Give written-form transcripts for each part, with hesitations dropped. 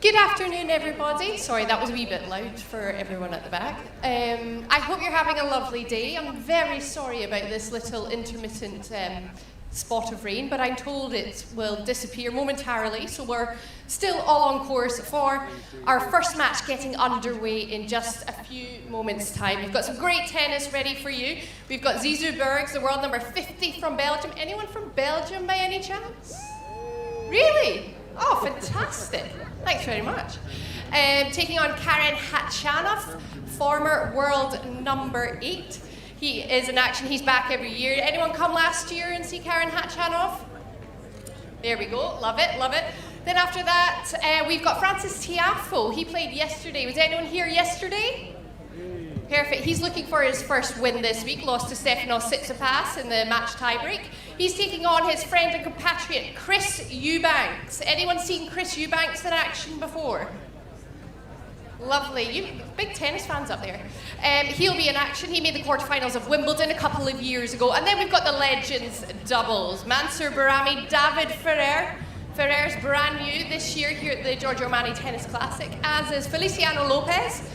Good afternoon, everybody. Sorry, that was a wee bit loud for everyone at the back. I hope you're having a lovely day. I'm very sorry about this little intermittent spot of rain, but I'm told it will disappear momentarily, so we're still all on course for our first match getting underway in just a few moments' time. We've got some great tennis ready for you. We've got Bergs, the world number 50 from Belgium. Anyone from Belgium by any chance? Really? Oh, fantastic. Thanks very much. Taking on Khachanov, former world number 8. He is in action, he's back every year. Anyone come last year and see Khachanov? There we go, love it, love it. Then after that, we've got Francis Tiafoe. He played yesterday. Was anyone here yesterday? Perfect. He's looking for his first win this week. Lost to Stefanos Tsitsipas in the match tiebreak. He's taking on his friend and compatriot, Chris Eubanks. Anyone seen Chris Eubanks in action before? Lovely. You big tennis fans up there. He'll be in action. He made the quarterfinals of Wimbledon a couple of years ago. And then we've got the legends doubles. Mansour Bahrami, David Ferrer. Ferrer's brand new this year here at the Giorgio Armani Tennis Classic, as is Feliciano Lopez.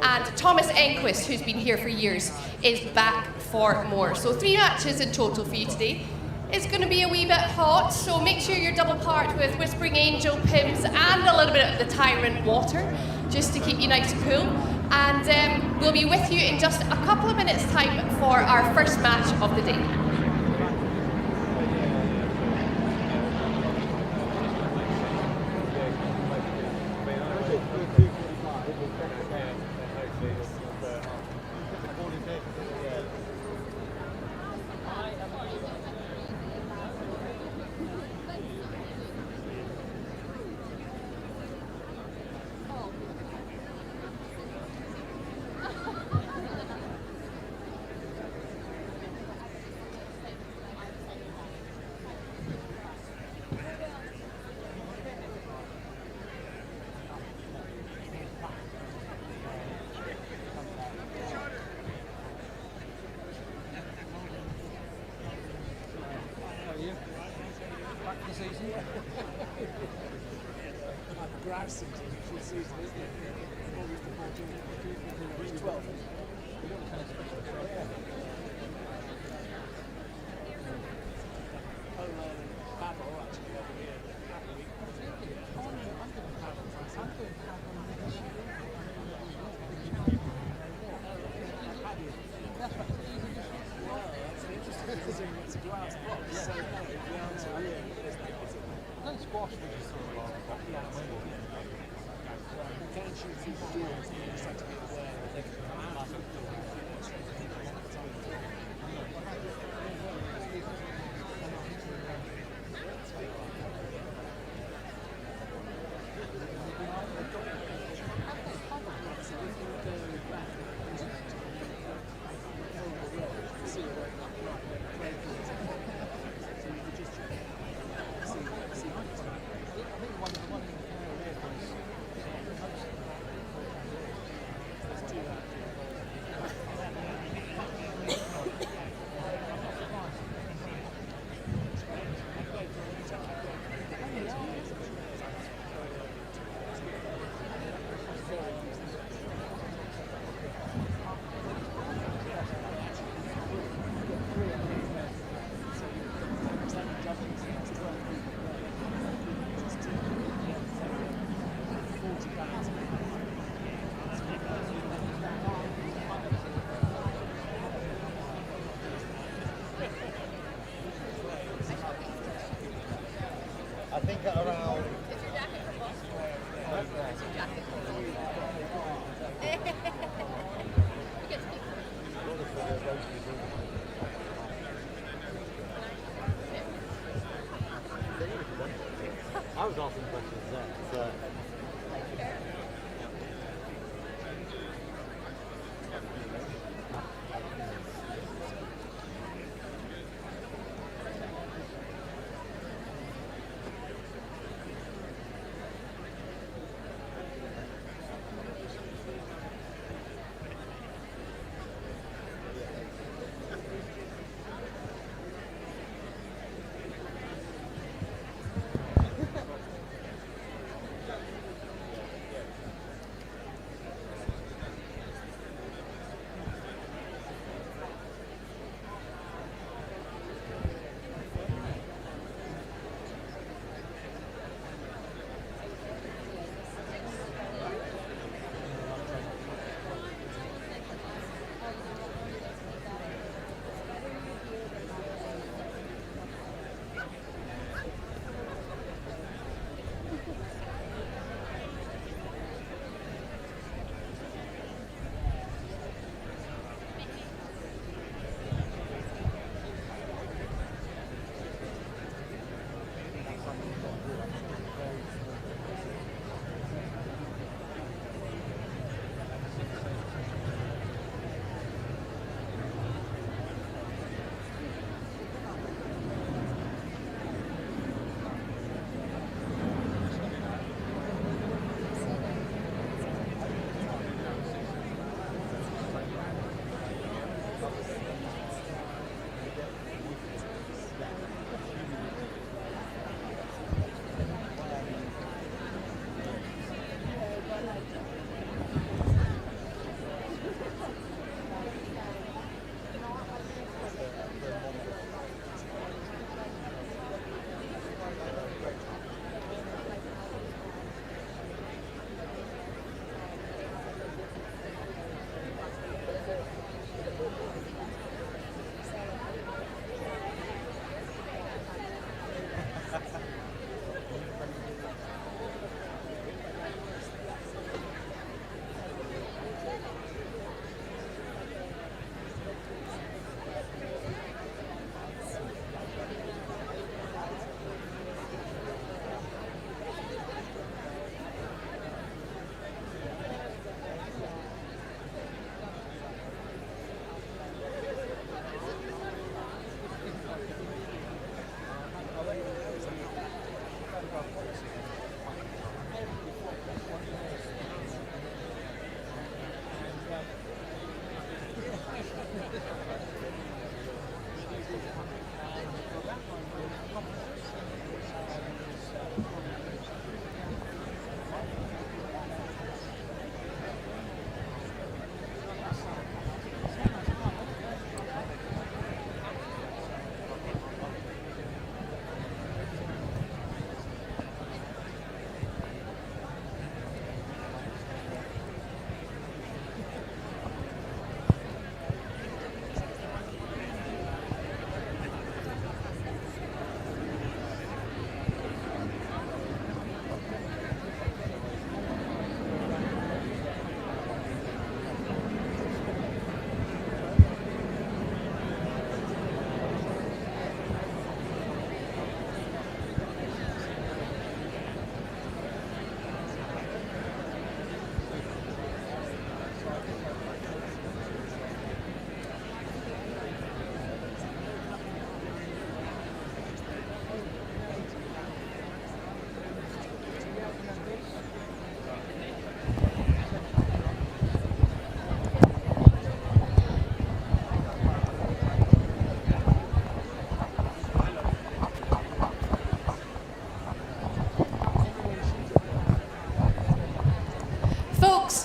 And Thomas Enqvist, who's been here for years, is back for more. So 3 matches in total for you today. It's going to be a wee bit hot, so make sure you're double parked with Whispering Angel, Pims, and a little bit of the Tyrant water, just to keep you nice and cool. And we'll be with you in just a couple of minutes' time for our first match of the day.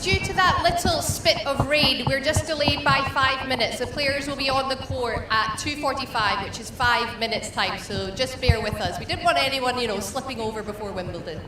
Due to that little spit of rain, we're just delayed by 5 minutes. The players will be on the court at 2:45, which is 5 minutes time, so just bear with us. We didn't want anyone, slipping over before Wimbledon.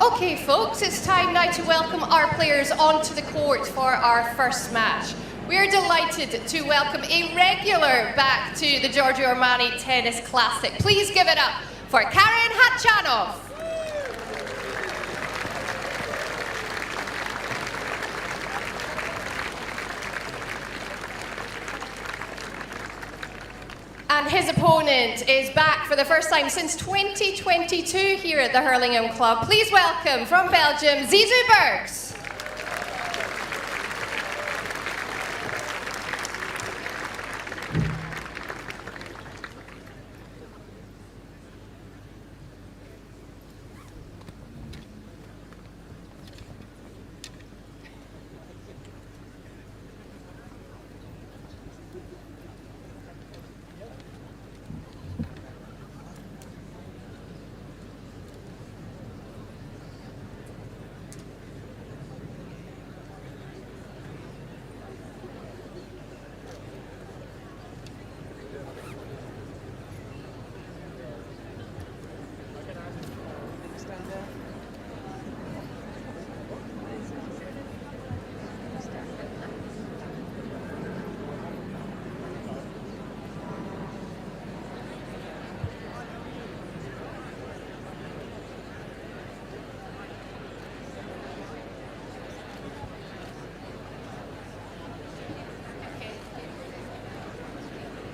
Okay, folks, it's time now to welcome our players onto the court for our first match. We're delighted to welcome a regular back to the Giorgio Armani Tennis Classic. Please give it up for Khachanov. And his opponent is back for the first time since 2022 here at the Hurlingham Club. Please welcome from Belgium, Bergs.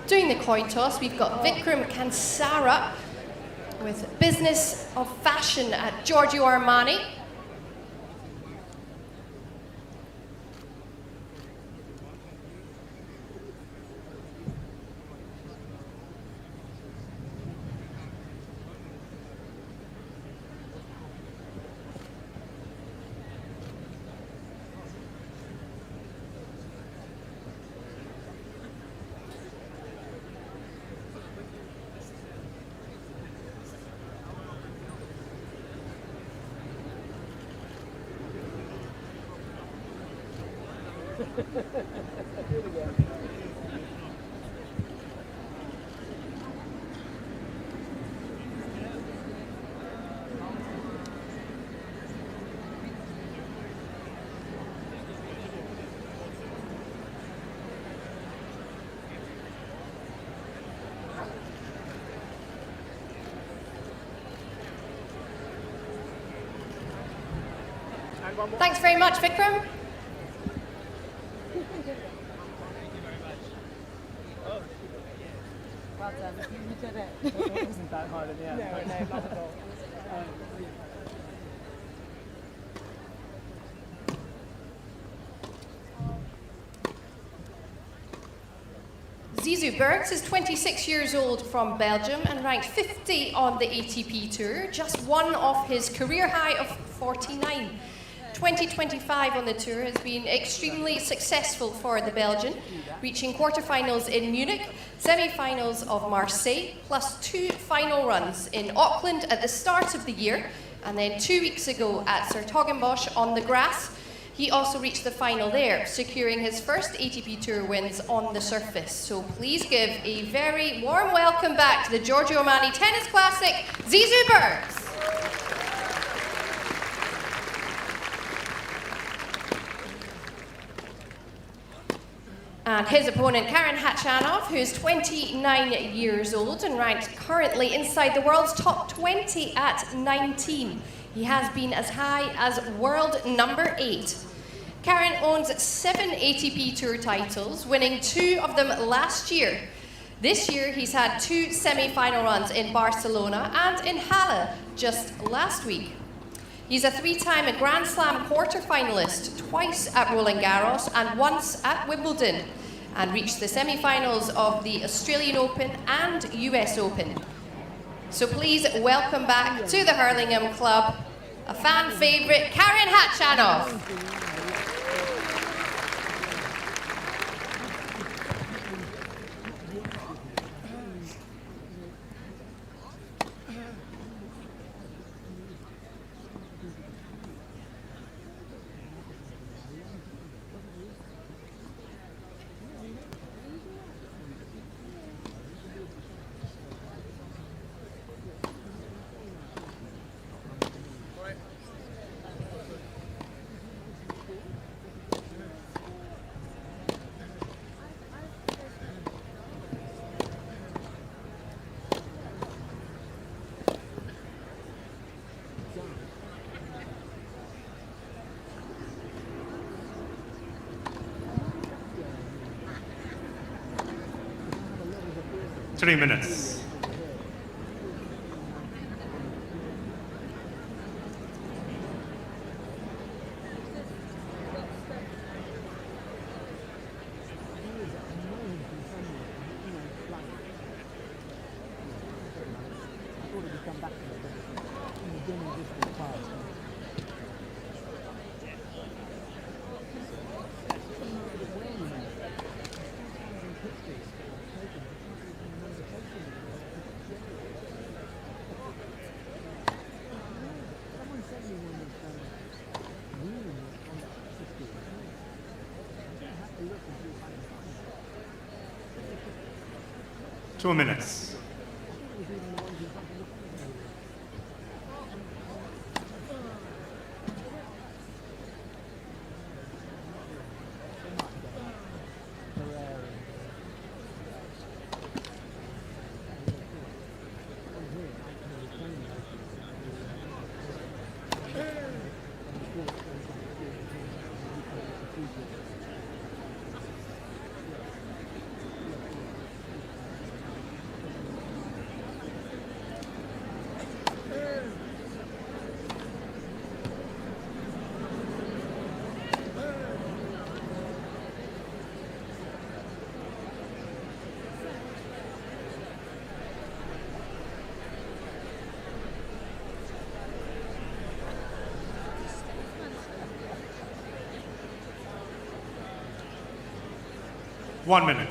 Doing the coin toss, we've got Vikram Kansara with Business of Fashion at Giorgio Armani. Thanks very much, Vikram. Well done. You did it. It wasn't that hard in the end. No, not at all. Bergs is 26 years old from Belgium and ranked 50 on the ATP Tour, just one off his career high of 49. 2025 on the tour has been extremely successful for the Belgian, reaching quarterfinals in Munich, semi-finals of Marseille, plus 2 final runs in Auckland at the start of the year, and then 2 weeks ago at 's-Hertogenbosch on the grass. He also reached the final there, securing his first ATP Tour wins on the surface. So please give a very warm welcome back to the Giorgio Armani Tennis Classic, Bergs. And his opponent, Khachanov, who is 29 years old and ranked currently inside the world's top 20 at 19. He has been as high as world number 8. Karen owns 7 ATP Tour titles, winning 2 of them last year. This year, he's had 2 semi-final runs in Barcelona and in Halle just last week. He's a 3-time Grand Slam quarter-finalist, twice at Roland Garros and once at Wimbledon, and reached the semi-finals of the Australian Open and US Open. So please welcome back to the Hurlingham Club, a fan favourite, Khachanov. 3 minutes. Two minutes. One minute.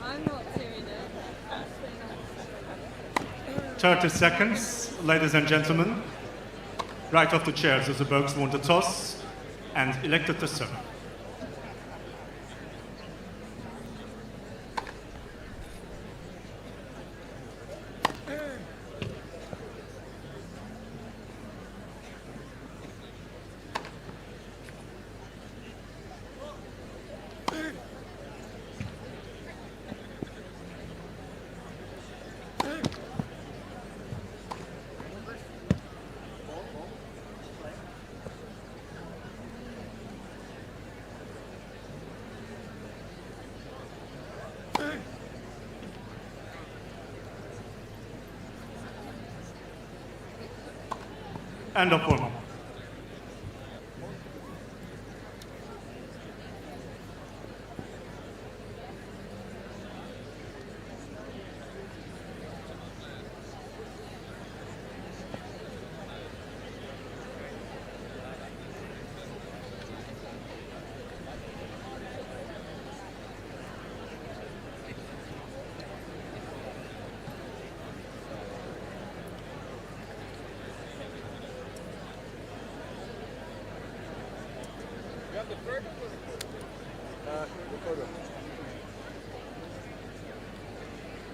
I'm not doing it. 30 seconds, ladies and gentlemen. Right off the chairs as the Bergs won the toss and elected to serve. End of formal.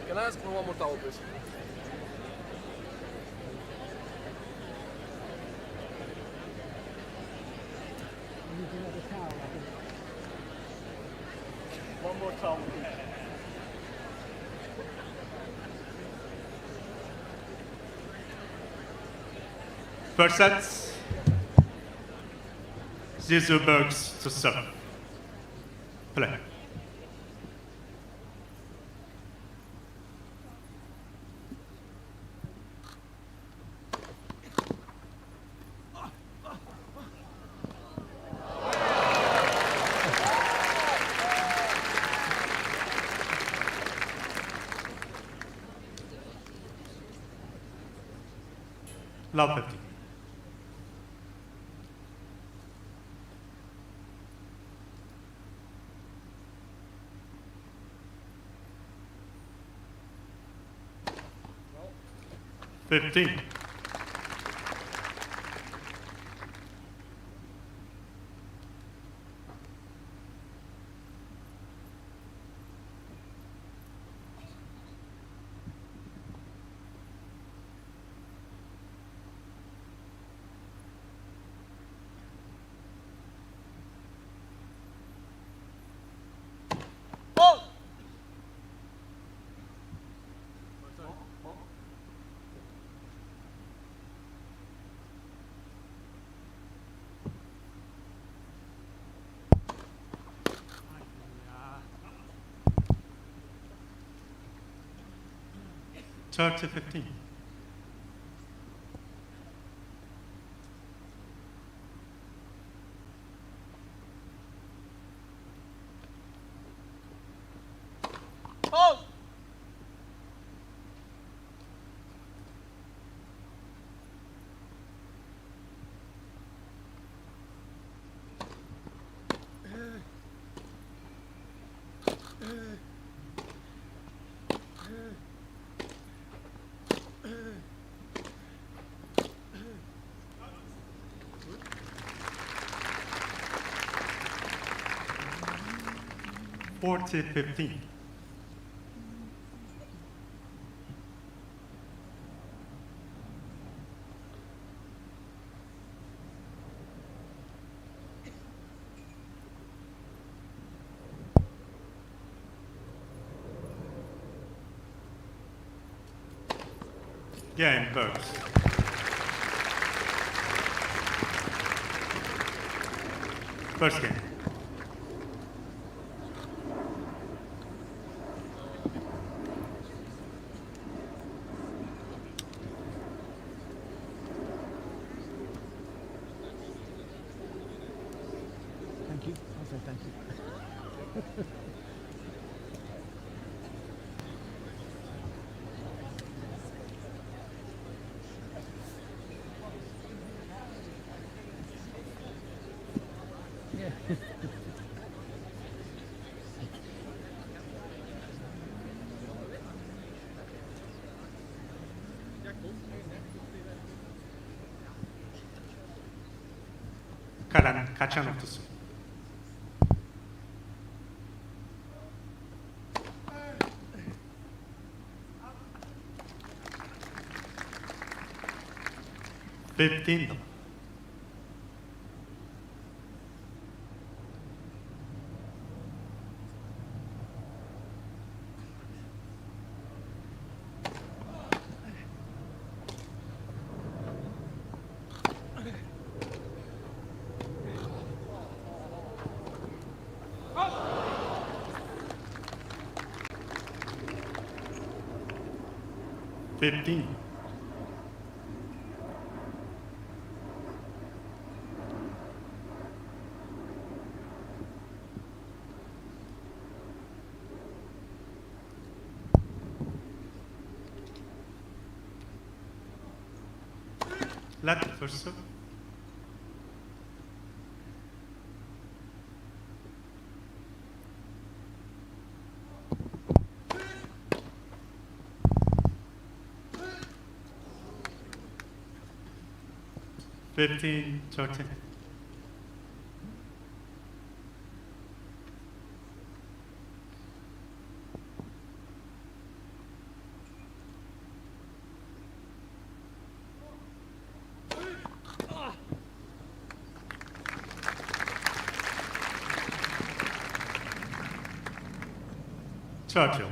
Can I ask for one more towel, please? One more towel. First set. 0 Bergs to 7. Play. Lopez. No. 15. Third to 15. Oh! Forty 15. Game Bergs. First game. Thank you. I'll say thank you. Khachanov to 15. Let first serve. Fifteen, 13. Churchill.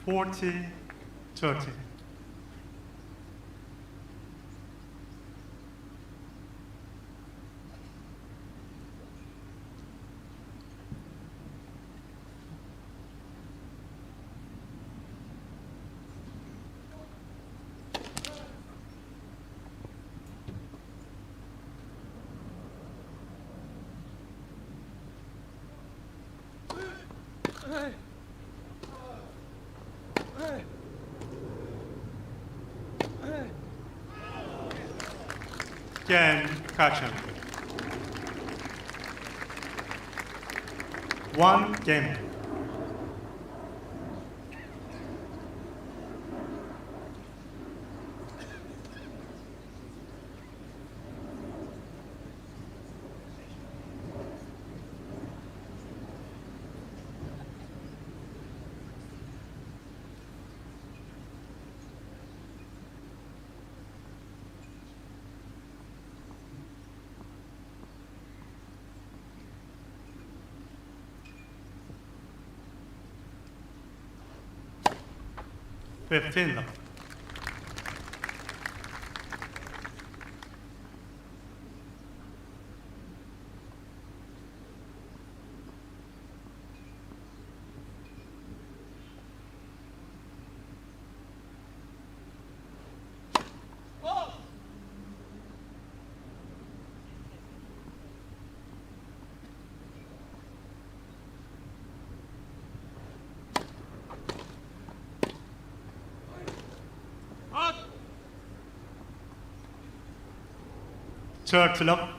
Forty, 30. Again, Khachanov. One game. Fifteen. Churchill up.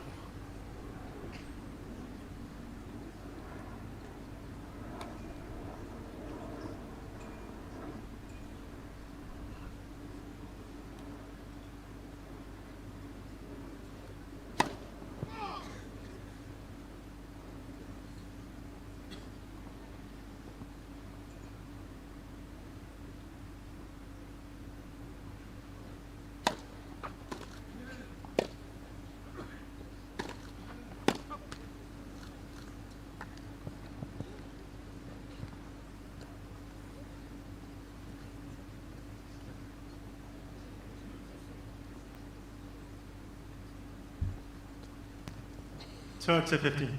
Turks at 15.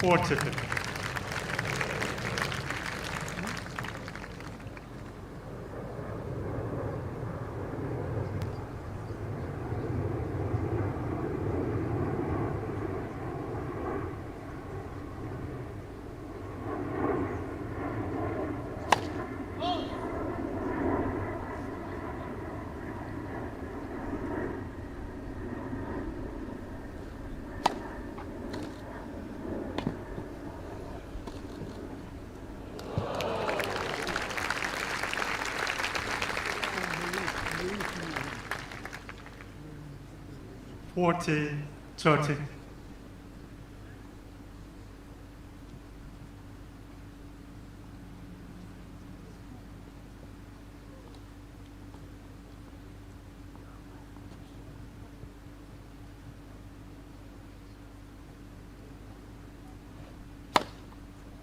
Fourth at 15. Forty, 30.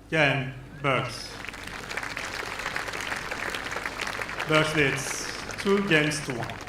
Again, Bergs. Bergs leads 2-1.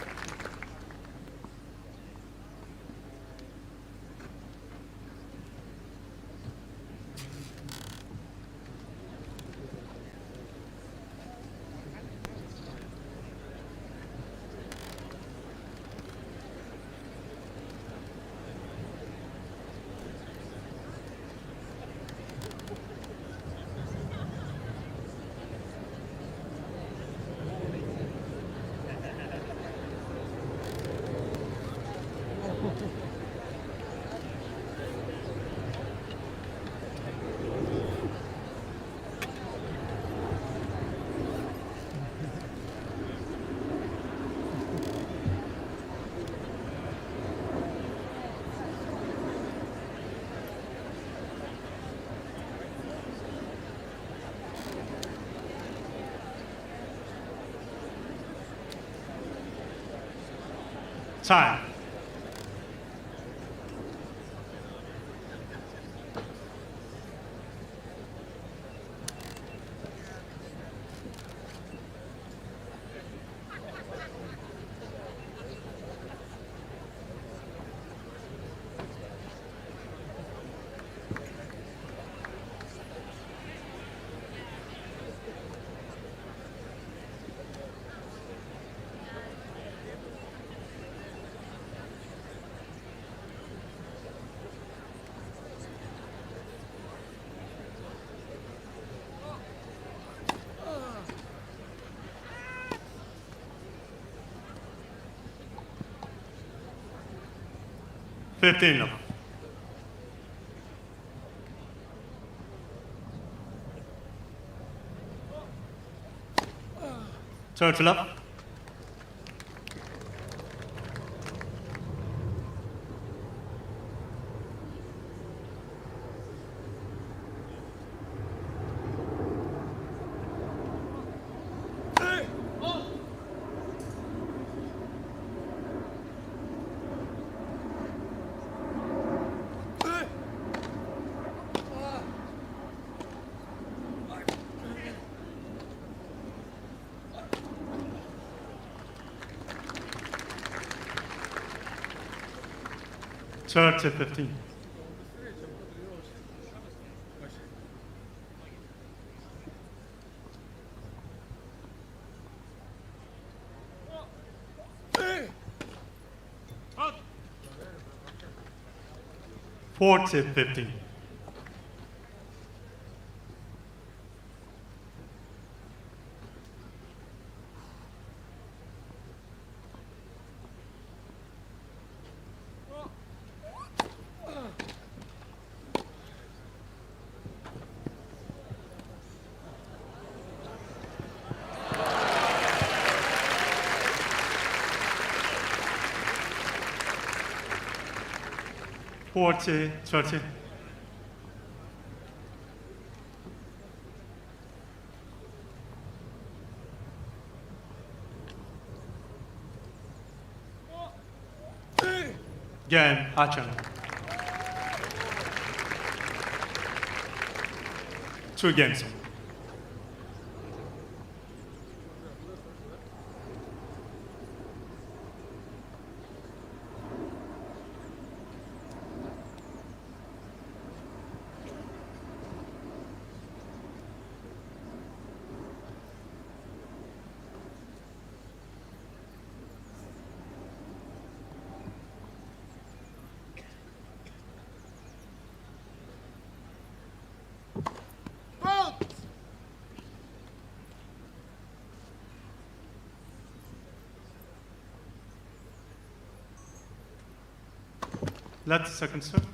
Time. $15. Turtle up. Turtle 15. Forty 15. Forty 30. Game, Khachanov. 2 games. Let's second serve.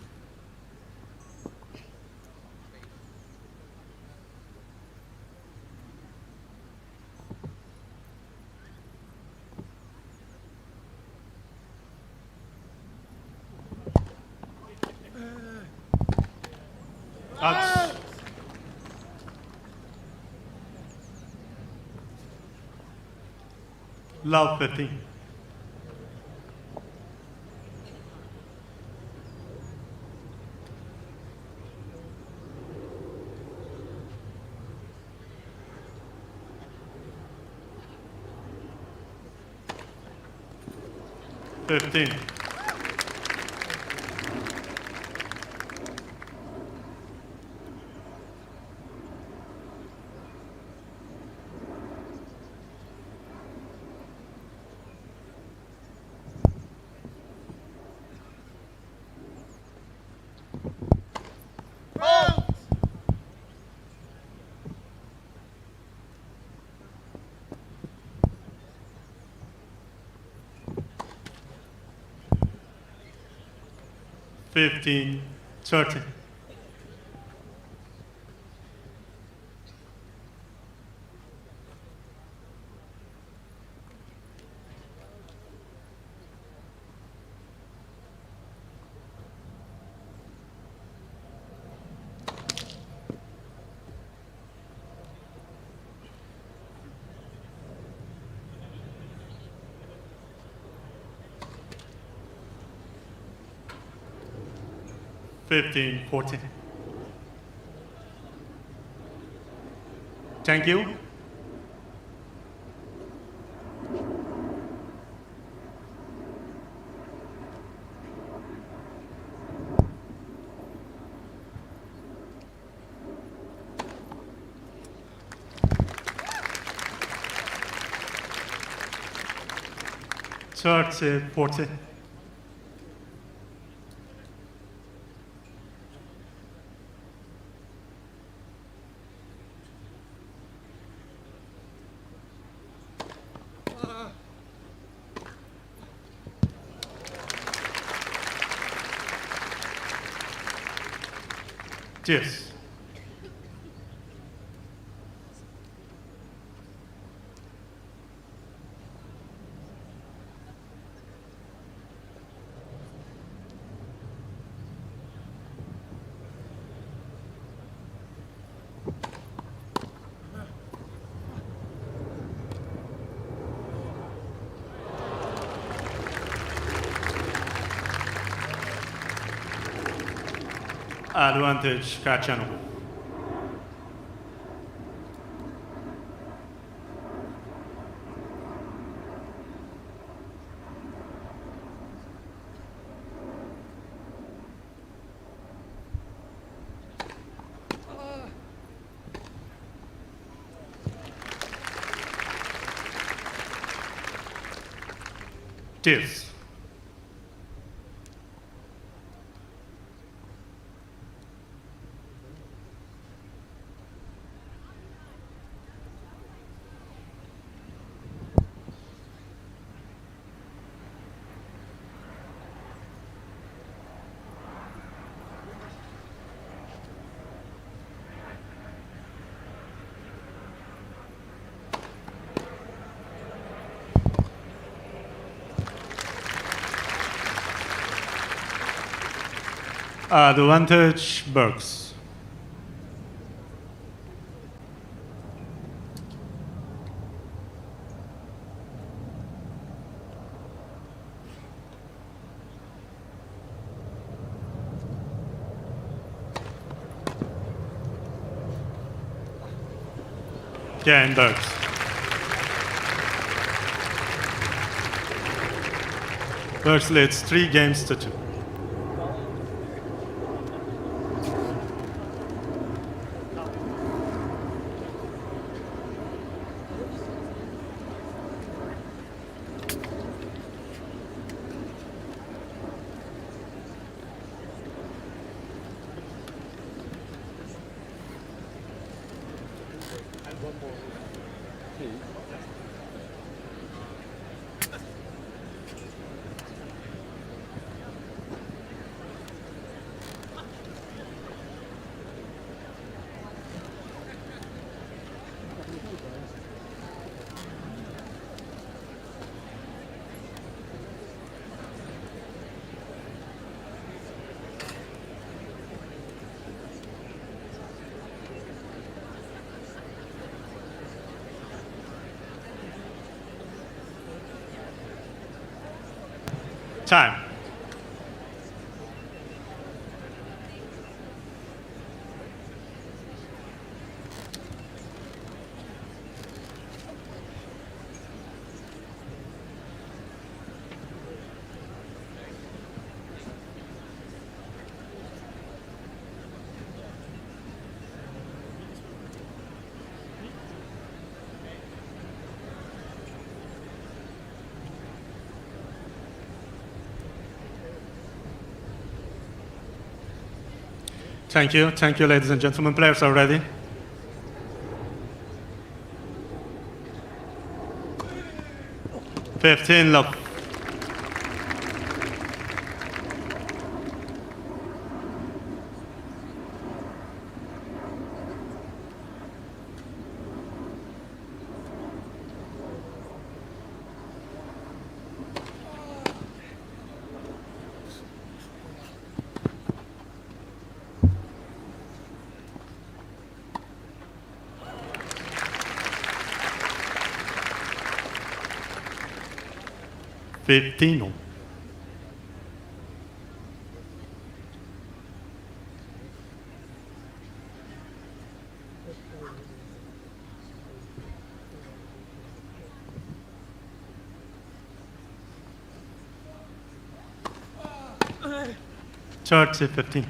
Out. Love 15. $15. $15, 30. 15-14. Thank you. Third, 40. Cheers. Advantage, Khachanov. Cheers. Advantage, Bergs. Again, Bergs. Bergs leads 3-2. Time. Thank you, ladies and gentlemen. Players are ready. Fifteen, Lopez. Fiftino. 30-15.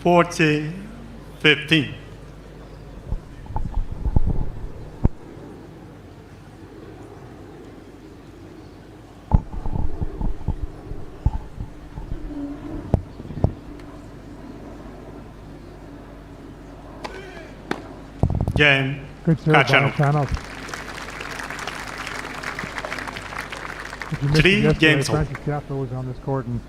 (40-15). Game. Good serve by Khachanov. Khachanov. If you missed it 3 yesterday, games. Francis Tiafoe was on this court and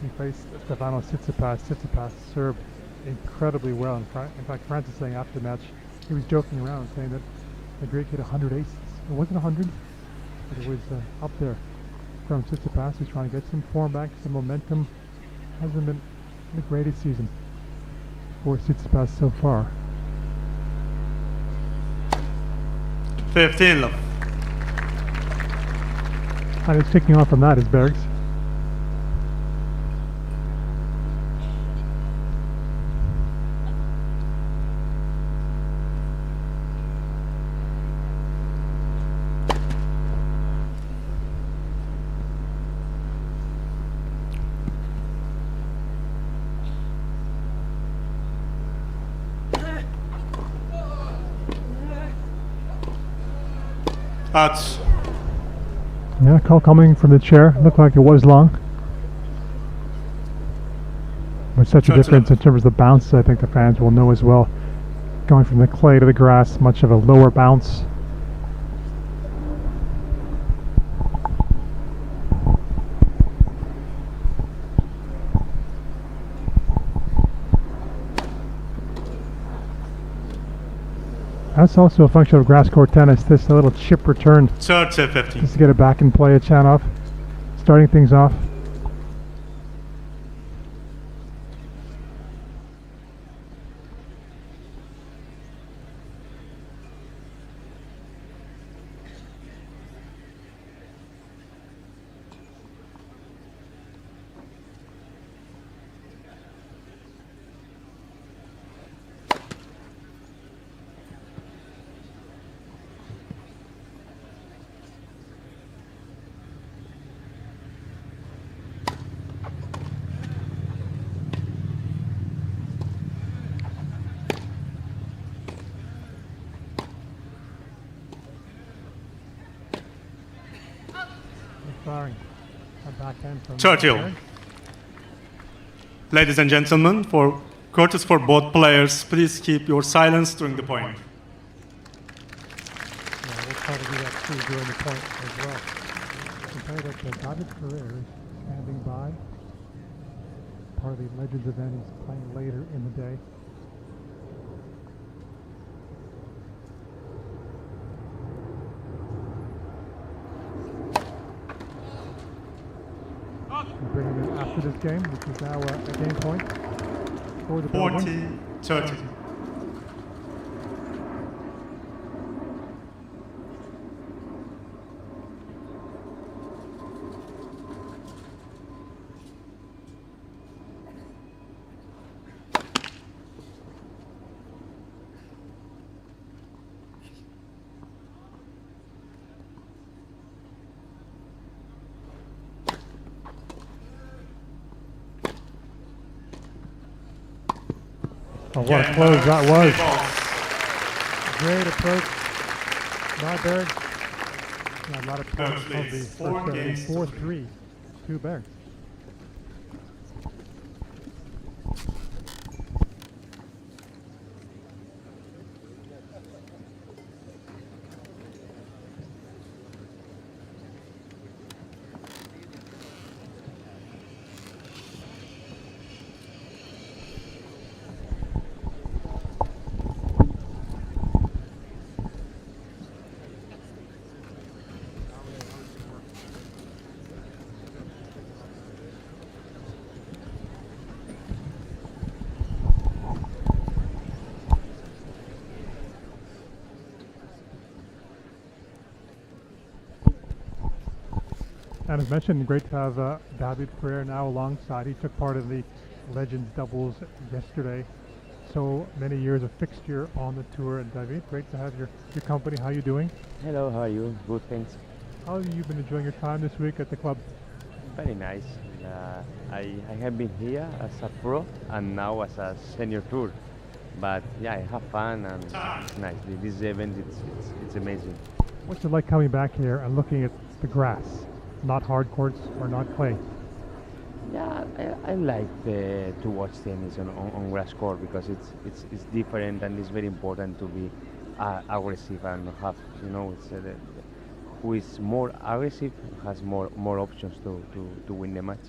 he faced Stefano Tsitsipas. Tsitsipas served incredibly well. In fact, Francis saying after the match, he was joking around saying that the Greek hit 100 aces. It wasn't 100, but it was up there from Tsitsipas, who's trying to get some form back, some momentum. Hasn't been the greatest season for Tsitsipas so far. 15 love. And it's ticking off from that is Bergs. Outs. Yeah, call coming from the chair. Looked like it was long. With such a difference in terms of the bounce, I think the fans will know as well. Going from the clay to the grass, much of a lower bounce. That's also a function of grass court tennis. This little chip return 30-15. just to get it back in play at Khachanov. Starting things off. Firing a backhand from Churchill. Ferrer. Ladies and gentlemen, for courtesy for both players, please keep your silence during the point. Yeah, we'll try to do that too during the point as well. I can tell you that David Ferrer is standing by. Part of the Legends event. He's playing later in the day. Bringing it after this game, which is now a game point for the Belgians. 40-30. Oh, what a close that was. Great approach by Bergs. Yeah, a lot of points of the first 4-3 to Bergs. And as mentioned, great to have David Ferrer now alongside. He took part in the Legends doubles yesterday. So many years of fixture on the tour. And David, great to have your company. How are you doing? Hello, how are you? Good, thanks. How have you been enjoying your time this week at the club? Very nice. I have been here as a pro and now as a senior tour. But yeah, I have fun and it's nice. This event, it's amazing. What's it like coming back here and looking at the grass, not hard courts or not clay? Yeah, I like to watch tennis on grass court because it's different and it's very important to be aggressive and have, it's who is more aggressive has more options to win the match.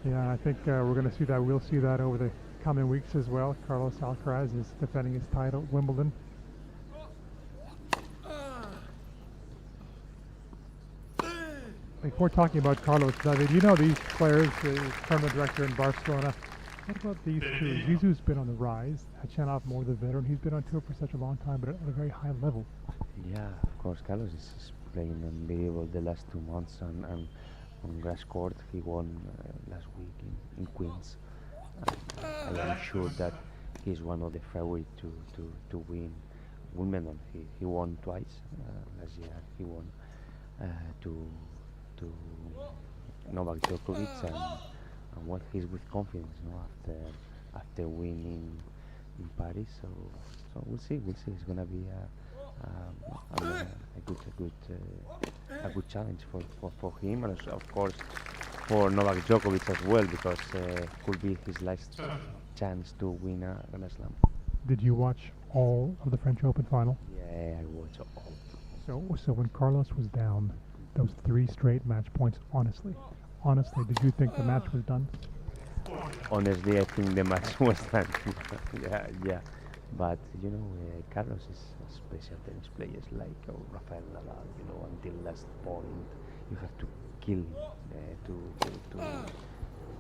Yeah, I think we're going to see that. We'll see that over the coming weeks as well. Carlos Alcaraz is defending his title at Wimbledon. Before talking about Carlos, David, you know these players, the tournament director in Barcelona. What about these two? Zizou's been on the rise. Khachanov, more the veteran. He's been on tour for such a long time, but at a very high level. Yeah, of course, Carlos is playing unbelievable the last 2 months and on grass court. He won last week in Queens. I am sure that he's one of the favorites to win Wimbledon. He won twice last year. He won to Novak Djokovic and well, he's with confidence, after winning in Paris. So we'll see. It's gonna be a good challenge for him and of course for Novak Djokovic as well because could be his last chance to win a Grand Slam. Did you watch all of the French Open final? Yeah, I watched all. So when Carlos was down, those 3 straight match points, honestly, did you think the match was done? Honestly, I think the match was done. yeah. But Carlos is a special tennis players like Rafael Nadal. Until last point, you have to kill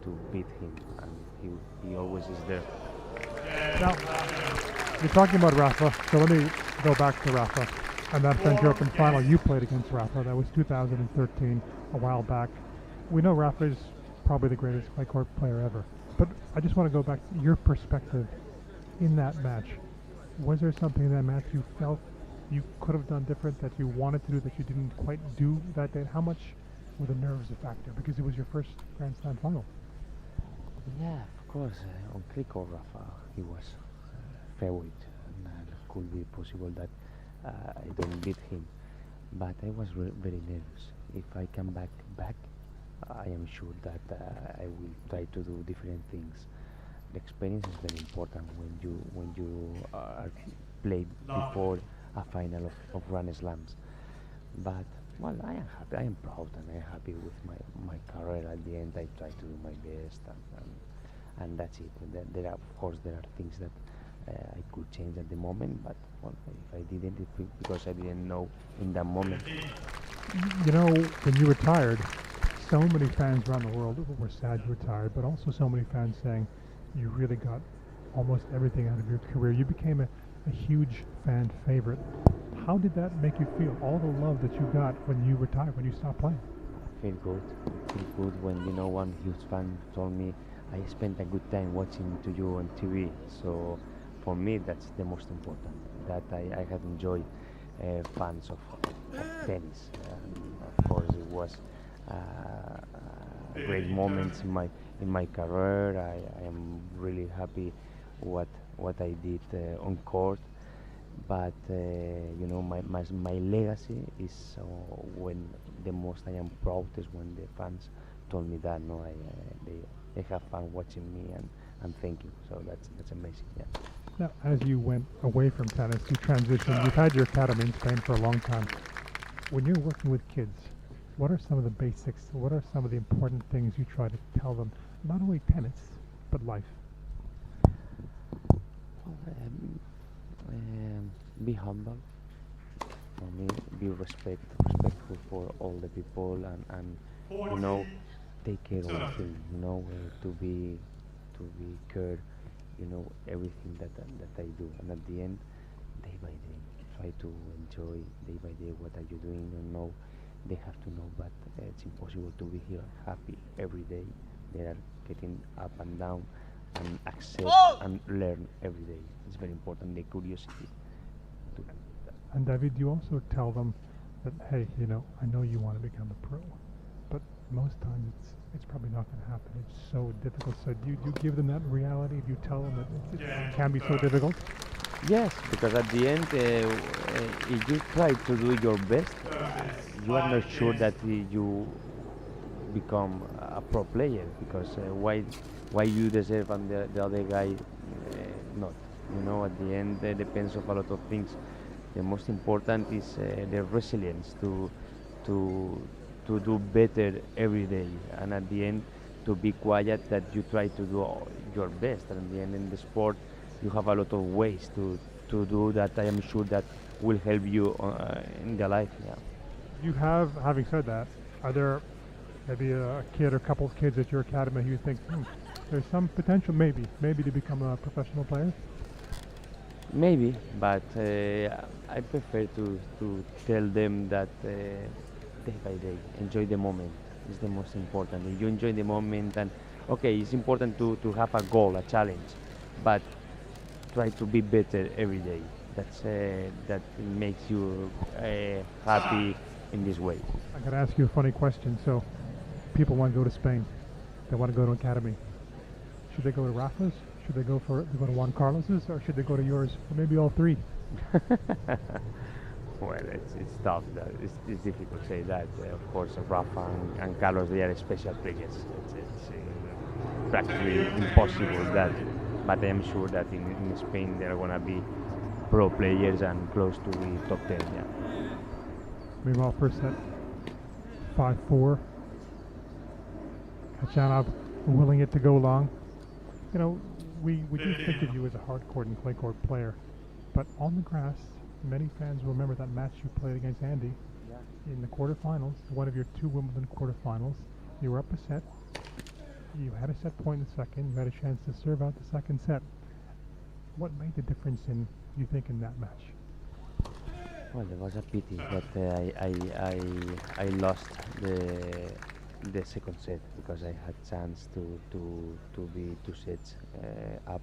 to beat him, and he always is there. Now, you're talking about Rafa, so let me go back to Rafa. And that French Open final you played against Rafa, that was 2013, a while back. We know Rafa is probably the greatest clay court player ever. But I just want to go back to your perspective in that match. Was there something in that match you felt you could have done different, that you wanted to do that you didn't quite do that day? How much were the nerves a factor? Because it was your first Grand Slam final. Yeah, of course. On clay court, Rafa, he was favorite, and it could be possible that I don't beat him. But I was very nervous. If I come back, I am sure that I will try to do different things. The experience is very important when you are played before a final of Grand Slams. But well, I am happy. I am proud, and I am happy with my career. At the end, I try to do my best, and that's it. There are, of course, things that I could change at the moment, but well, if I didn't, because I didn't know in that moment. When you retired, so many fans around the world were sad you retired, but also so many fans saying you really got almost everything out of your career. You became a huge fan favorite. How did that make you feel? All the love that you got when you retired, when you stopped playing? I feel good when one huge fan told me I spent a good time watching to you on TV. So for me, that's the most important. That I have enjoyed fans of tennis. Of course, it was great moments in my career. I am really happy what I did on court. But my legacy is when the most I am proud is when the fans told me that they have fun watching me and thank you. So that's amazing. Yeah. Now, as you went away from tennis, you transitioned. You've had your academy in Spain for a long time. When you're working with kids, what are some of the basics? What are some of the important things you try to tell them? Not only tennis, but life. Be humble. For me, be respectful for all the people, and take care of everything. To be care. Everything that I do, and at the end, day by day, try to enjoy day by day what are you doing. they have to know that it's impossible to be here happy every day. They are getting up and down and accept and learn every day. It's very important, the curiosity. And David, you also tell them that, hey, you know, I know you want to become a pro, but most times it's probably not going to happen. It's so difficult. So do you give them that reality? Do you tell them that it can be so difficult? Yes, because at the end, if you try to do your best, you are not sure that you become a pro player. Because why you deserve and the other guy not? You know, at the end, depends of a lot of things. The most important is the resilience to do better every day, and at the end, to be quiet that you try to do your best. And at the end, in the sport, you have a lot of ways to do that. I am sure that will help you in the life. Yeah. You have, having said that, are there maybe a kid or a couple of kids at your academy who you think there's some potential maybe to become a professional player? Maybe, but I prefer to tell them that day by day, enjoy the moment is the most important. If you enjoy the moment, and okay, it's important to have a goal, a challenge, but try to be better every day. That makes you happy in this way. I gotta ask you a funny question. So, people want to go to Spain, they want to go to academy. Should they go to Rafa's? Should they go to Juan Carlos's, or should they go to yours, or maybe all three? Well, it's tough. It's difficult to say that. Of course, Rafa and Carlos, they are special players. It's practically impossible that. But I am sure that in Spain they are going to be pro players and close to the top 10. Yeah. Meanwhile, first set, 5-4. Khachanov willing it to go long. You know, we do think of you as a hard court and clay court player, but on the grass, many fans will remember that match you played against Andy in the quarterfinals, one of your two Wimbledon quarterfinals. You were up a set. You had a set point in the second. You had a chance to serve out the second set. What made the difference in you think in that match? Well, there was a pity that I lost the second set because I had chance to be 2 sets up.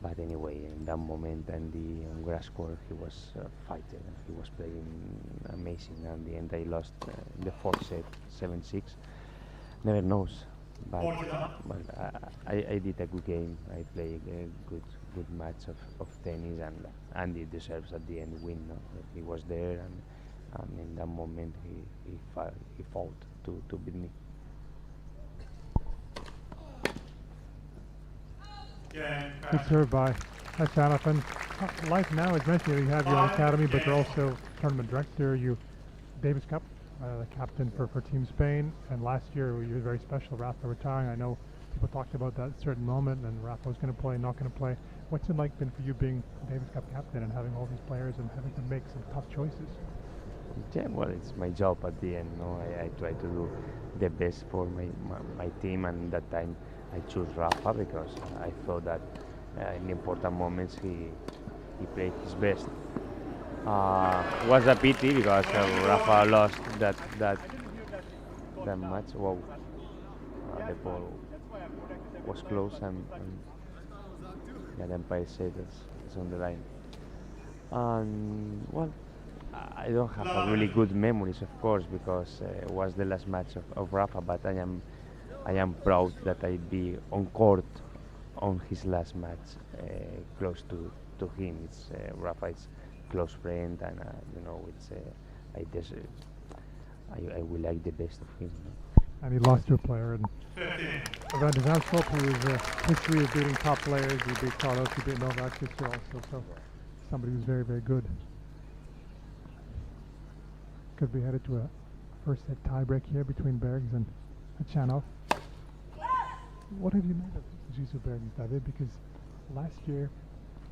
But anyway, in that moment, Andy on grass court, he was fighting. He was playing amazing. And in the end, I lost the fourth set, 7-6. Never knows. But I did a good game. I played a good match of tennis, and Andy deserves at the end win. No? He was there, and in that moment he fought to beat me. Good serve by Khachanov. And life now is mentioned you have your own academy, but you're also tournament director. You Davis Cup, the captain for Team Spain, and last year you were very special. Rafa retiring. I know people talked about that certain moment, and Rafa was going to play, not going to play. What's it like been for you being Davis Cup captain and having all these players and having to make some tough choices? Yeah, well, it's my job at the end. No, I try to do the best for my team, and that time I chose Rafa because I thought that in important moments he played his best. Was a pity because Rafa lost that match. Wow, the ball was close, and the umpire said it's on the line. And well, I don't have a really good memories, of course, because it was the last match of Rafa. But I am proud that I be on court on his last match, close to him. It's Rafa is close friend, and you know, it's I will like the best of him. And he lost to a player, and Van de Zandschulp, who is a history of beating top players. He beat Carlos, he beat Novak this year also, so somebody who's very, very good. Could be headed to a first set tiebreak here between Bergs and Khachanov. What have you made of Jesus Bergs, David? Because last year,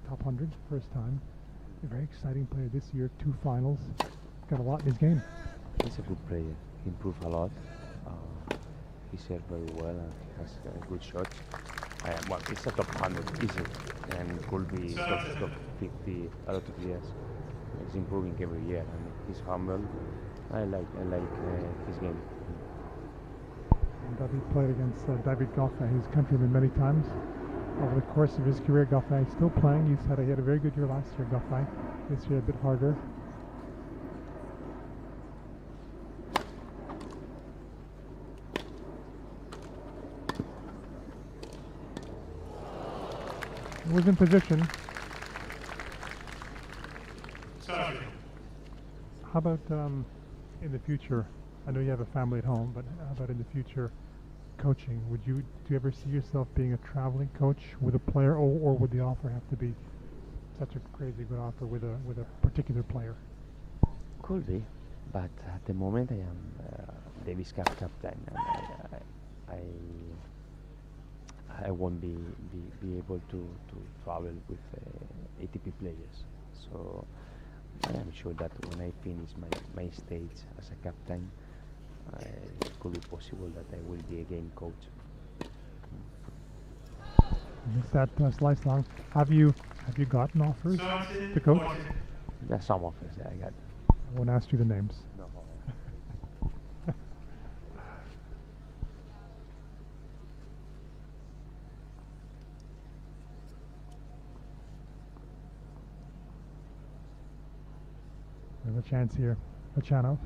top 100, first time. A very exciting player this year, 2 finals. Got a lot in his game. He's a good player. He improved a lot. He served very well, and he has good shots. Well, it's a top 100, easy, and could be top 50 a lot of years. He's improving every year, and he's humble, I like his game. And David played against David Goffin, his countryman, many times. Over the course of his career, Goffin is still playing. He had a very good year last year, Goffin. This year a bit harder. He was in position. Sorry. How about in the future? I know you have a family at home, but how about in the future, coaching? Do you ever see yourself being a traveling coach with a player, or would the offer have to be such a crazy good offer with a particular player? Could be, but at the moment I am Davis Cup captain, and I won't be able to travel with ATP players. So I am sure that when I finish my stage as a captain, it could be possible that I will be again coach. Is that slice long? Have you gotten offers to coach? There's some offers that I got. I won't ask you the names. No. There's a chance here. Khachanov.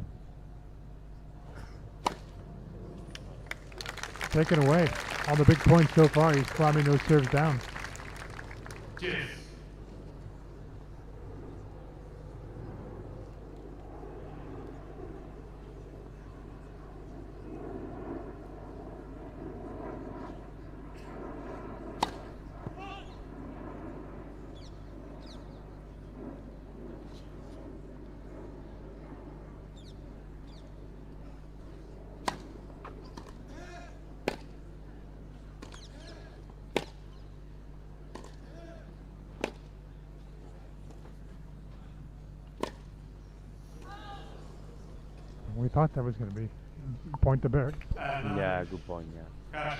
Taken away. All the big points so far. He's slamming those serves down. Yes. We thought that was going to be point to Bergs. Yeah, good point. Yeah. Khachanov.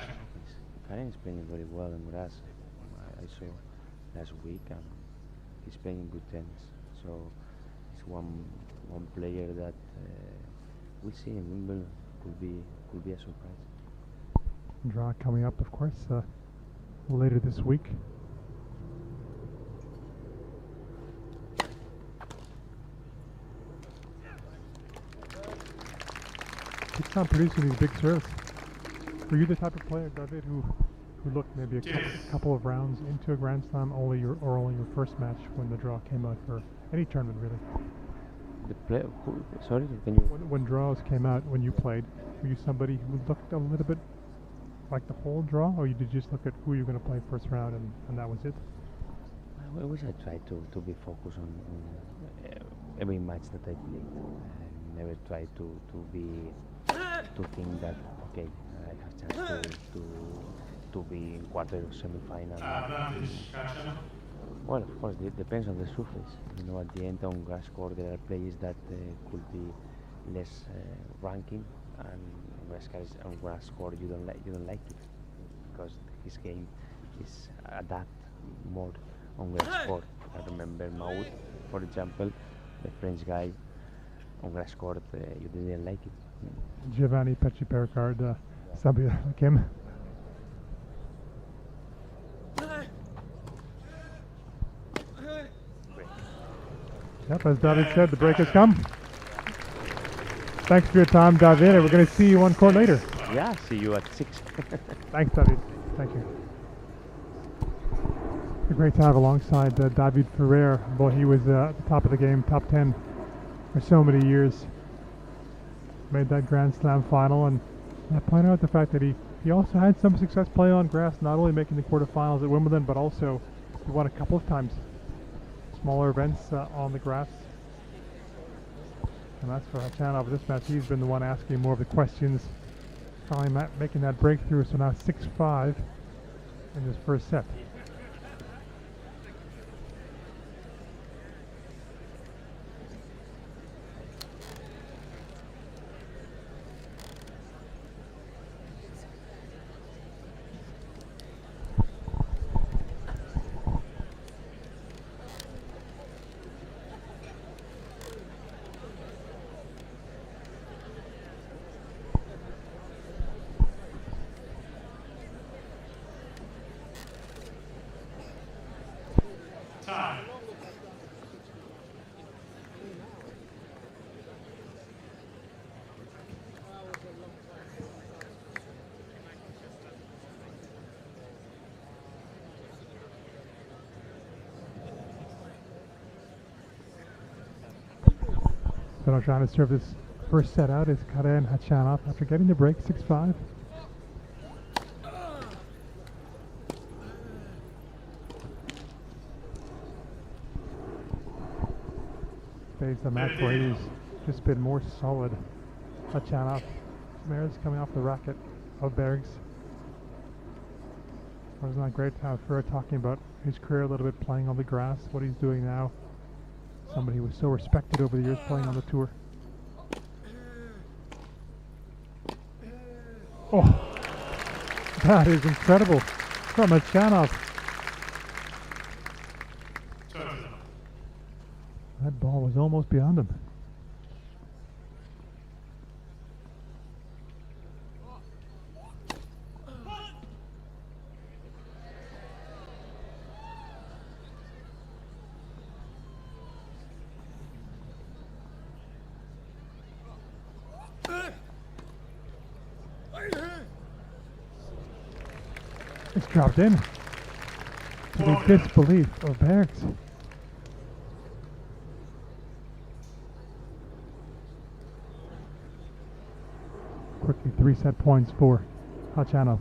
Karen is playing very well in grass. I saw last week, and he's playing good tennis. So it's one player that we see in Wimbledon could be a surprise. Draw coming up, of course, later this week. Keeps on producing these big serves. Were you the type of player, David, who looked maybe a couple of rounds into a Grand Slam, only your first match when the draw came out for any tournament, really? The player, sorry, can you? When draws came out, when you played, were you somebody who looked a little bit like the whole draw, or did you just look at who you're going to play first round and that was it? I wish I tried to be focused on every match that I played. I never tried to think that okay, I have chance to be in quarter or semi-final. Advantage, Khachanov. Well, of course, it depends on the surface. You know, at the end on grass court there are players that could be less ranking, and on grass court you don't like it because his game is adapt more on grass court. I remember Maud, for example, the French guy on grass court, you didn't like it. Giovanni Pecci-Pericard, somebody like him. Yep, as David said, the break has come. Thanks for your time, David, and we're going to see you on court later. Yeah, see you at 6. Thanks, David. Thank you. It's great to have alongside David Ferrer. Boy, he was at the top of the game, top 10 for so many years. Made that Grand Slam final, and I point out the fact that he also had some success playing on grass, not only making the quarterfinals at Wimbledon, but also he won a couple of times. Smaller events on the grass. And that's for Khachanov. This match, he's been the one asking more of the questions. Finally making that breakthrough, so now 6-5 in this first set. So trying to serve this first set out is Karen Khachanov after getting the break 6-5. Phase the match where he's just been more solid. Khachanov. Mares coming off the racket of Bergs. Wasn't that great to have Ferrer talking about his career a little bit, playing on the grass, what he's doing now. Somebody who was so respected over the years playing on the tour. Oh, that is incredible from Khachanov. That ball was almost beyond him. It's dropped in. To the disbelief of Bergs. Quickly 3 set points for Khachanov.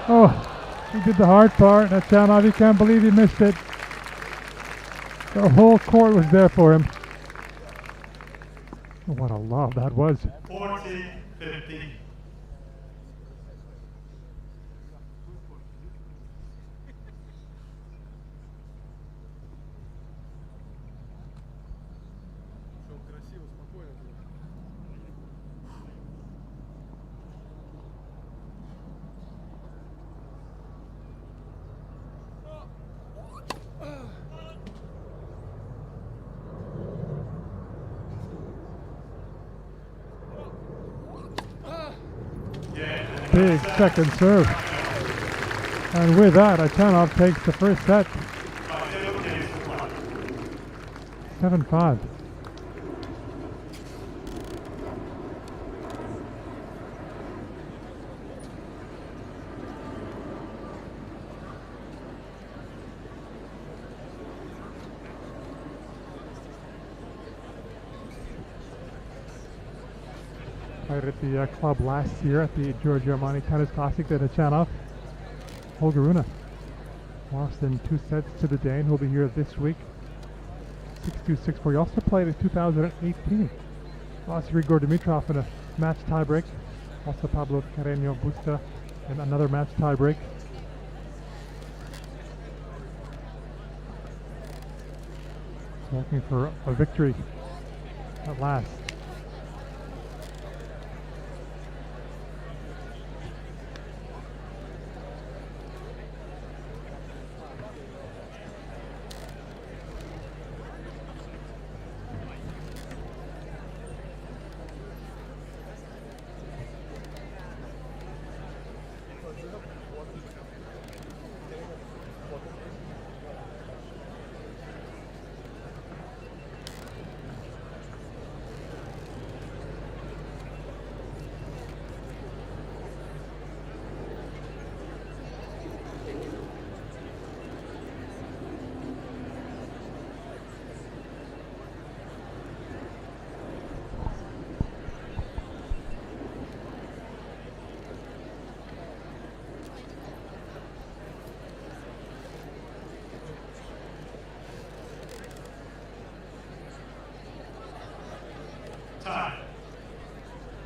Oh, he did the hard part. Khachanov, you can't believe he missed it. The whole court was there for him. What a lob that was. 40-15. Big second serve. And with that, Khachanov takes the first set. 7-5. Played at the club last year at the Giorgio Armani Tennis Classic at Khachanov. Holger lost in 2 sets to the Dane, who'll be here this week. 6-2, 6-4. He also played in 2018. Lost to Igor Dimitrov in a match tiebreak. Also Pablo Carreño Busta in another match tiebreak. Looking for a victory at last.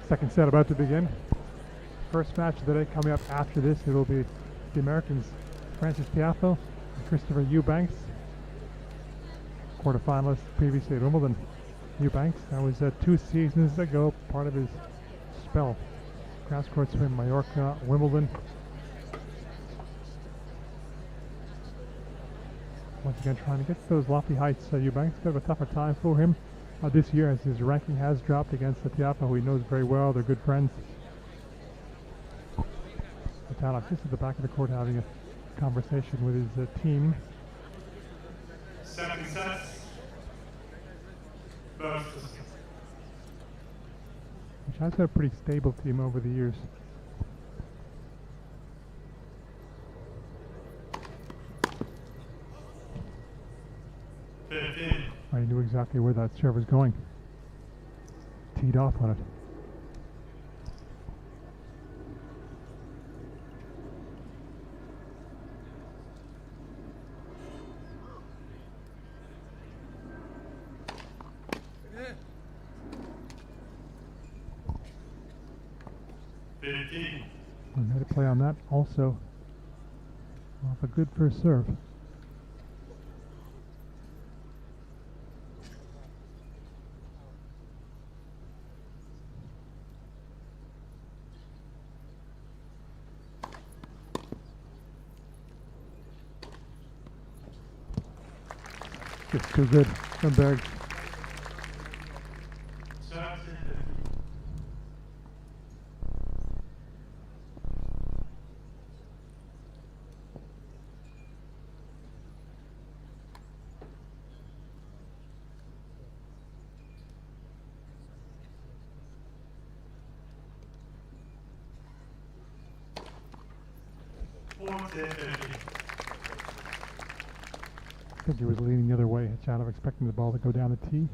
Second set about to begin. First match of the day coming up after this, it will be the Americans Francis Tiafoe and Christopher Eubanks. Quarterfinalist previously at Wimbledon. Eubanks, that was 2 seasons ago, part of his spell. Grass courts in Mallorca, Wimbledon. Once again trying to get to those lofty heights. Eubanks, bit of a tougher time for him this year as his ranking has dropped against the Tiafoe, who he knows very well. They're good friends. Khachanov just at the back of the court having a conversation with his team. Second set. Bergs. Which has got a pretty stable team over the years. I knew exactly where that serve was going. Teed off on it. We made a play on that also. Off a good first serve. Just too good from Bergs. I think he was leaning the other way. Khachanov expecting the ball to go down the tee.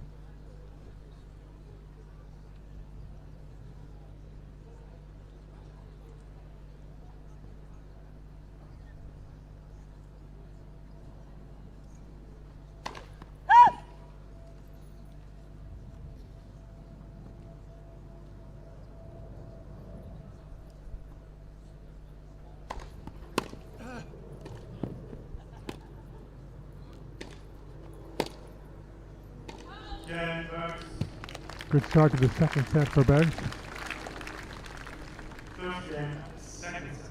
Good start to the second set for Bergs. First game, second set.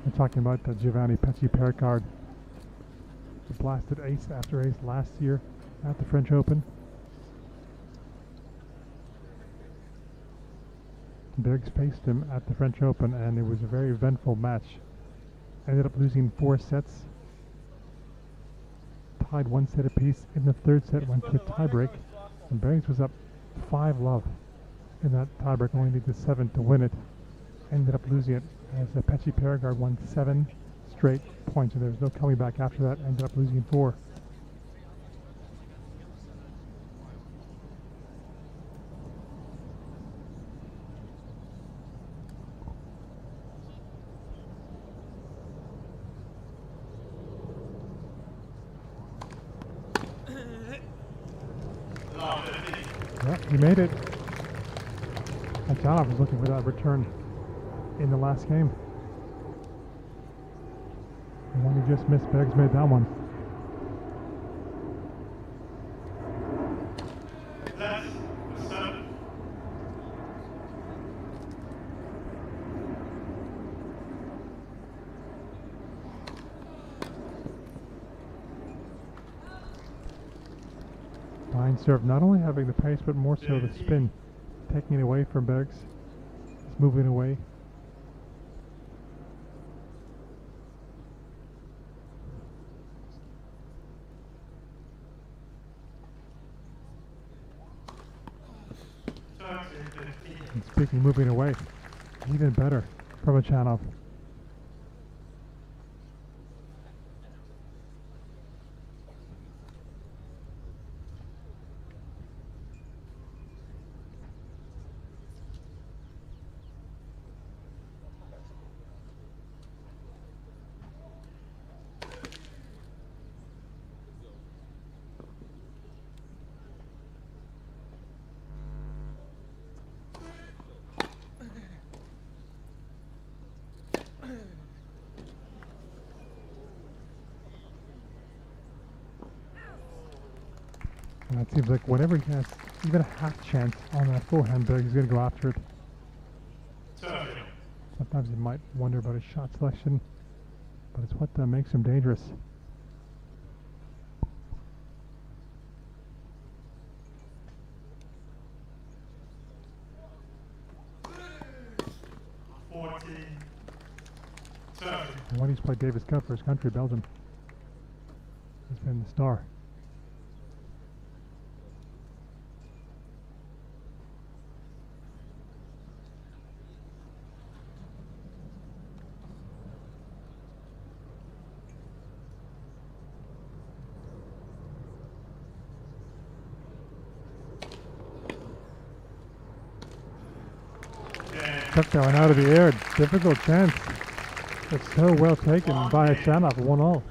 We're talking about Giovanni Pesci-Pericard. He blasted ace after ace last year at the French Open. Bergs faced him at the French Open and it was a very eventful match. Ended up losing 4 sets. Tied 1 set apiece. In the third set went to tiebreak. And Bergs was up 5-love in that tiebreak, only needed 7 to win it. Ended up losing it as Pesci-Pericard won 7 straight points, and there was no coming back after that. Ended up losing 4. Yeah, he made it. Khachanov was looking for that return in the last game. The one he just missed, Bergs made that one. Fine serve, not only having the pace but more so the spin, taking it away from Bergs. It's moving away. And speaking moving away, even better from Khachanov. And it seems like whenever he has even a half chance on that forehand, Bergs is going to go after it. Sometimes you might wonder about his shot selection, but it's what makes him dangerous. And when he's played Davis Cup for his country, Belgium, he's been the star. Took that one out of the air. Difficult chance. It's so well taken by Khachanov, 1-all.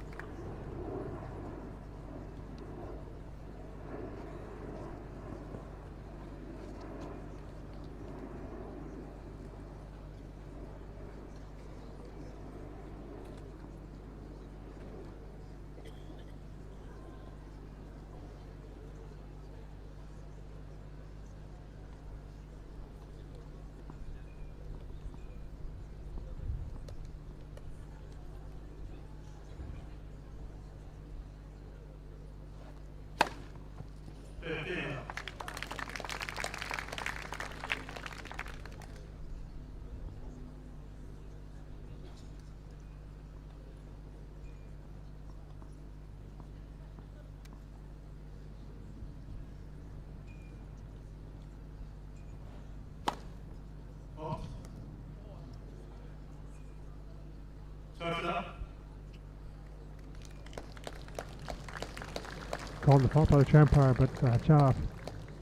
Called the fault by the umpire, but Khachanov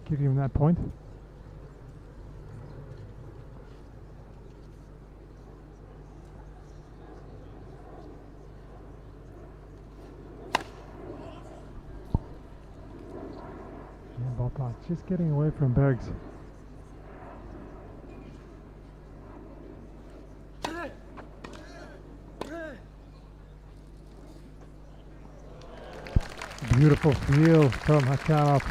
giving him that point. And ball toss just getting away from Bergs. Beautiful feel from Khachanov.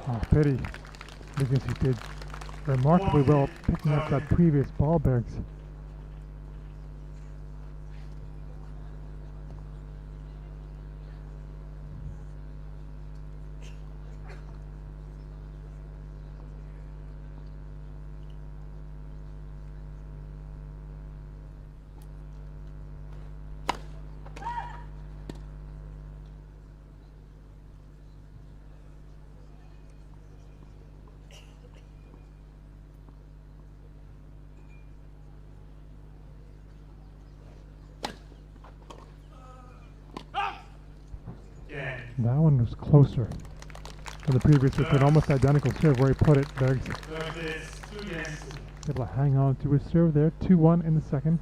Oh, pity, because he did remarkably well picking up that previous ball, Bergs. That one was closer than the previous. It's an almost identical serve where he put it, Bergs. Able to hang on to his serve there. 2-1 in the second.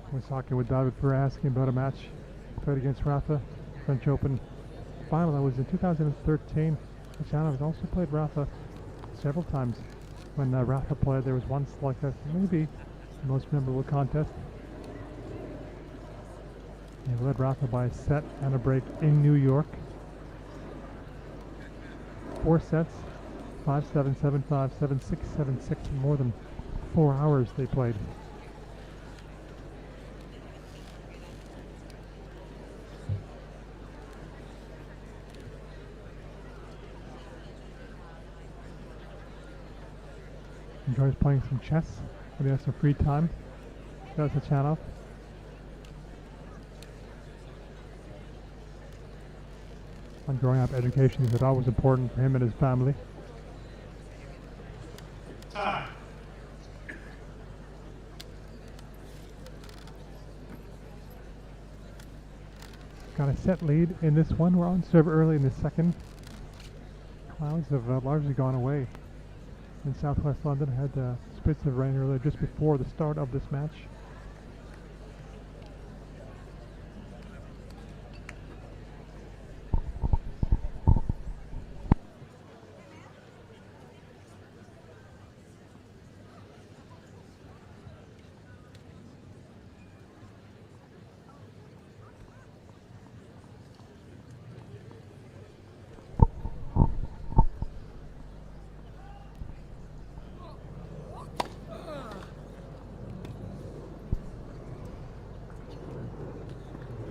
I was talking with David Ferrer, asking about a match played against Rafa, French Open final. That was in 2013. Khachanov has also played Rafa several times. When Rafa played, there was one like maybe the most memorable contest. He led Rafa by a set and a break in New York. 4 sets, 5-7, 7-5, 7-6, 7-6, more than 4 hours they played. Enjoys playing some chess when he has some free time. Does Khachanov. On growing up, education is always important for him and his family. Time. Got a set lead in this one. We're on serve early in the second. Clouds have largely gone away. In southwest London, had spits of rain earlier just before the start of this match.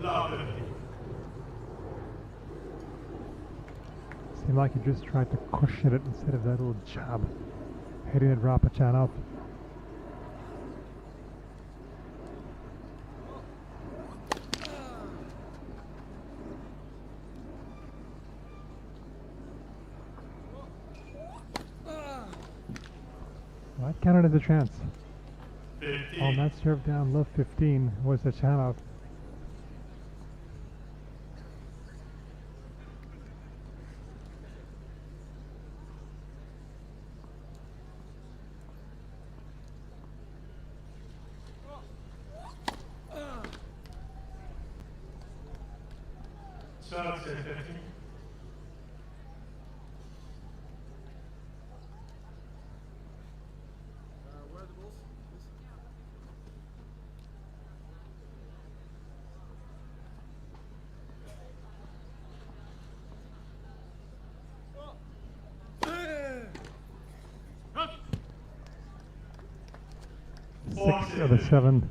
Lopez. Seemed like he just tried to cushion it instead of that little jab. Hitting it raw Khachanov. Well, that counted as a chance. 15. On that serve down low 15 was Khachanov. Serve set 15. Where are the balls? Six of the 7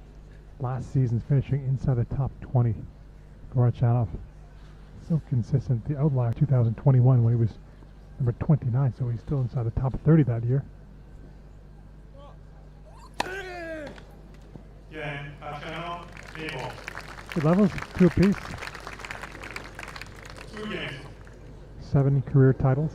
last seasons finishing inside the top 20 for Khachanov. So consistent. The outlier 2021 when he was number 29, so he's still inside the top 30 that year. Again, Khachanov, able. Good levels, 2 apiece, 2 games. 7 career titles.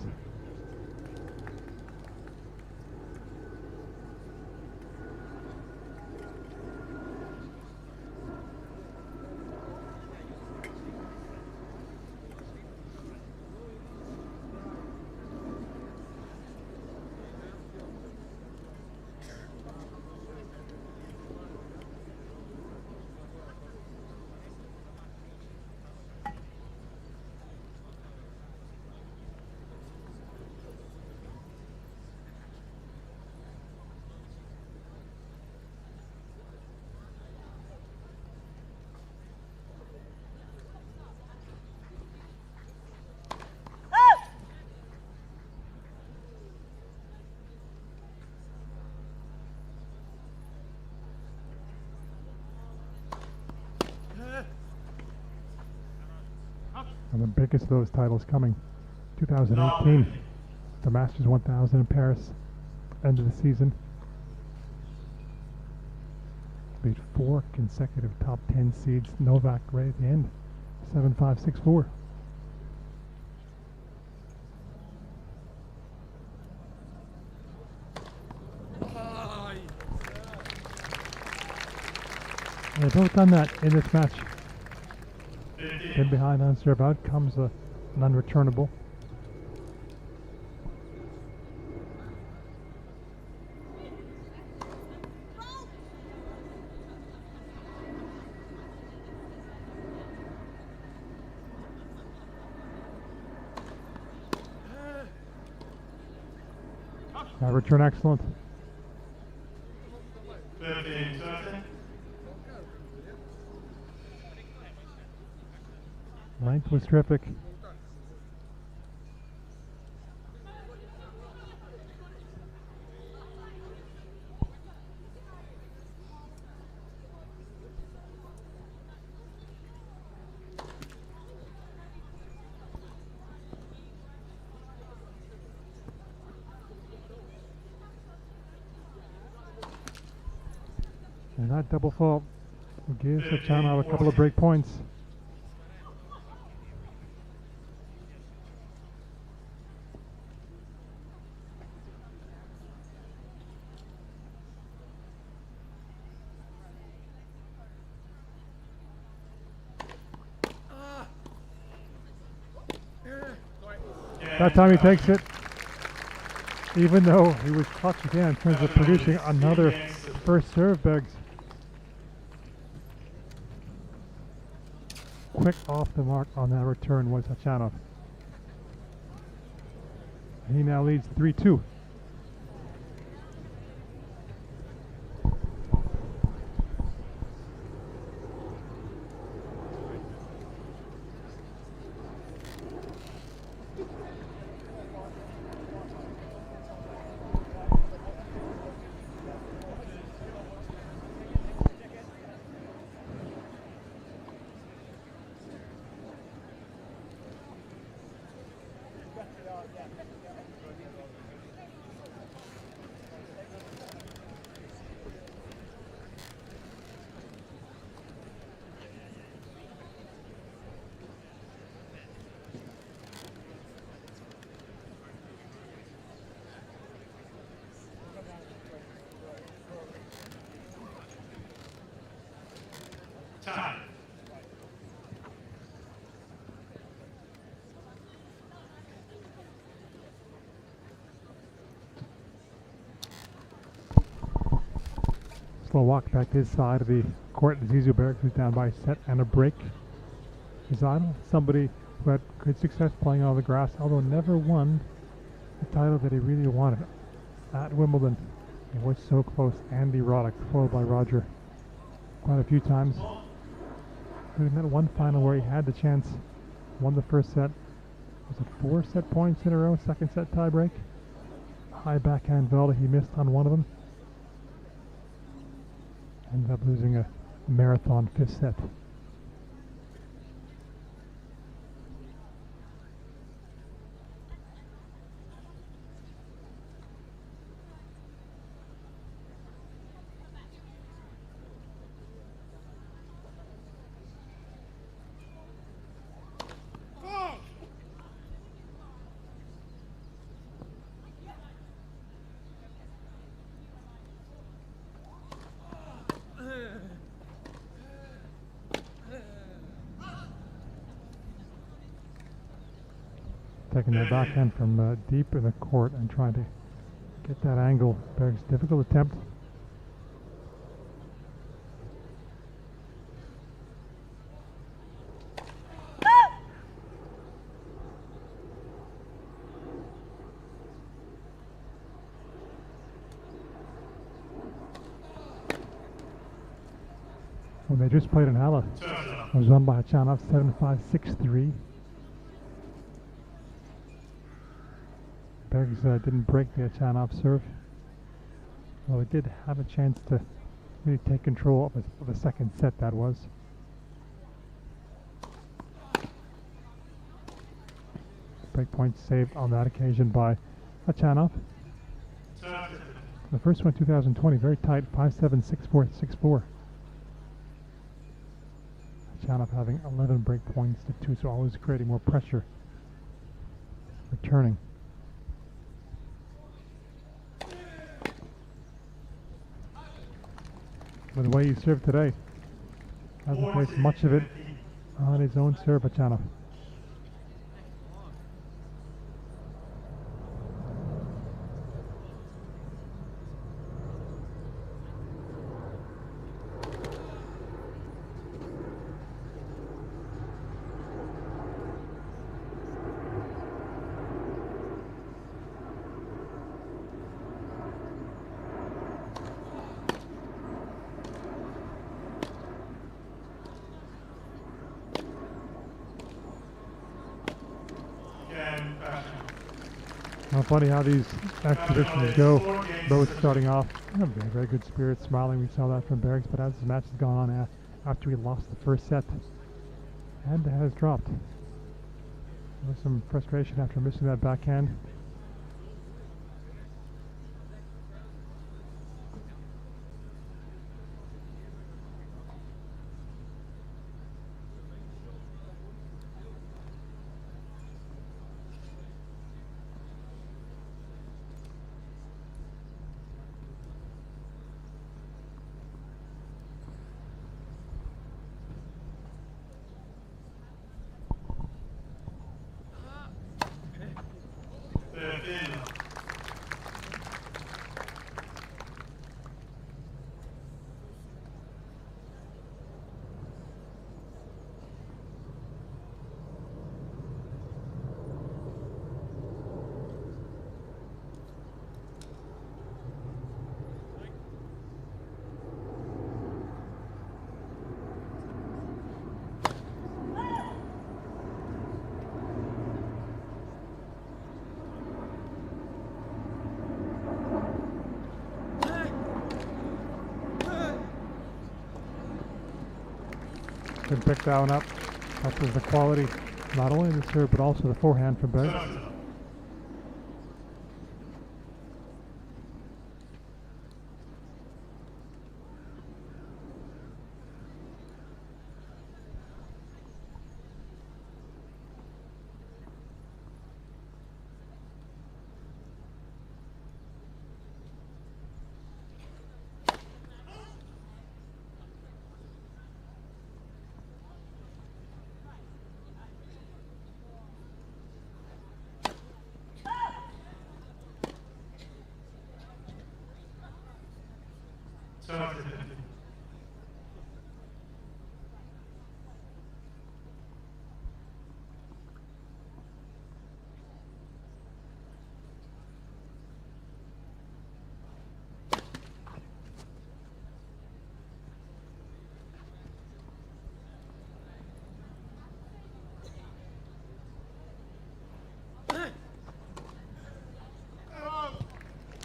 And the biggest of those titles coming 2018, the Masters 1000 in Paris, end of the season. Beat 4 consecutive top 10 seeds. Novak right at the end, 7-5, 6-4. They've both done that in this match. In behind on serve out comes an unreturnable. Return excellent. 15, 30. Length was terrific. And that double fault gives Khachanov a couple of break points. That time he takes it, even though he was clutch again in terms of producing another first serve. Bergs quick off the mark on that return was Khachanov. He now leads 3-2. Time. Slow walk back to his side of the court. Zizou Bergs, who's down by a set and a break. Is idle. Somebody who had good success playing on the grass, although never won the title that he really wanted at Wimbledon. He was so close. Andy Roddick, followed by Roger quite a few times. In that one final where he had the chance, won the first set. Was it 4 set points in a row? Second set tie break. High backhand volley, he missed on one of them. Ended up losing a marathon 5th set. Taking that backhand from deep in the court and trying to get that angle. Bergs' difficult attempt. When they just played in Halle, it was won by Khachanov 7-5, 6-3. Bergs didn't break the Khachanov serve, though he did have a chance to really take control of a second set, that was. Break point saved on that occasion by Khachanov. The first one 2020, very tight, 5-7, 6-4, 6-4. Khachanov having 11 break points to 2, so always creating more pressure. Returning. With the way he served today, hasn't placed much of it on his own serve, Khachanov. Funny how these exhibitions go. Both starting off in a very good spirit, smiling. We saw that from Bergs, but as the match has gone on, after he lost the first set, and has dropped. There was some frustration after missing that backhand. Can pick that one up. That was the quality, not only the serve, but also the forehand from Bergs.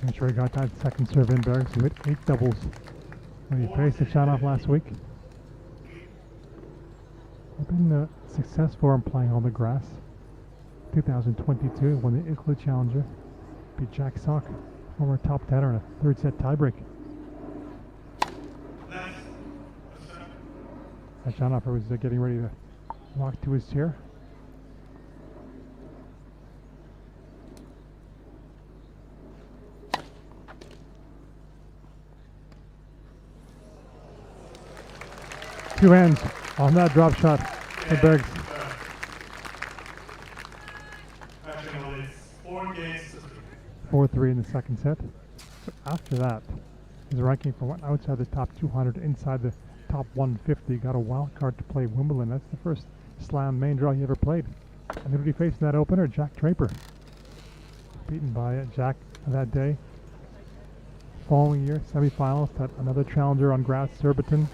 Make sure he got that second serve in. Bergs, who hit 8 doubles when he faced Khachanov last week. It's been a success for him playing on the grass. 2022, won the Italy Challenger. Beat Jack Sock, former top 10er in a third set tiebreak. Khachanov was getting ready to walk to his chair. Two hands on that drop shot for Bergs. 4-3 in the second set. So after that, his ranking from outside the top 200 inside the top 150. Got a wild card to play Wimbledon. That's the first slam main draw he ever played. And who did he face in that opener? Jack Draper. Beaten by Jack that day. Following year, semifinals at another challenger on grass, Surbiton.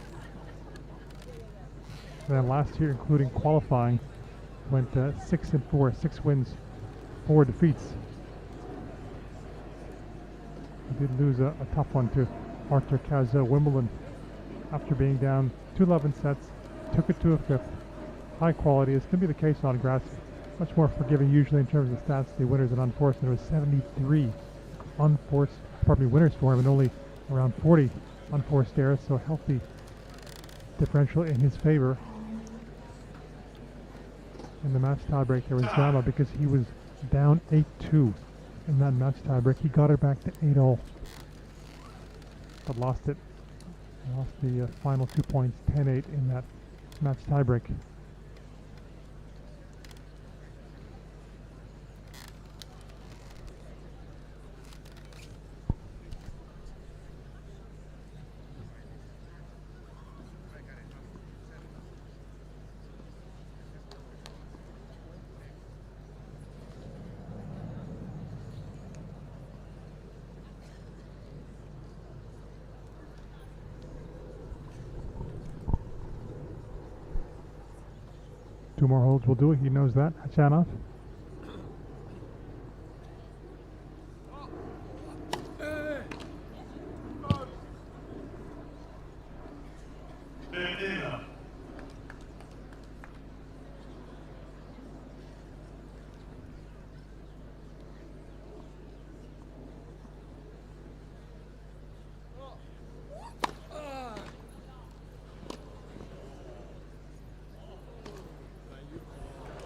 And then last year, including qualifying, went 6-4, 6 wins, 4 defeats. He did lose a tough one to Arthur Cazot, Wimbledon, after being down 2-11 sets, took it to a 5th. High quality, as can be the case on grass, much more forgiving usually in terms of stats, the winners and unforced. There was 73 winners for him and only around 40 unforced errors, so healthy differential in his favor. In the match tiebreak, there was drama because he was down 8-2 in that match tiebreak. He got it back to 8-all, but lost it. Lost the final 2 points, 10-8 in that match tiebreak. Two more holds will do it. He knows that. Khachanov.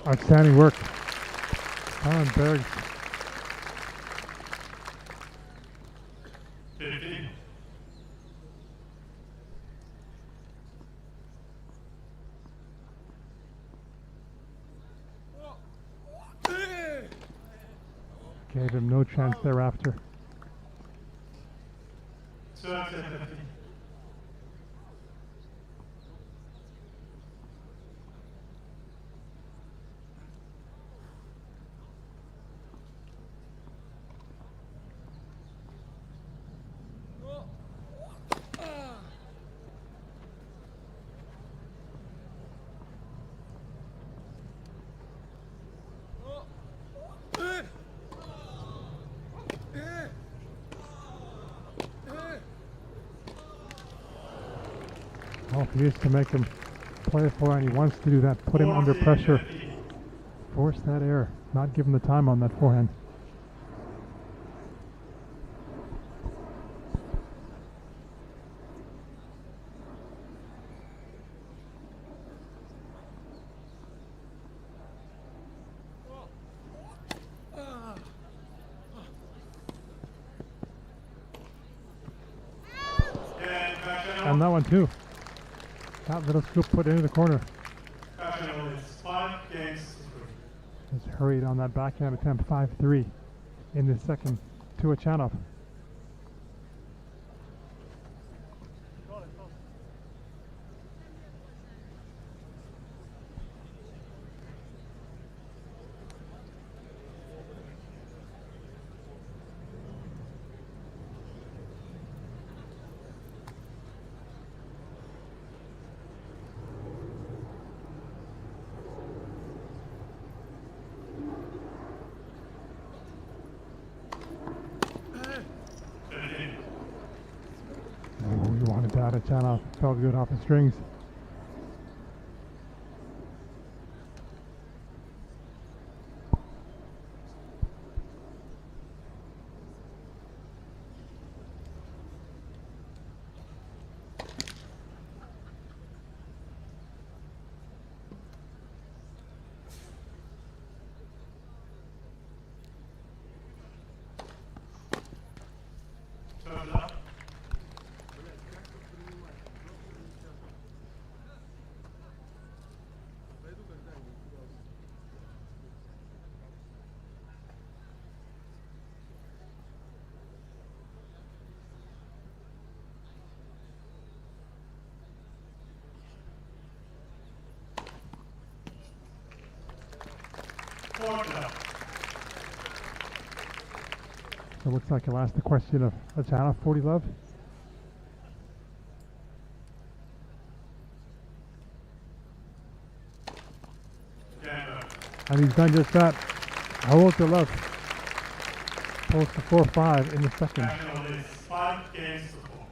Outstanding work. Alan Bergs. 15. Gave him no chance thereafter. Well, he used to make him play it forehand. He wants to do that. Put him under pressure. Force that error. Not give him the time on that forehand. And that one too. That little scoop put into the corner. Khachanov is 5 games to 3. Just hurried on that backhand attempt. 5-3 in the second to Khachanov. Oh, you wanted that. Khachanov felt good off the strings. Turn up. So it looks like he'll ask the question of Khachanov, 40 love. And he's done just that. How old to love? Pulls to 4-5 in the second. Khachanov is 5 games to 4.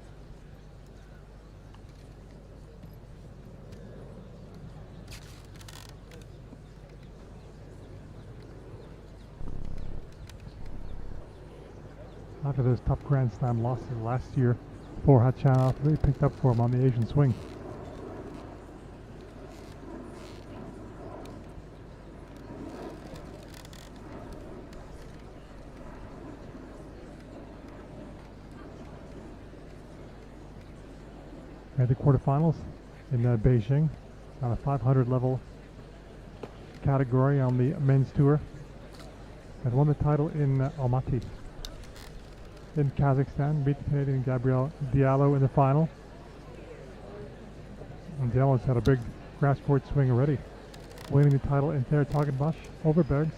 After those tough Grand Slam losses last year for Khachanov, really picked up for him on the Asian swing. Made the quarterfinals in Beijing on a 500 level category on the men's tour, and won the title in Almaty in Kazakhstan. Beat the Canadian Gabriel Diallo in the final. And Diallo's had a big grass court swing already, winning the title in Ferrer over Bergs.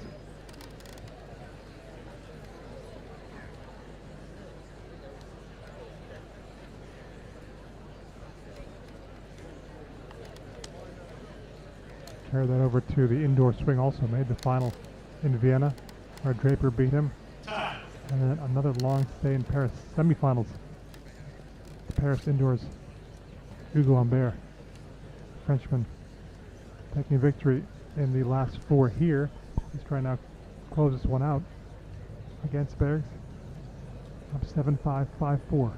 Carried that over to the indoor swing, also made the final in Vienna, where Draper beat him. And then another long stay in Paris, semifinals. The Paris indoors, Hugo Humbert, Frenchman, taking victory in the last 4 here. He's trying now to close this one out against Bergs. Up 7-5, 5-4.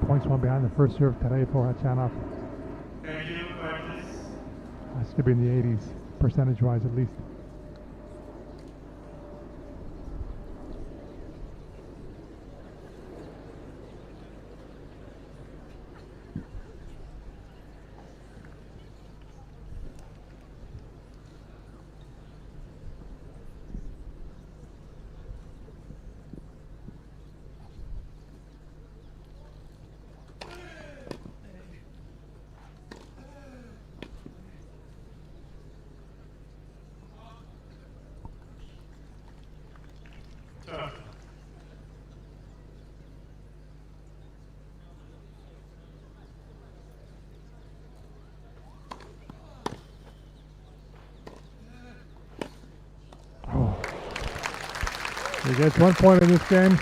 Points one behind the first serve today for Khachanov. Thank you, practice. Has to be in the 80s, percentage-wise at least. He gets 1 point in this game.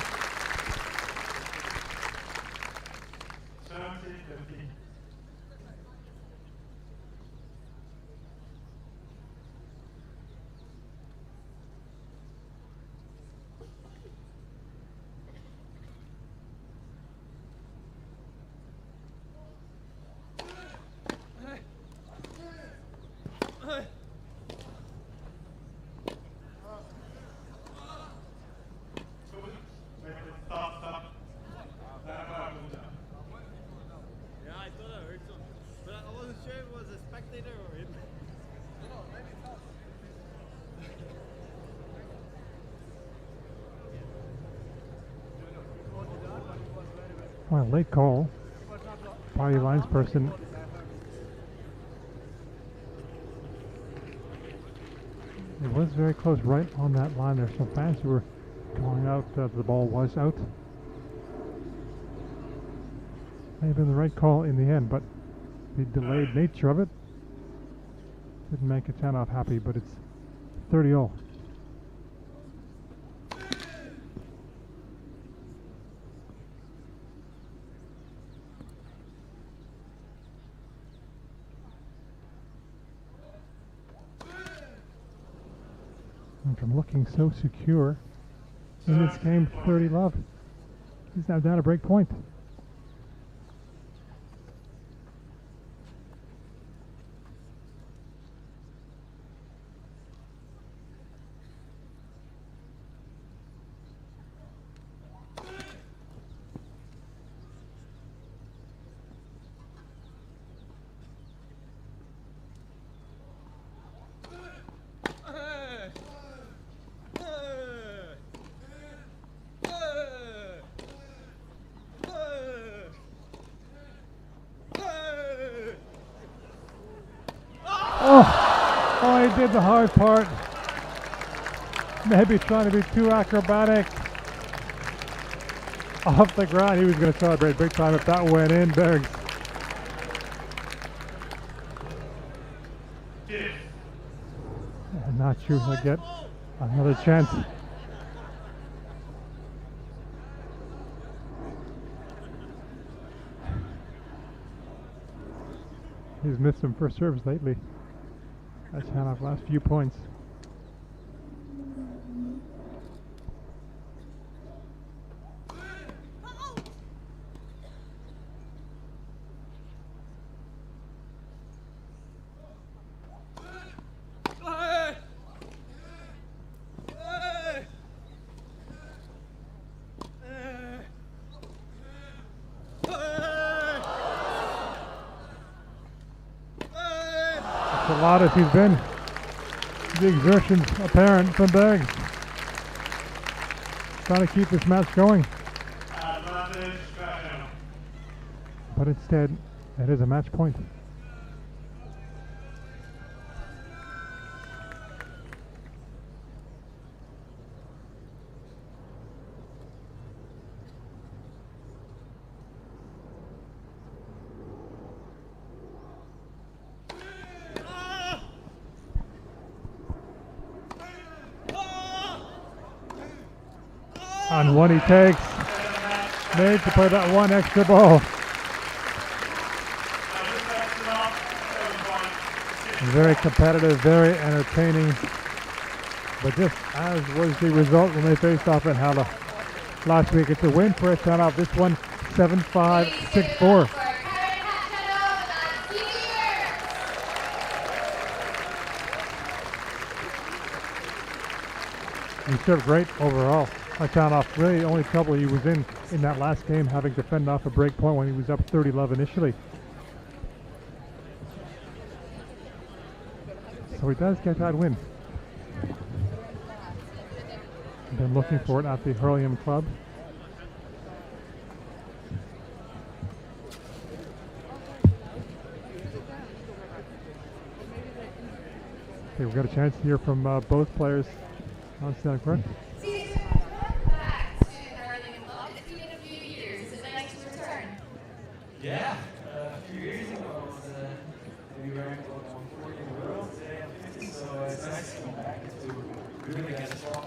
Yeah, I thought I heard something. But I wasn't sure if it was a spectator or him. No, maybe it's us. Well, late call. Party lines person. It was very close, right on that line. There's some fans who were calling out that the ball was out. May have been the right call in the end, but the delayed nature of it didn't make Khachanov happy, but it's 30-all. And from looking so secure in this game, 30-love, he's now down a break point. Oh, he did the hard part. Maybe trying to be too acrobatic. Off the ground, he was going to celebrate big time if that went in, Bergs. I'm not sure he'll get another chance. He's missed some first serves lately. Khachanov last few points. A lot as he's been. The exertion's apparent from Bergs. Trying to keep this match going. But instead, it is a match point. On one he takes, made to play that one extra ball. Very competitive, very entertaining, but just as was the result when they faced off at Halle last week. It's a win for Khachanov. This one 7-5, 6-4. He served great overall. Khachanov, really the only trouble he was in that last game, having to fend off a break point when he was up 30-love initially. So he does get that win. Been looking for it at the Hurlium Club. Okay, we've got a chance to hear from both players on Santa Cruz. Yeah, a few years ago I was maybe ranked 140 in the world, today I'm 50, so it's nice to come back to really get strong.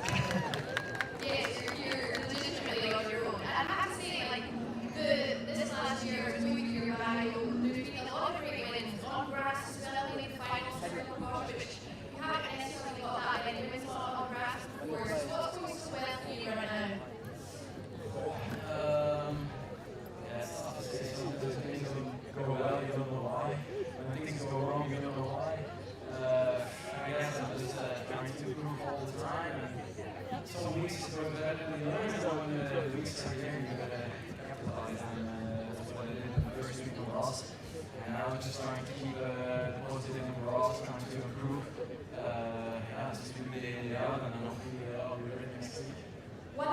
Yes,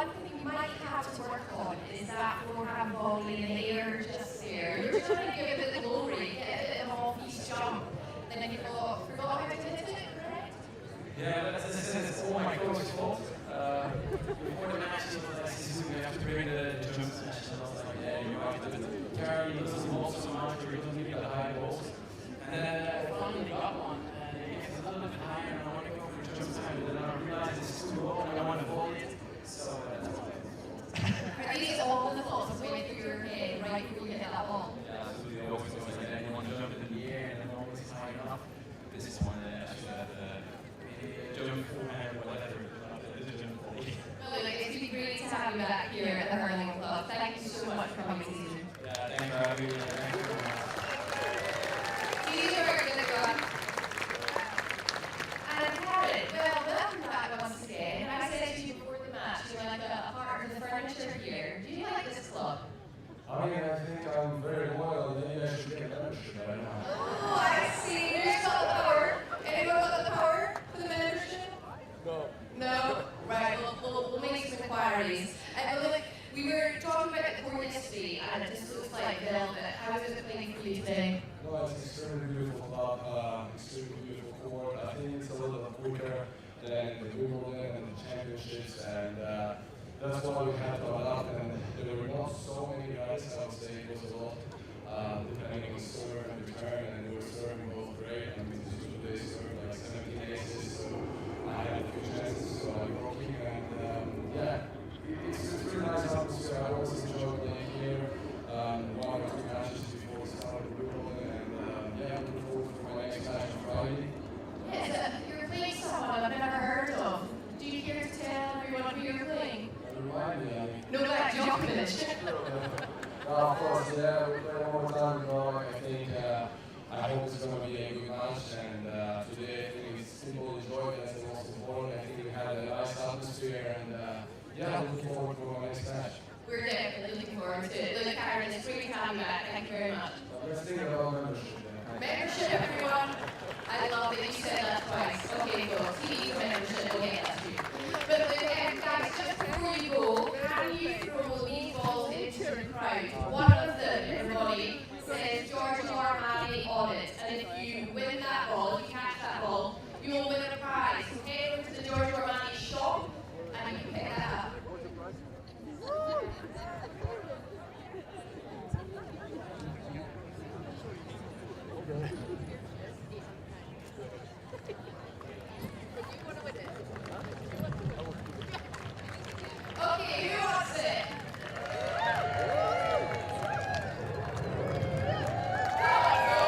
one thing you might have to work on is that forehand volley in the air just there. You're trying to give it the glory, get a bit of an off-piece jump, then you forgot how to hit it, correct? Yeah, but as I said, it's all my coach's fault. Before the match, he was like, "Suzuki, we have to bring the jump smash." And I was like, "Yeah, you're right. But Gary doesn't move so much, or he doesn't give you the high balls." And then I finally got one, and it gets a little bit higher, and I want to go for the jump smash, but then I realized it's too low, and I want to volley it. So that's why. Are these all the thoughts going through your head right before you hit that ball? Yeah, absolutely. I always was like, you want to jump it in the air, and then always it's high enough. This is one that I should have jump forehand or whatever. This is jump volley. Well, look, it's been great to have you back here at the Hurling Club. Thank you so much for coming, Caesar. Yeah, thanks for having me. Thank you very much. Caesar, good luck. And Karen, well, welcome back once again. I said to you before the match, you're like a part of the furniture here. Do you like this club? I mean, I think I'm very loyal. Maybe I should get membership right now. Oh, I see. Who's got the power? Anyone got the power for the membership? No. No? Right, we'll make some inquiries. But look, we were talking about it before yesterday, and it just looks like velvet. How is it playing for you today? No, it's extremely beautiful club, extremely beautiful court. I think it's a little bit quicker than the Wimbledon and the championships, and that's why we had to adapt. And there were not so many guys, I would say it was a lot, depending on serve and return, and they were serving both great. I mean, usually they serve like 17 aces, so I had a few chances, so I broke in, and yeah, it's a pretty nice atmosphere. I always enjoy playing here. One or two matches before the start of the Wimbledon, and yeah, I'm looking forward to my next match on Friday. Yes, you're playing someone I've never heard of. Do you care to tell everyone who you're playing? Remind me, I mean. Novak Djokovic. Of course, yeah, we play one more time tomorrow. I think, I hope it's going to be a good match, and today I think it's simple enjoy, that's the most important. I think we had a nice atmosphere, and yeah, I'm looking forward to my next match. We're definitely looking forward to it. Look, Karen, it's great to have you back. Thank you very much. Let's think about membership then. Membership, everyone. I love that you said that twice. Okay, go. TV membership, we'll get that to you. But guys, just before you go, can you throw these balls into the crowd? One of them, everybody, says Giorgio Armani on it. And if you win that ball, if you catch that ball, you will win a prize. So head over to the Giorgio Armani shop and you can pick that up. Okay, who wants it? Come on, go,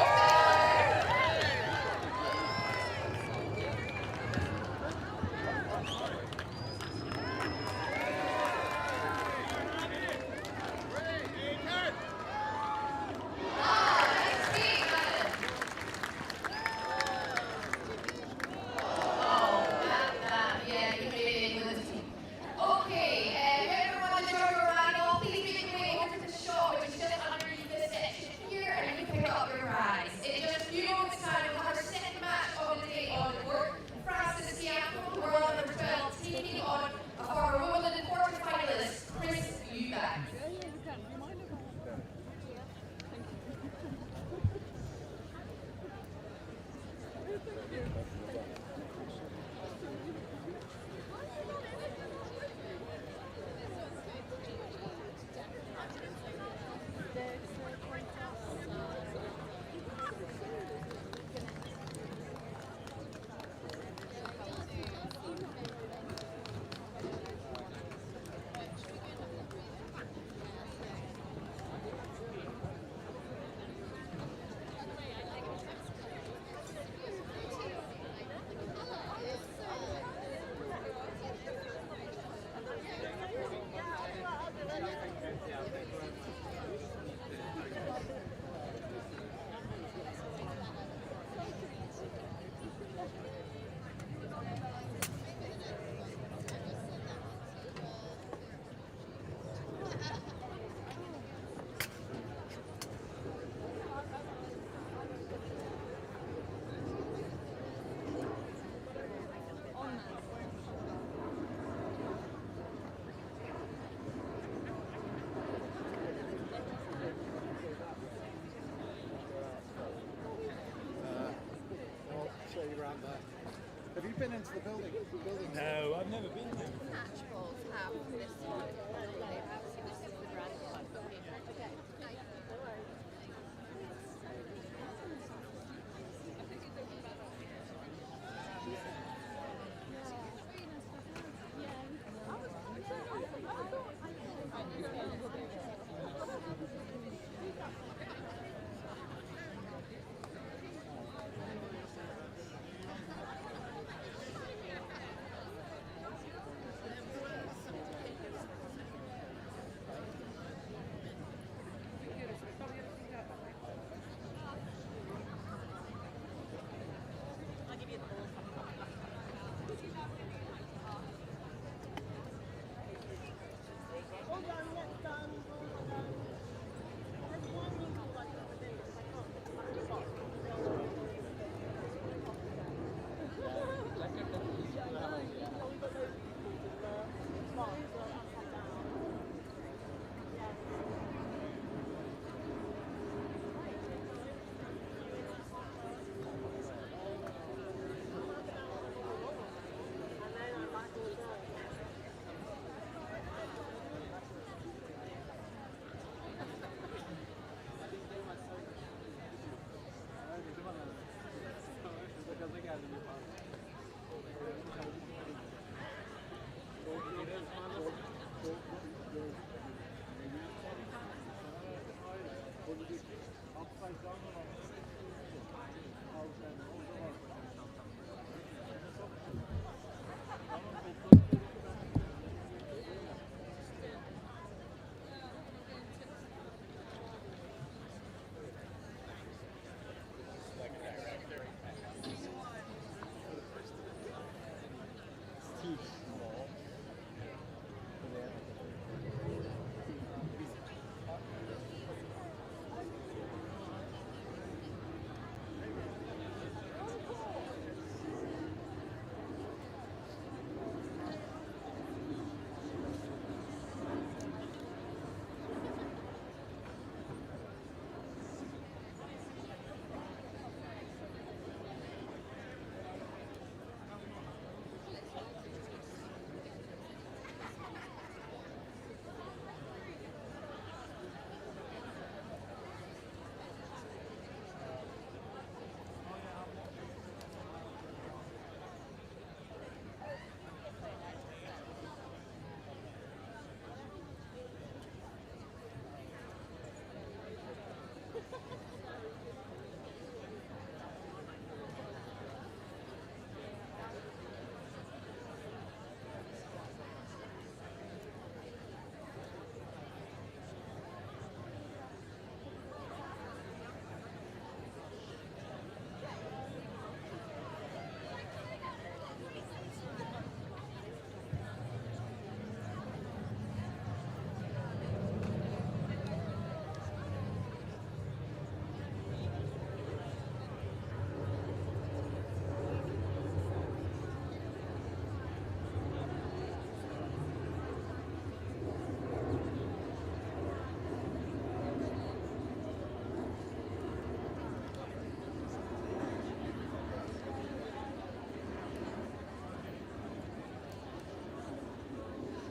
been into the building? No, I've never been there. Match balls have this one. This is the brand one.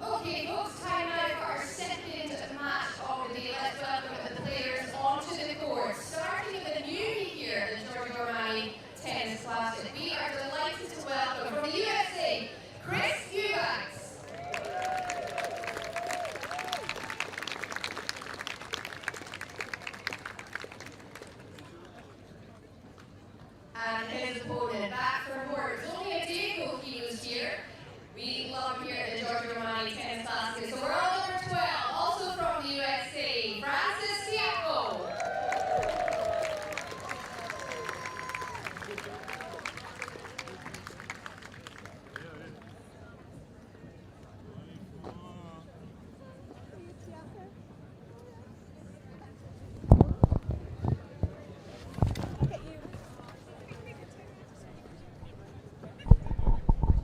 Okay, folks, time now for our second match of the day. Let's welcome the players onto the court. Starting with a newbie here, the Giorgio Armani Tennis Classic. We are delighted to welcome from the USA, Eubanks. And his opponent back for more. It's only a day ago he was here. We love him here at the Giorgio Armani Tennis Classic. So we're on number 12, also from the USA, Tiafoe.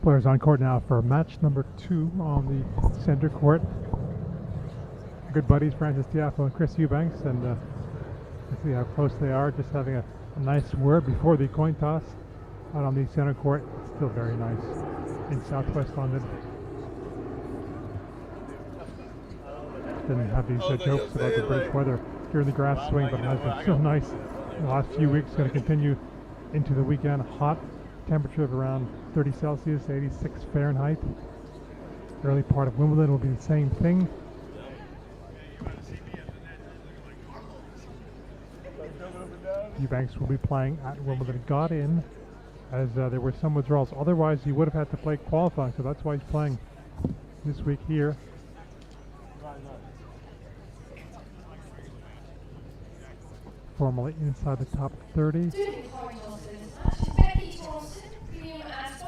Players on court now for match number 2 on the center court. Good buddies, Francis Tiafoe and Chris Eubanks, and let's see how close they are, just having a nice word before the coin toss out on the center court. still very nice in southwest London. Didn't have these jokes about the British weather here in the grass swing, but it has been so nice in the last few weeks. Going to continue into the weekend. Hot temperature of around 30 Celsius, 86 Fahrenheit. Early part of Wimbledon will be the same thing. Eubanks will be playing at Wimbledon. Got in as there were some withdrawals. Otherwise, he would have had to play qualifying, so that's why he's playing this week here. Formally inside the top 30.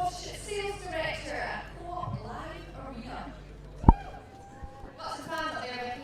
Sales director at Co-op Live Arena. Lots of fans up there, Becky.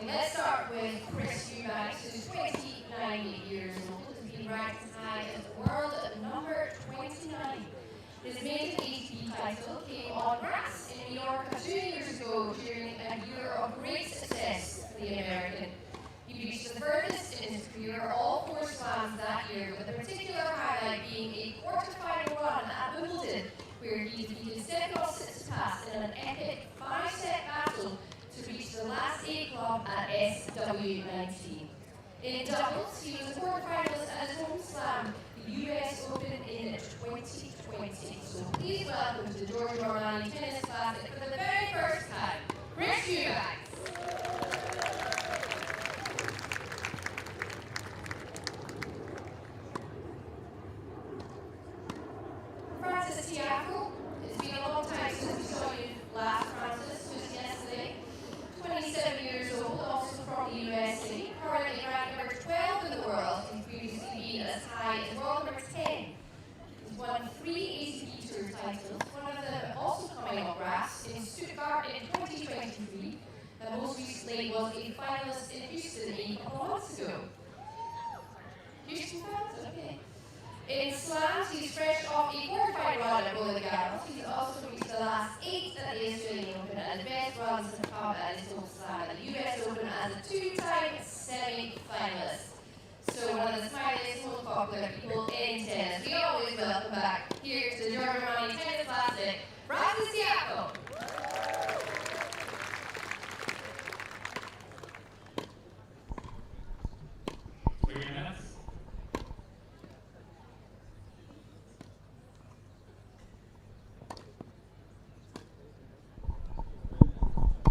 Let's start with Chris Eubanks, who's 29 years old, has been ranked as high as the world at number 29. His maiden ATP title came on grass in New York 2 years ago during a year of great success for the American. He reached the furthest in his career, all 4 slams that year, with a particular highlight being a quarter-final run at Wimbledon, where he defeated Stefanos Tsitsipas in an epic 5-set battle to reach the last A club at SW19. In doubles, he was a quarterfinalist at his home slam, the US Open in 2020. So please welcome to the Giorgio Armani Tennis Classic for the very first time, Chris Eubanks. Francis Tiafoe, it's been a long time since we saw you last, Francis, just yesterday. 27 years old, also from the USA, currently ranked number 12 in the world, and previously been as high as world number 10. He's won 3 ATP Tour titles, one of them also coming off grass in Stuttgart in 2023, and most recently was a finalist in Houston a couple of months ago. Houston fans? Okay. In slams, he's fresh off a quarterfinal run at Roland Garros. He's also reached the last 8 at the Australian Open and best runs have come at his home slam at the US Open as a 2-time semi-finalist. So one of the smiliest, most popular people in tennis. We always welcome back here to the Giorgio Armani Tennis Classic, Francis Tiafoe.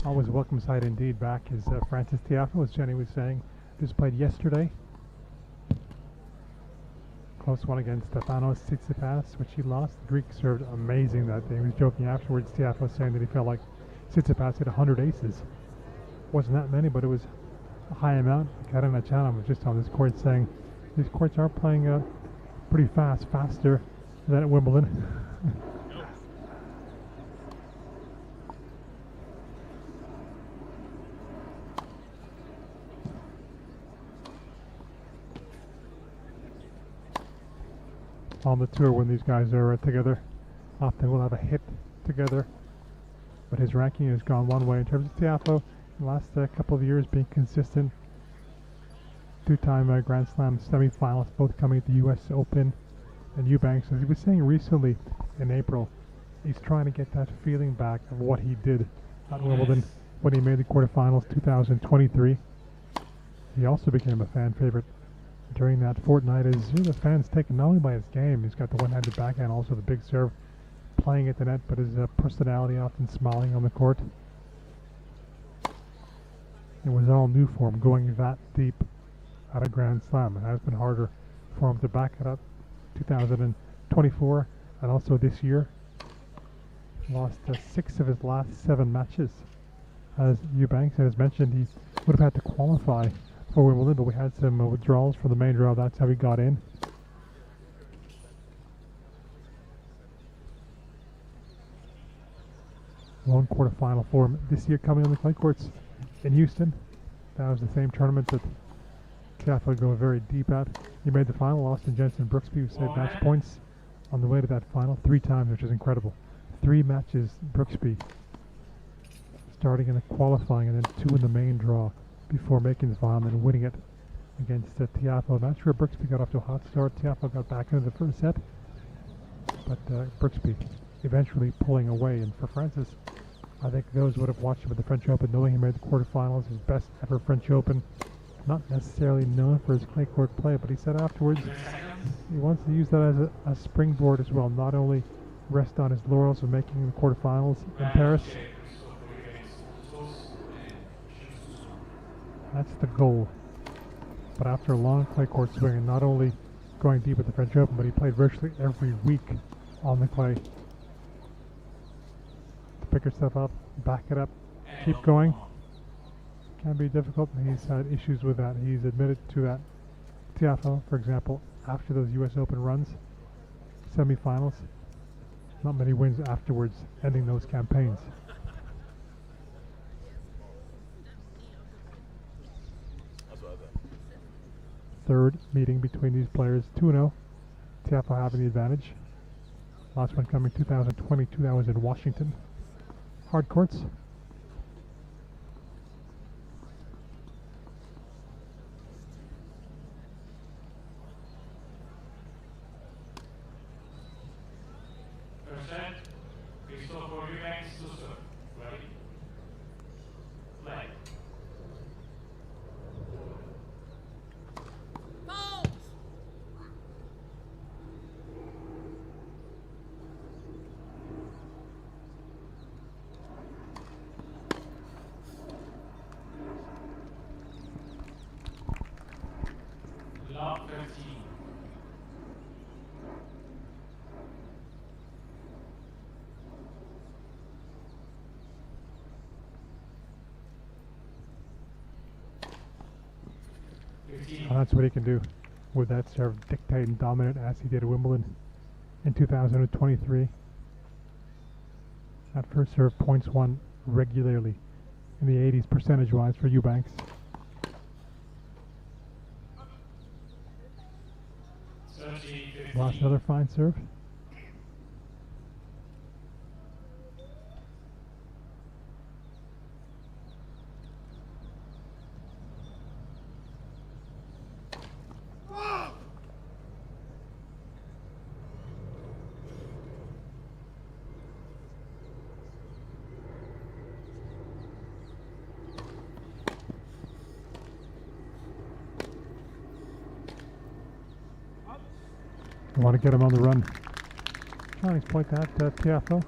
Always a welcome sight indeed. Back is Francis Tiafoe, as Jenny was saying. Just played yesterday. Close one against Stefanos Tsitsipas, which he lost. The Greek served amazing that day. He was joking afterwards, Tiafoe, saying that he felt like Tsitsipas hit 100 aces. Wasn't that many, but it was a high amount. Khachanov was just on this court saying these courts are playing pretty fast, faster than at Wimbledon. On the tour, when these guys are together, often we'll have a hit together, but his ranking has gone one way in terms of Tiafoe. In the last couple of years being consistent, 2-time Grand Slam semi-finalists, both coming at the US Open, and Eubanks, as he was saying recently in April, He's trying to get that feeling back of what he did at Wimbledon when he made the quarterfinals 2023. He also became a fan favorite during that fortnight as the fans taken not only by his game, he's got the one-handed backhand, also the big serve, playing at the net, but his personality, often smiling on the court. It was all new for him going that deep at a Grand Slam. It has been harder for him to back it up 2024 and also this year. Lost 6 of his last 7 matches. As Eubanks has mentioned, he would have had to qualify for Wimbledon, but we had some withdrawals for the main draw. That's how he got in. Lone quarterfinal for him this year coming on the clay courts in Houston. That was the same tournament that Tiafoe go very deep at. He made the final, lost to Jensen Brooksby, who saved match points on the way to that final 3 times, which is incredible. 3 matches Brooksby, starting in the qualifying and then 2 in the main draw before making the final and winning it against Tiafoe. Not sure Brooksby got off to a hot start. Tiafoe got back into the first set, but Brooksby eventually pulling away. And for Francis, I think those would have watched him at the French Open, knowing he made the quarterfinals, his best ever French Open. Not necessarily known for his clay court play, but he said afterwards he wants to use that as a springboard as well, not only rest on his laurels of making the quarterfinals in Paris. That's the goal. But after a long clay court swing and not only going deep at the French Open, but he played virtually every week on the clay. To pick yourself up, back it up, keep going. Can be difficult, and he's had issues with that. He's admitted to that. Tiafoe, for example, after those US Open runs, semifinals, not many wins afterwards, ending those campaigns. Third meeting between these players, 2-0. Tiafoe having the advantage. Last one coming 2022, that was in Washington. Hard courts. Eubanks to serve. Ready? Play. Love 13. Well, that's what he can do with that serve, dictate and dominant as he did at Wimbledon in 2023. That first serve points won regularly in the 80s percentage-wise for Eubanks. Lost another fine serve. I want to get him on the run. Trying to exploit that, Tiafoe.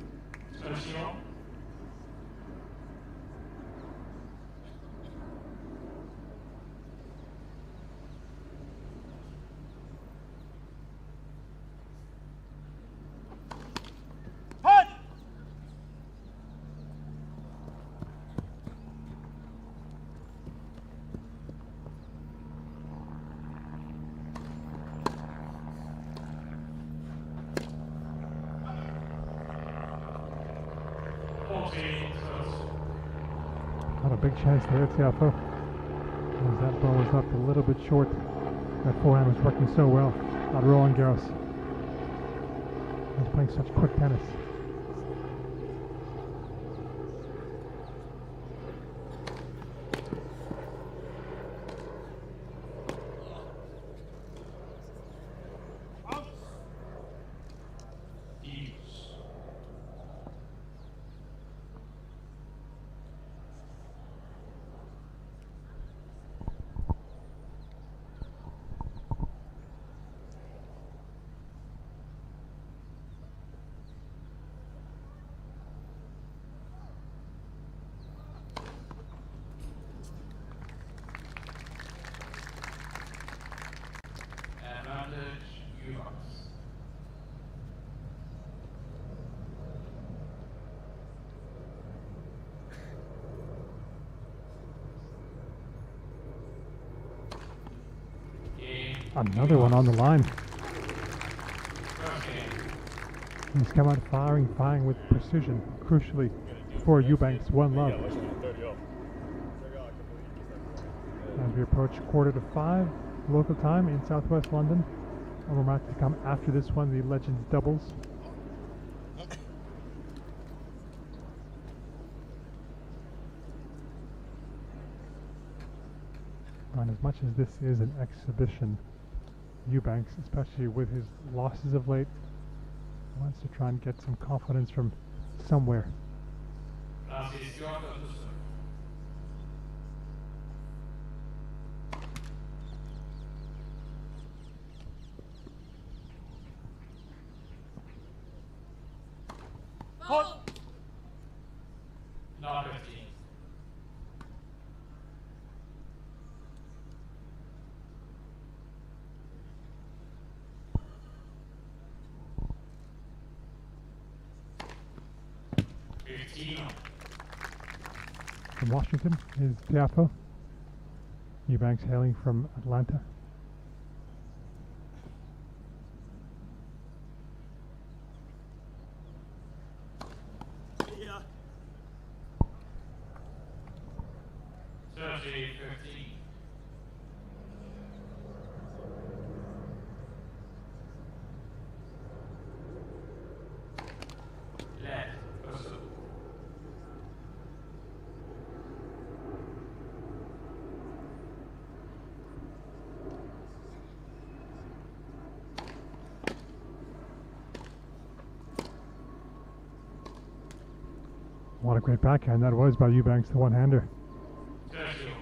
Not a big chance there, Tiafoe. As that ball was up a little bit short. That forehand was working so well at Roland Garros. He's playing such quick tennis. Another one on the line. He's come out firing with precision, crucially for Eubanks, 1 love. As we approach 4:45 local time in southwest London, one more match to come after this one, the Legends doubles. And as much as this is an exhibition, Eubanks, especially with his losses of late, wants to try and get some confidence from somewhere. Not 15. From Washington is Tiafoe. Eubanks hailing from Atlanta. Yeah. 30-15. Left. Pursue. What a great backhand that was by Eubanks, the one-hander. Sergio.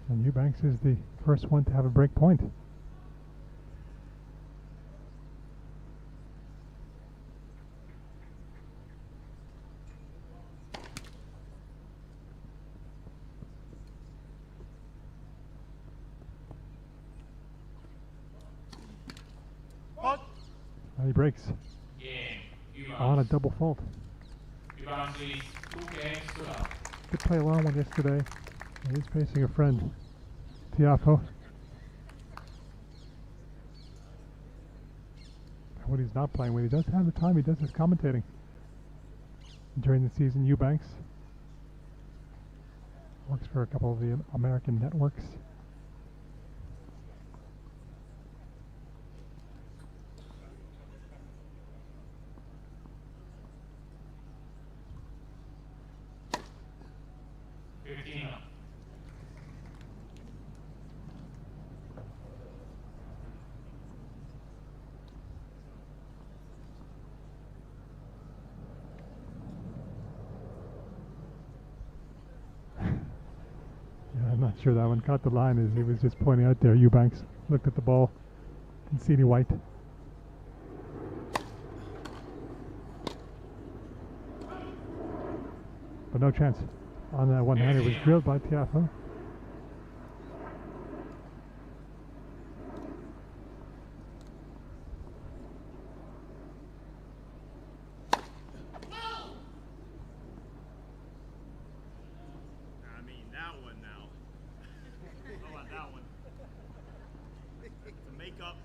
And Eubanks is the first one to have a break point. And he breaks on a double fault. Eubanks leads 2 games to none. Did play a long one yesterday. He's facing a friend, Tiafoe. When he's not playing, when he does have the time, he does his commentating. During the season, Eubanks works for a couple of the American networks. I'm not sure that one caught the line as he was just pointing out there. Eubanks looked at the ball, didn't see any white. But no chance on that one-hander. Was drilled by Tiafoe. I mean, that one now. How about that one? To make up.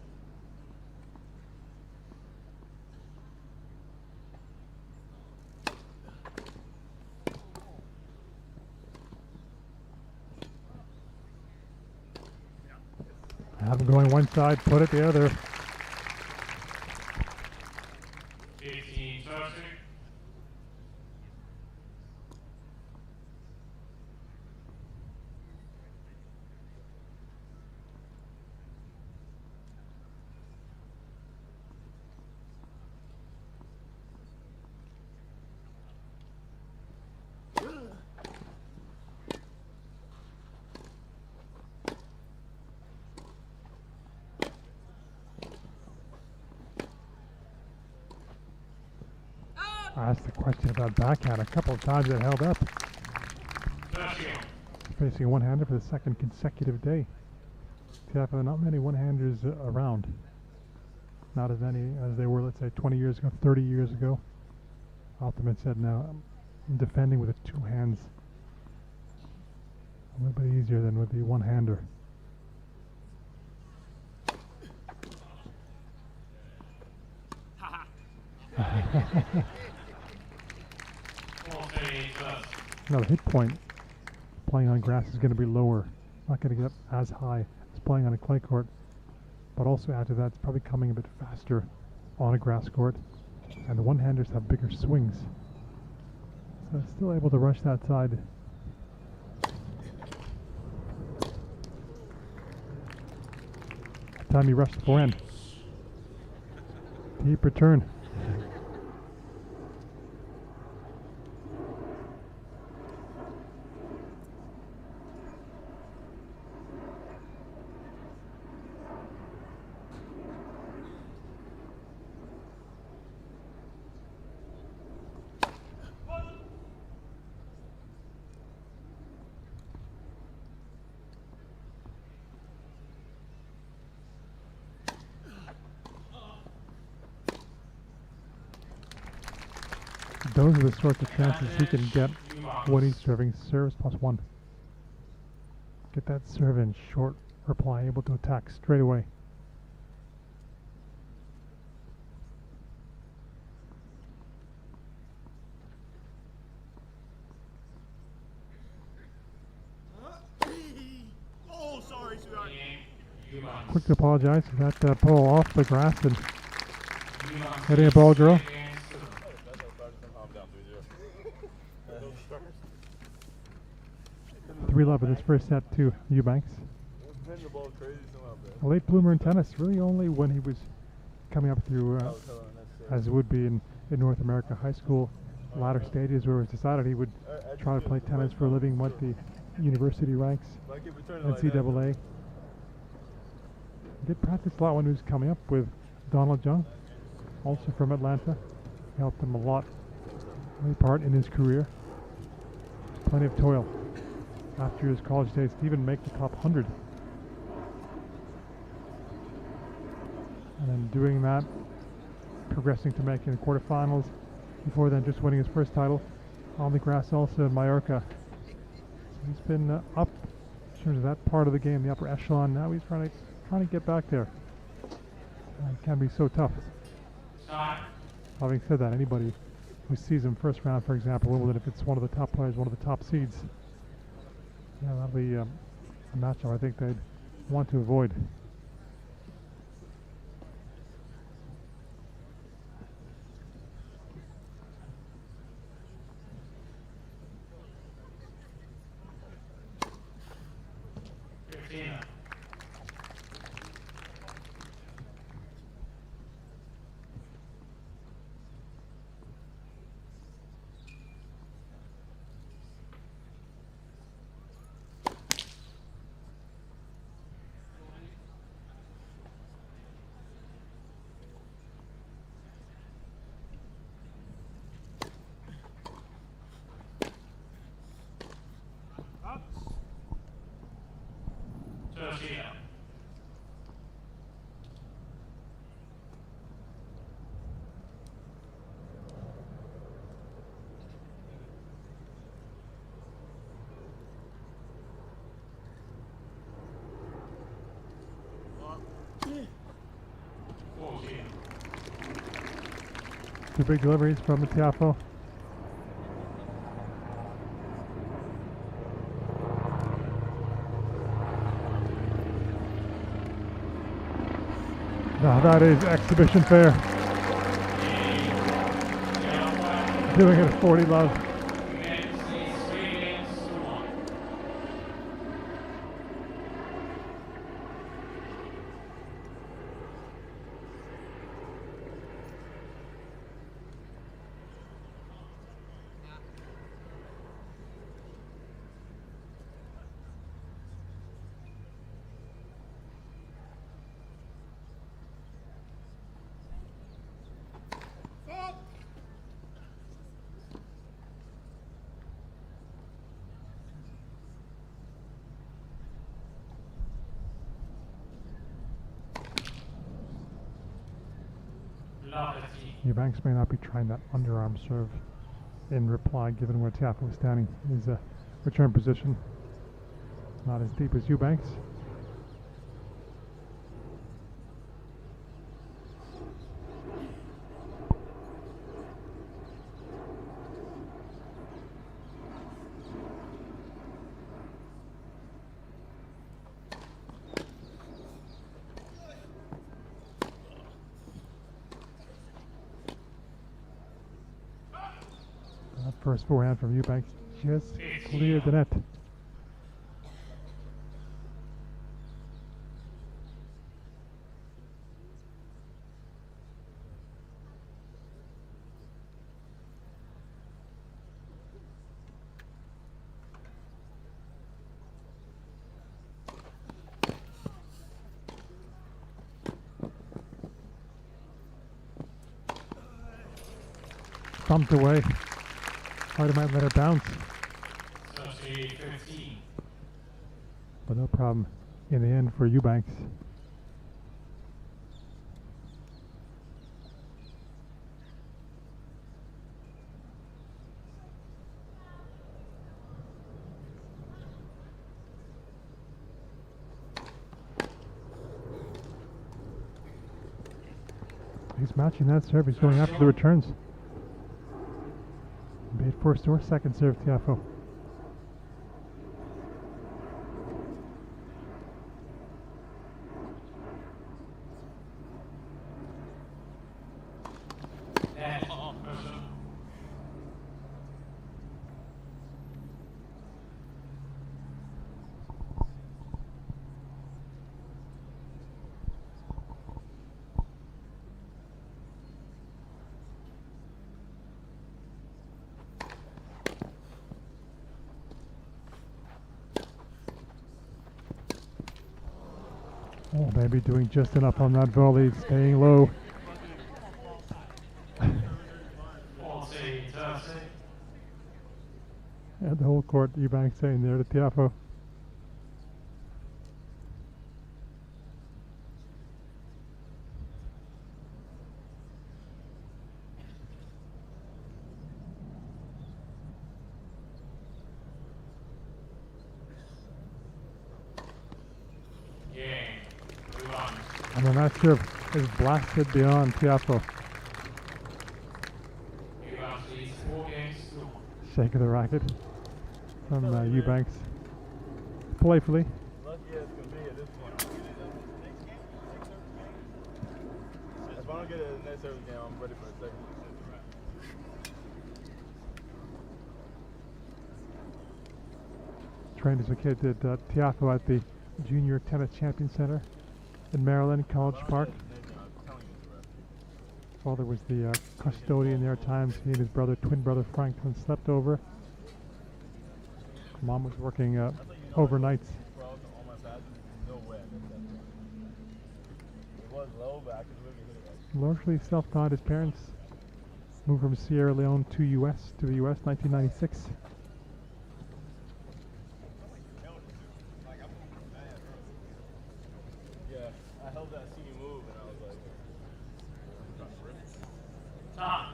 Have him going one side, put it the other. 15-30. I asked the question about backhand a couple of times. It held up. Facing a one-hander for the second consecutive day. Tiafoe, not many one-handers around. Not as many as they were, let's say, 20 years ago, 30 years ago. Ultimate said, now I'm defending with the two hands. A little bit easier than with the one-hander. Another hit point. Playing on grass is going to be lower. Not going to get as high as playing on a clay court. But also after that, it's probably coming a bit faster on a grass court. And the one-handers have bigger swings. So still able to rush that side. Time he rushed the forehand. Deep return. Those are the sorts of chances he can get when he's serving. Serves +1. Get that serve in, short reply, able to attack straight away. Oh, sorry, sweetheart. Quick to apologize for that pull off the grass and hitting a ball girl. 3-love in this first set to Eubanks. A late bloomer in tennis, really only when he was coming up through, as would be in North America, high school latter stages where it was decided he would try to play tennis for a living, went the university ranks, NCAA. Did practice a lot when he was coming up with Donald Jung, also from Atlanta. Helped him a lot, early part in his career. Plenty of toil after his college days to even make the top 100. And then doing that, progressing to making the quarterfinals, before then just winning his first title on the grass also in Mallorca. So he's been up in terms of that part of the game, the upper echelon. Now he's trying to get back there. It can be so tough. Having said that, anybody who sees him first round, for example, Wimbledon, if it's one of the top players, one of the top seeds, yeah, that'll be a matchup I think they'd want to avoid. Two big deliveries from the Tiafoe. Now that is exhibition fair. Doing it at 40-love. Eubanks may not be trying that underarm serve in reply, given where Tiafoe was standing. His return position not as deep as Eubanks. First forehand from Eubanks just cleared the net. Thumped away. Harder might let it bounce. But no problem in the end for Eubanks. He's matching that serve. He's going after the returns. Be it first or second serve, Tiafoe. Oh, maybe doing just enough on that volley, staying low. And the whole court, Eubanks saying there to Tiafoe. And then that serve is blasted beyond Tiafoe. Shake of the racket from Eubanks. Playfully. Lucky as can be at this point. If I don't get a net service game, I'm ready for a second. Trained as a kid at Tiafoe at the Junior Tennis Champion Center in Maryland, College Park. Father was the custodian there at times. He and his brother, twin brother Franklin, slept over. Mom was working overnights. Largely self-taught. His parents moved from Sierra Leone to the U.S. 1996. Yeah, I held that see you move and I was like,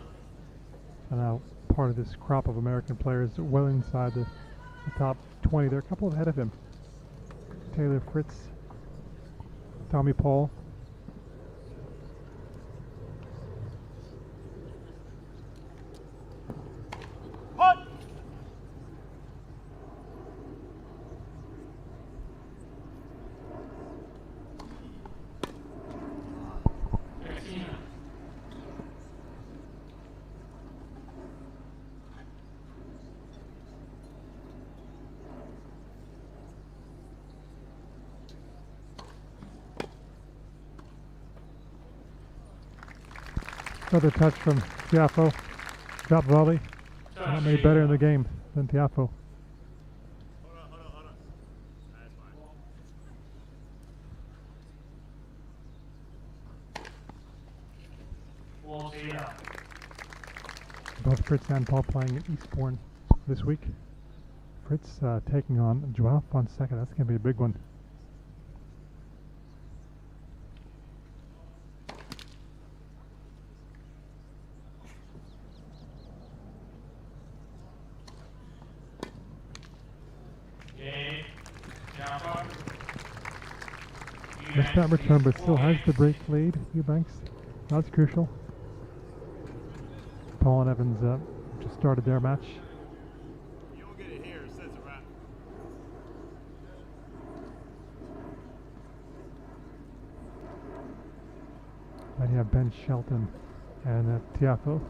And now part of this crop of American players well inside the top 20. There are a couple ahead of him. Taylor Fritz, Tommy Paul. Another touch from Tiafoe. Drop volley. Not made better in the game than Tiafoe. hold on. That's fine. Both Fritz and Paul playing at Eastbourne this week. Fritz taking on Joao Fonseca. That's going to be a big one. Missed that return, but still has the break lead. Eubanks. That's crucial. Paul and Evans just started their match. You don't get it here, it says a wrap. Then you have Ben Shelton and Tiafoe.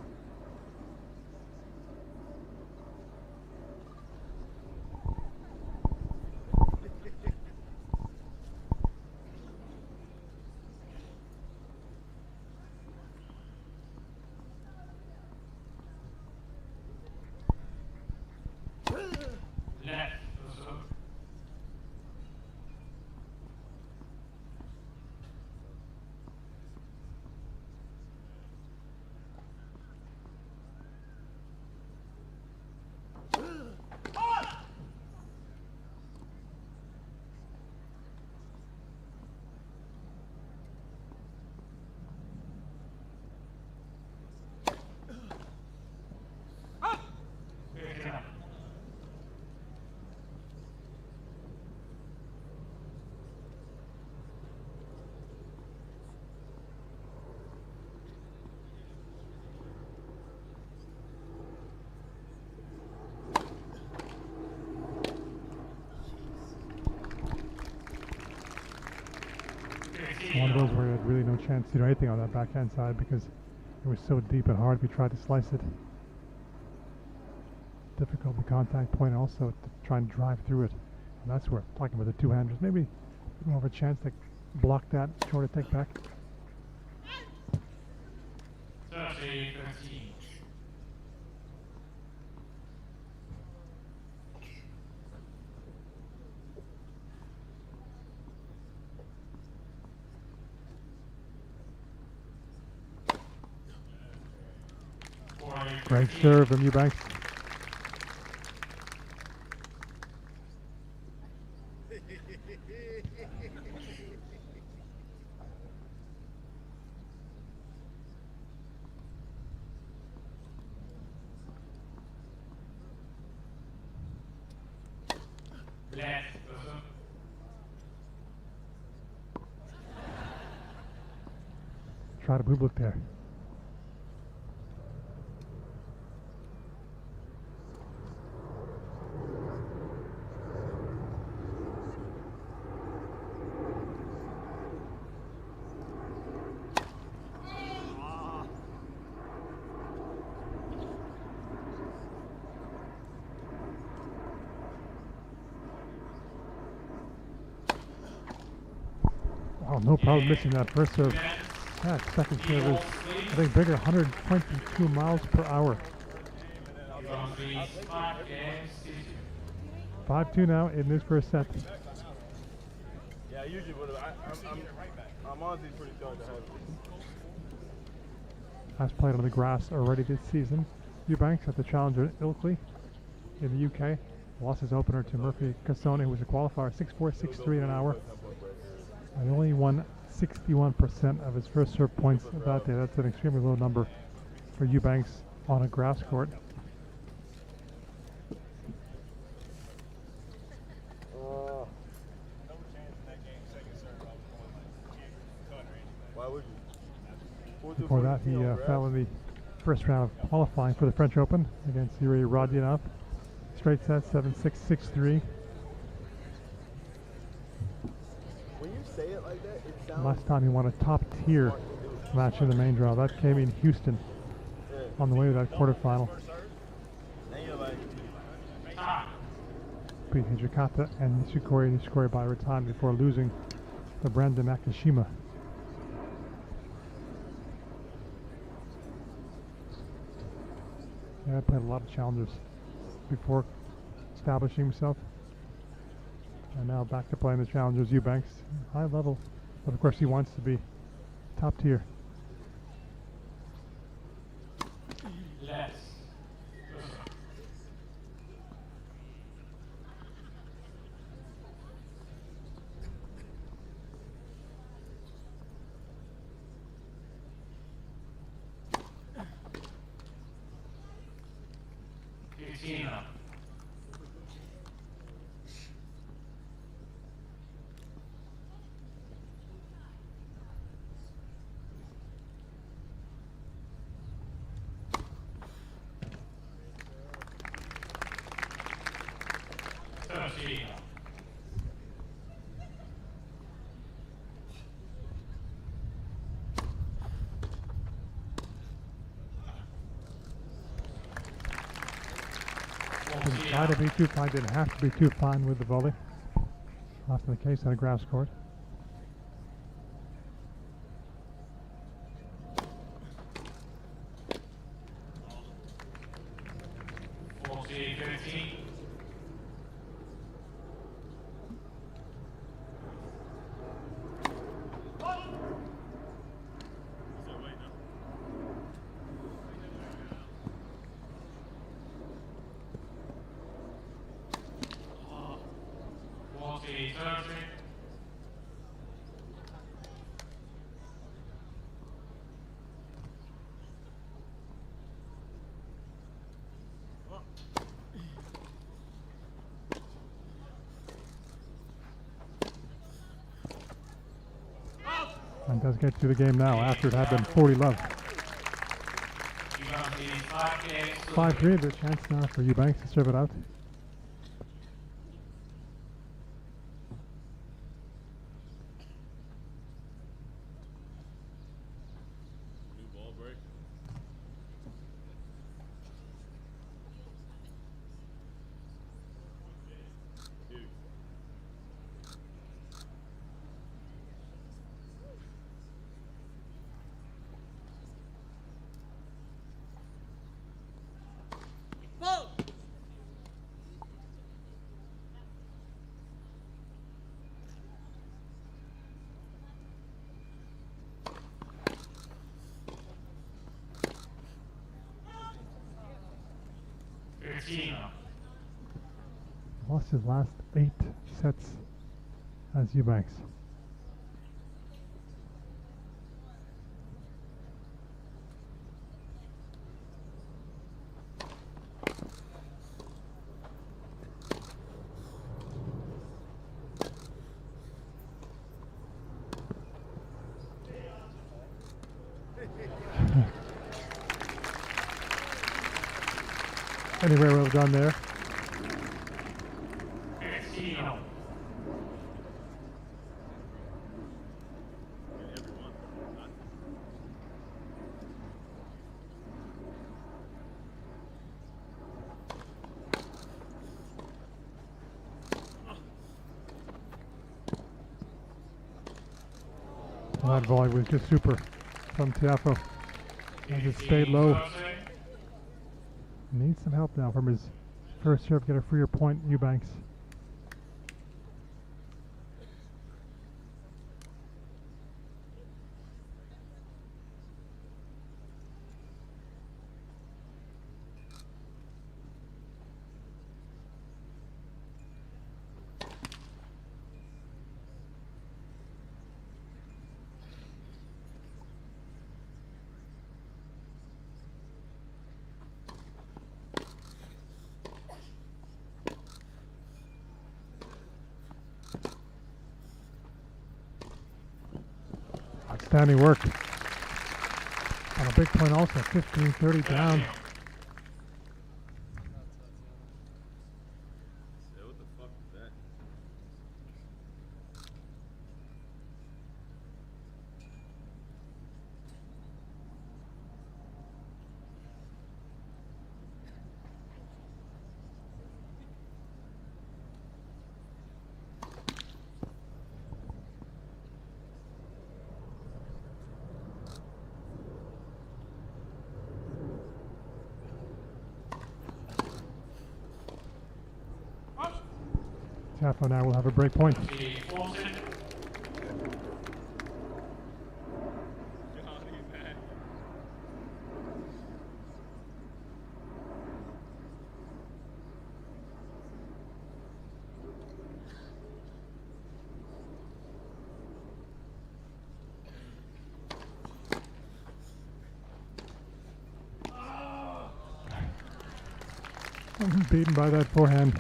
One of those where you had really no chance to do anything on that backhand side because it was so deep and hard if you tried to slice it. Difficult the contact point also to try and drive through it. And that's where, talking about the two-handers, maybe more of a chance to block that shorter take back. 30-13. Great serve from Eubanks. Try to blue look there. Oh, no problem missing that first serve. That second serve is, I think, bigger, 122 miles per hour. 5-2 now in this first set. Yeah, I usually would have. I'm honestly pretty sure to have Has played on the grass already this season. Eubanks at the challenger at Ilkley in the UK. Lost his opener to Murphy Cassone, who was a qualifier, 6-4, 6-3 in an hour. And he only won 61% of his first serve points that day. That's an extremely low number for Eubanks on a grass court. Why would you? Before that, he fell in the first round of qualifying for the French Open against Yuri Rodionov. Straight set, 7-6, 6-3. When you say it like that, it sounds. Last time he won a top tier match in the main draw. That came in Houston on the way to that quarterfinal. Then you're like, Beat Hijikata and Nishikori by time before losing to Brandon Nakashima. Yeah, I played a lot of challengers before establishing himself. And now back to playing the challengers. Eubanks, high level, but of course he wants to be top tier. Less. 15 up. Didn't try to be too fine, didn't have to be too fine with the volley. Often the case on a grass court. 14-15. And does get to the game now after it had been 40 love. 5-3, the chance now for Eubanks to serve it out. New ball break. Dude. Whoa! Lost his last 8 sets as Eubanks. Anyway, well done there. Well, that volley was just super from Tiafoe. As it stayed low. Needs some help now from his first serve, get a freer point, Eubanks. Outstanding work. On a big point also, 15-30 down. Yeah, what the fuck is that? Tiafoe now will have a break point. Beaten by that forehand.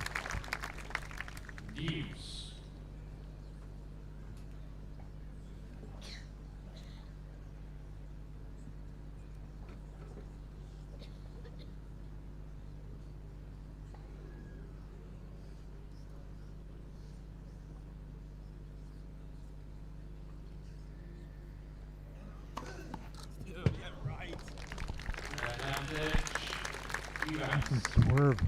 Swerve.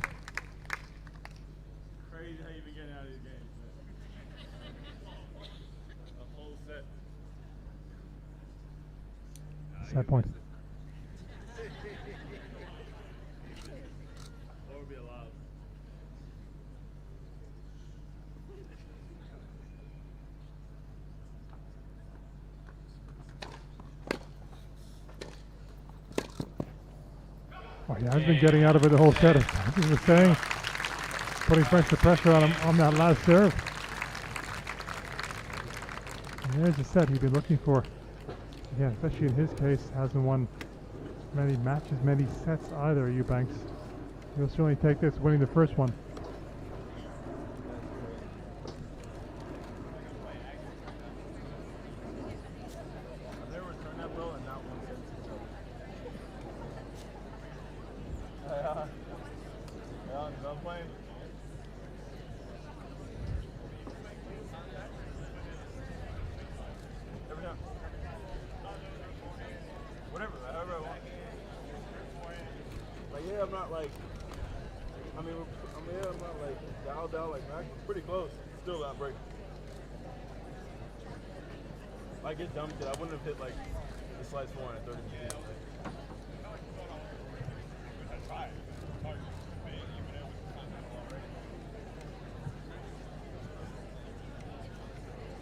point. Or be allowed. Oh, he has been getting out of it the whole set. As he was saying, putting pressure on him on that last serve. And there's a set he'd been looking for. Yeah, especially in his case, hasn't won many matches, many sets either, Eubanks. He'll certainly take this, winning the first one. They return that ball and not one sense. Yeah, I'm playing. Every time. Whatever, however I want. Like, yeah, I'm not like, I'm not like dialed out like Mac. Pretty close. Still not breaking. I get dumb because I wouldn't have hit like the slice 4 at 30 minutes.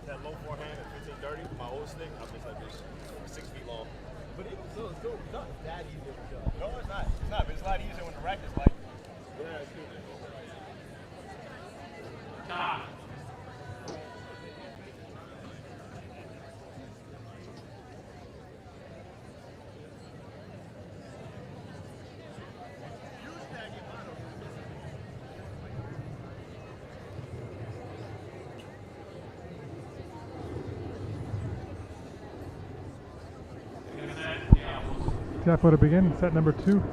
That low forehand at 1530, my old stick, I'm just like this, 6 feet long. But even still, it's not that easy of a shot. No, it's not. It's not, but it's a lot easier when the racket is like, yeah, it's good. Tiafoe to begin, set number 2.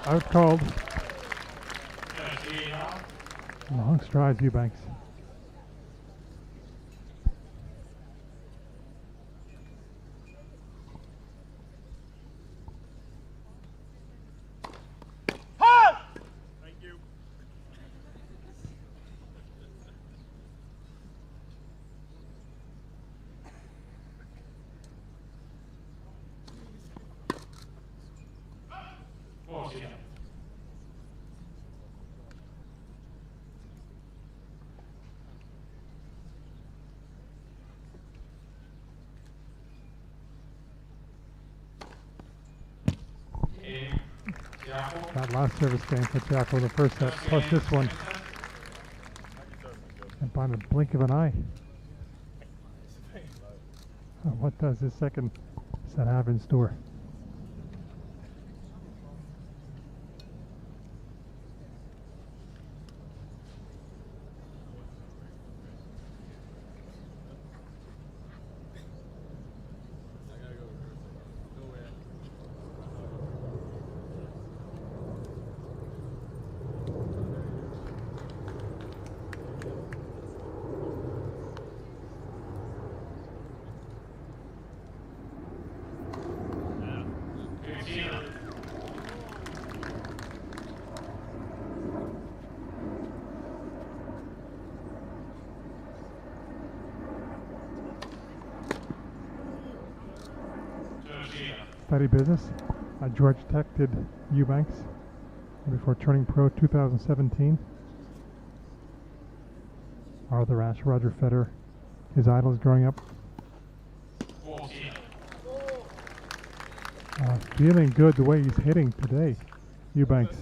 Out called. Long strides, Eubanks. Thank you. That last service game for Tiafoe, the first set, plus this one. And by the blink of an eye. What does this second set have in store? Steady business. George Tech did Eubanks before turning pro 2017. Arthur Ashe, Roger Federer, his idols growing up. Feeling good the way he's hitting today, Eubanks.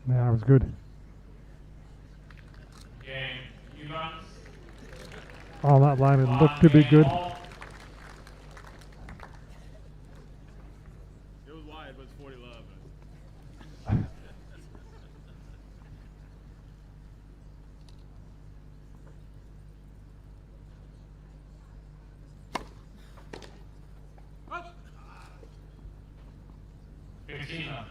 Yeah, that was good. All that line, it looked to be good. It was wide, but it's 40 love. Khachanov.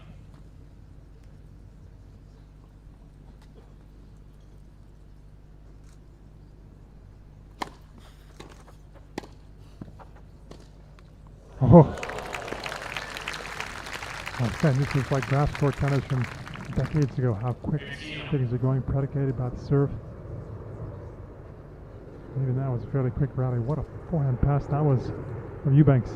Oh. Again, this is like grass court tennis from decades ago, how quick things are going, predicated by the serve. Even that was a fairly quick rally. What a forehand pass that was from Eubanks.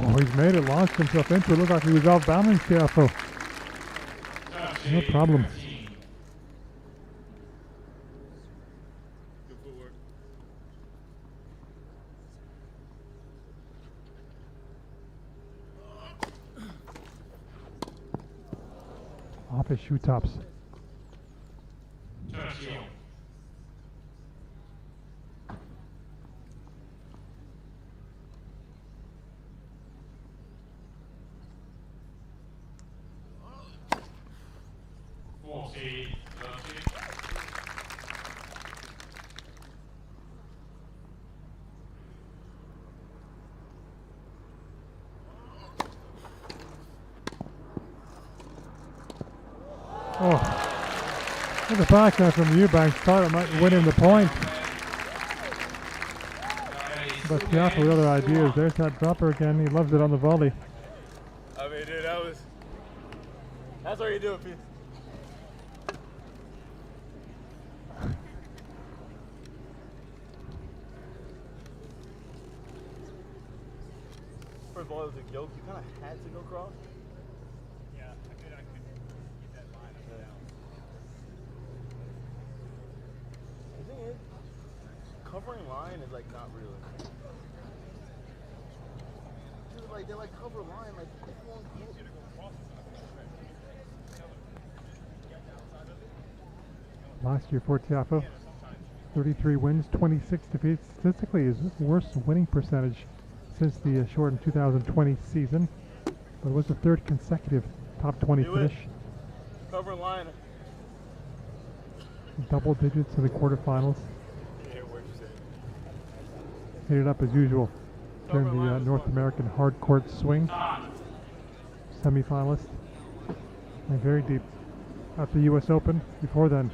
Oh, he's made it, launched himself into it. Looked like he was off balance, Tiafoe. No problem. Good footwork. Off his shoe tops. Giorgio. Oh, look at the backhand from Eubanks. Thought it might win him the point. But Tiafoe with other ideas. There's that dropper again. He loves it on the volley. I mean, dude, that's what you do, Pete. First of all, it was a yoke. You kind of had to go cross. Yeah, I couldn't get that line up and down. The thing is, covering line is like not really. Dude, like they like cover line, like if you want to go cross. Last year for Tiafoe, 33 wins, 26 defeats. Statistically, his worst winning percentage since the shortened 2020 season, but it was the third consecutive top 20 finish. Cover line. Double digits in the quarterfinals. Yeah, where'd you say? Hit it up as usual during the North American hard court swing. Semi-finalist. And very deep at the US Open. Before then,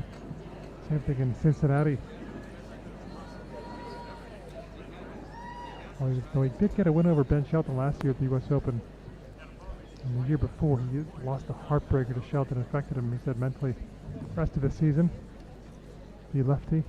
same thing in Cincinnati. Though he did get a win over Ben Shelton last year at the US Open. And the year before, he lost a heartbreaker to Shelton. Affected him, he said, mentally. Rest of the season, the lefty.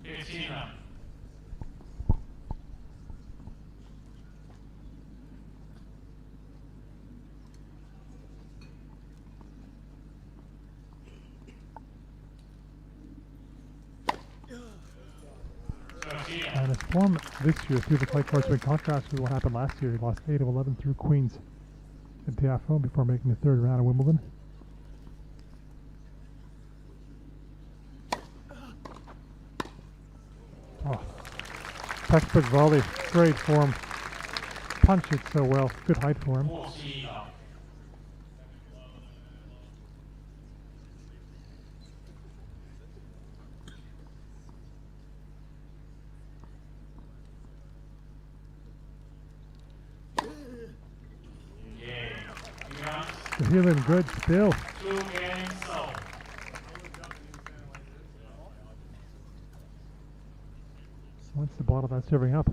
Khachanov. And his form this year through the clay courts, in contrast with what happened last year, he lost 8 of 11 through Queens at Tiafoe before making the third round of Wimbledon. Oh, textbook volley, great form. Punch it so well, good height for him. They're feeling good still. Once the bottle that's serving up.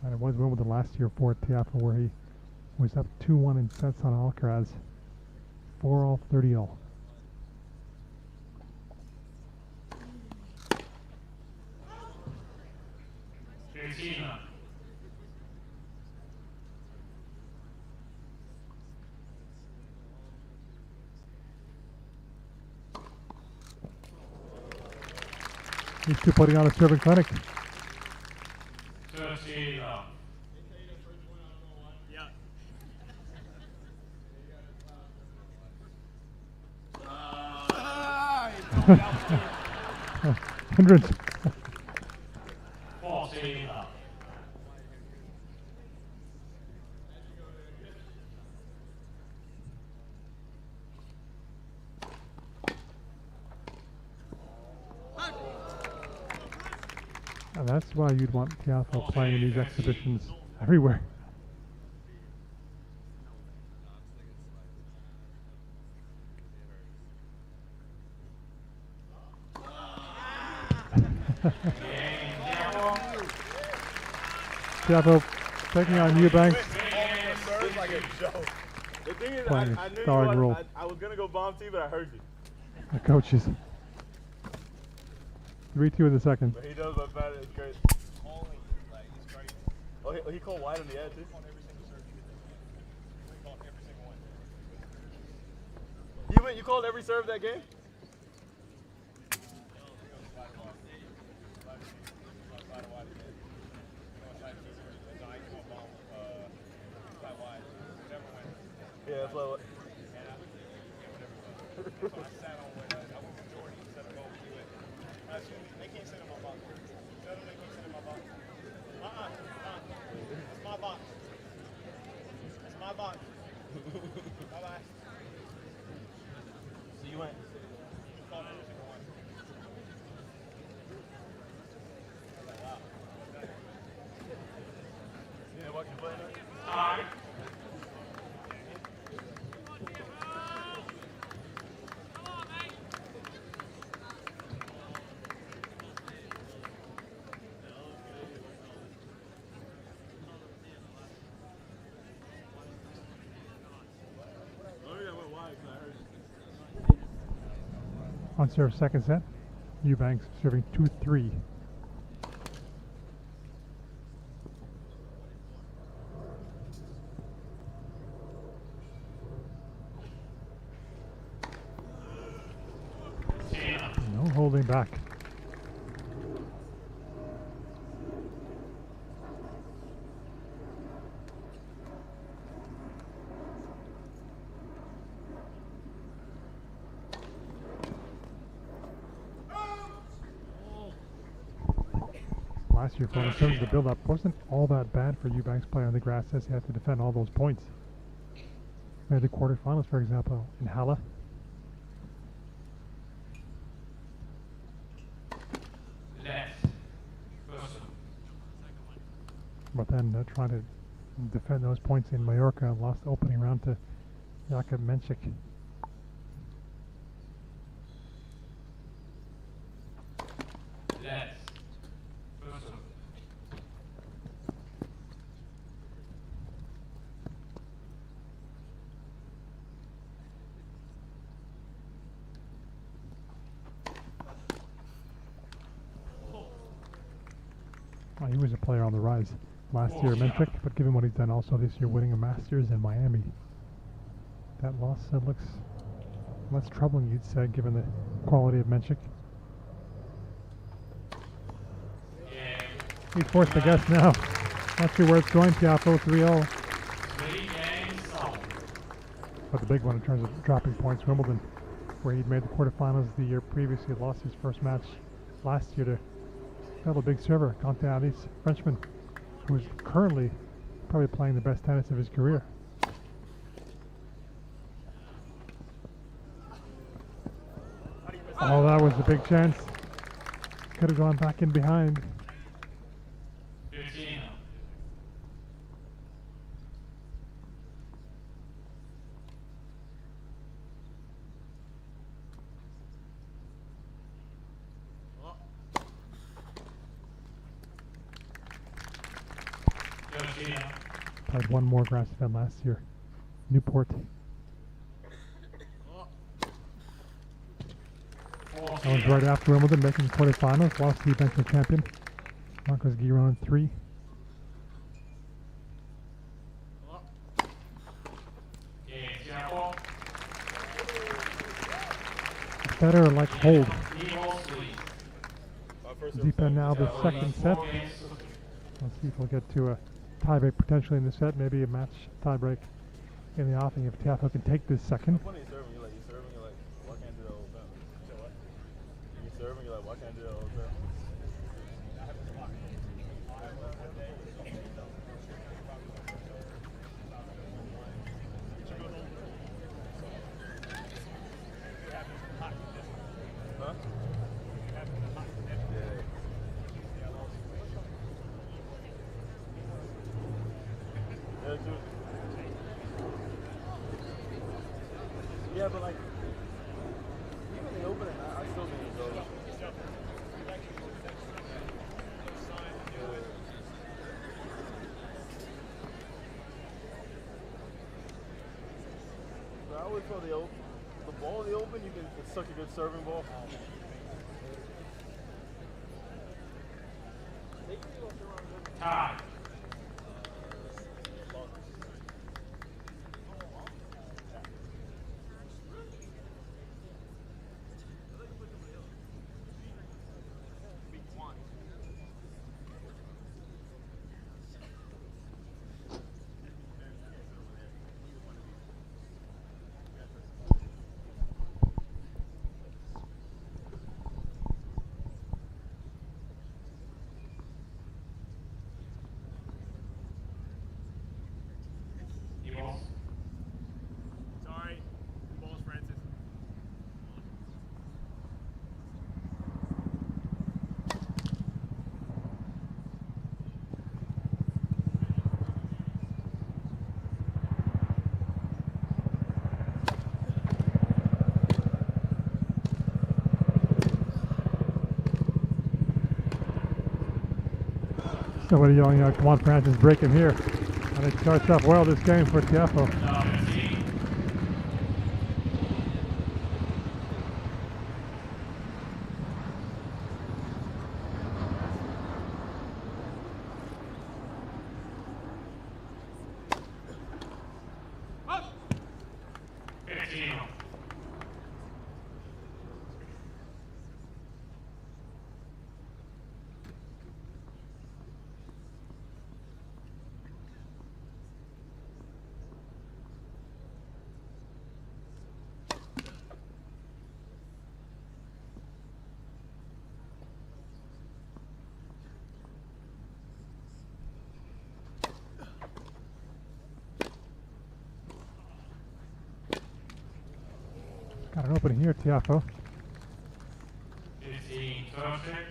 And it was Wimbledon last year for Tiafoe where he was up 2-1 in sets on Alcaraz. 4-all, 30-all. These two putting on a serving clinic. 13 up. Yeah. 100. 14 up. And that's why you'd want Tiafoe playing in these exhibitions everywhere. Tiafoe taking on Eubanks. Serve like a joke. The thing is, Playing I a knew starring you role. I was gonna go bomb T, but I heard you. The coaches. 3-2 in the second. But he does look better. It's crazy. Oh, he called wide on the edge. You called every serve that game? Yeah, that's what. They can't send him my box. Tell them they can't send him my box. It's my box. It's my box. Bye-bye. So you went. Call every single one. Wow. Yeah, watch you play now? Time. On serve second set, Eubanks serving 2-3. No holding back. Last year, in terms of the build-up, wasn't all that bad for Eubanks playing on the grass as he had to defend all those points. Made the quarterfinals, for example, in Halle. Left. First. But then trying to defend those points in Mallorca, lost the opening round to Jakub Menchik. Left. First. Well, he was a player on the rise last year, Menchik, but given what he's done also this year, winning a Masters in Miami, that loss looks less troubling, you'd say, given the quality of Menchik. He's forced to guess now. Not sure where it's going. Tiafoe 3-0. But the big one in terms of dropping points, Wimbledon, where he'd made the quarterfinals the year previously, lost his first match last year to a big server, Quentin Alice, Frenchman, who's currently probably playing the best tennis of his career. Oh, that was a big chance. Could have gone back in behind. 15. Played one more grass event last year, Newport. That was right after Wimbledon, making the quarterfinals, lost to the eventual champion, Marcos Giron in 3. My Better like hold. deep end now the second set. Let's see if we'll get to a tiebreak potentially in the set, maybe a match tiebreak in the offing if Tiafoe can take this second. Funny you serving, you're like, why can't I do that all the time? You say what? You serving, you're like, why can't I do that all the time? Huh? Yeah, dude. Yeah, but like, even the opening, I still think it goes. But I always thought the ball in the open, it's such a good serving ball. Tie. Sorry, balls, Francis. Somebody yelling out, come on Francis, break him here. And it starts off well this game for Tiafoe. Got an opening here, Tiafoe. 15, perfect.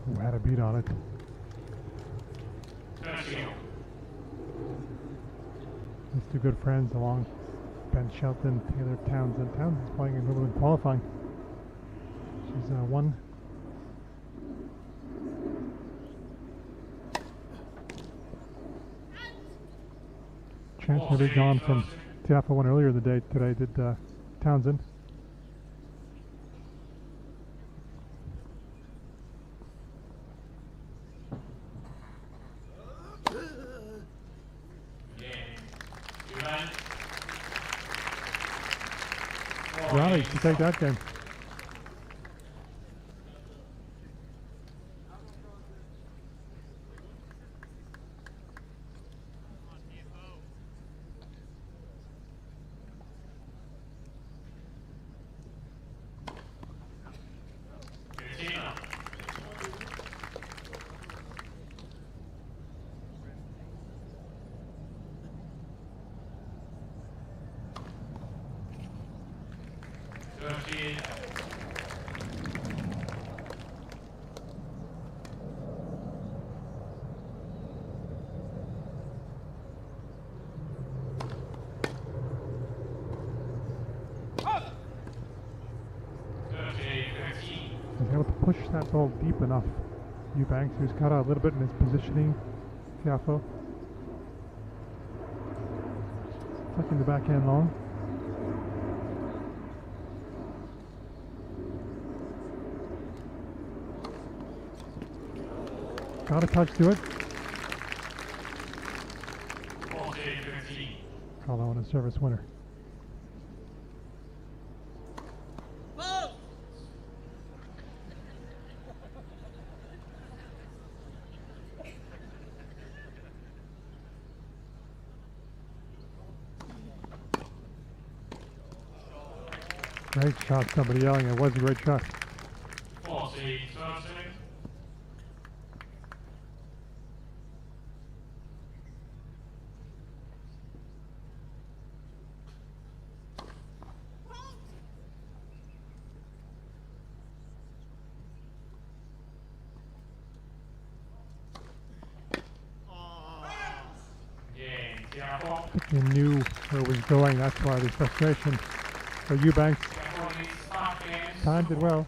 Who had a beat on it. 13. These two good friends along Ben Shelton, Taylor Townsend. Townsend's playing in Wimbledon qualifying. She's won. Chance maybe gone from Tiafoe one earlier in the day today, did Townsend. Ronnie to take that game. He's able to push that ball deep enough. Eubanks, who's cut out a little bit in his positioning. Tiafoe. Tucking the backhand long. Got a touch to it. 40-15. Call that one a service winner. Great shot, somebody yelling. It was a great shot. 40-13. Game, Tiafoe. I think he knew where it was going. That's why the frustration for Eubanks. Tiafoe leads half games. Timed it well.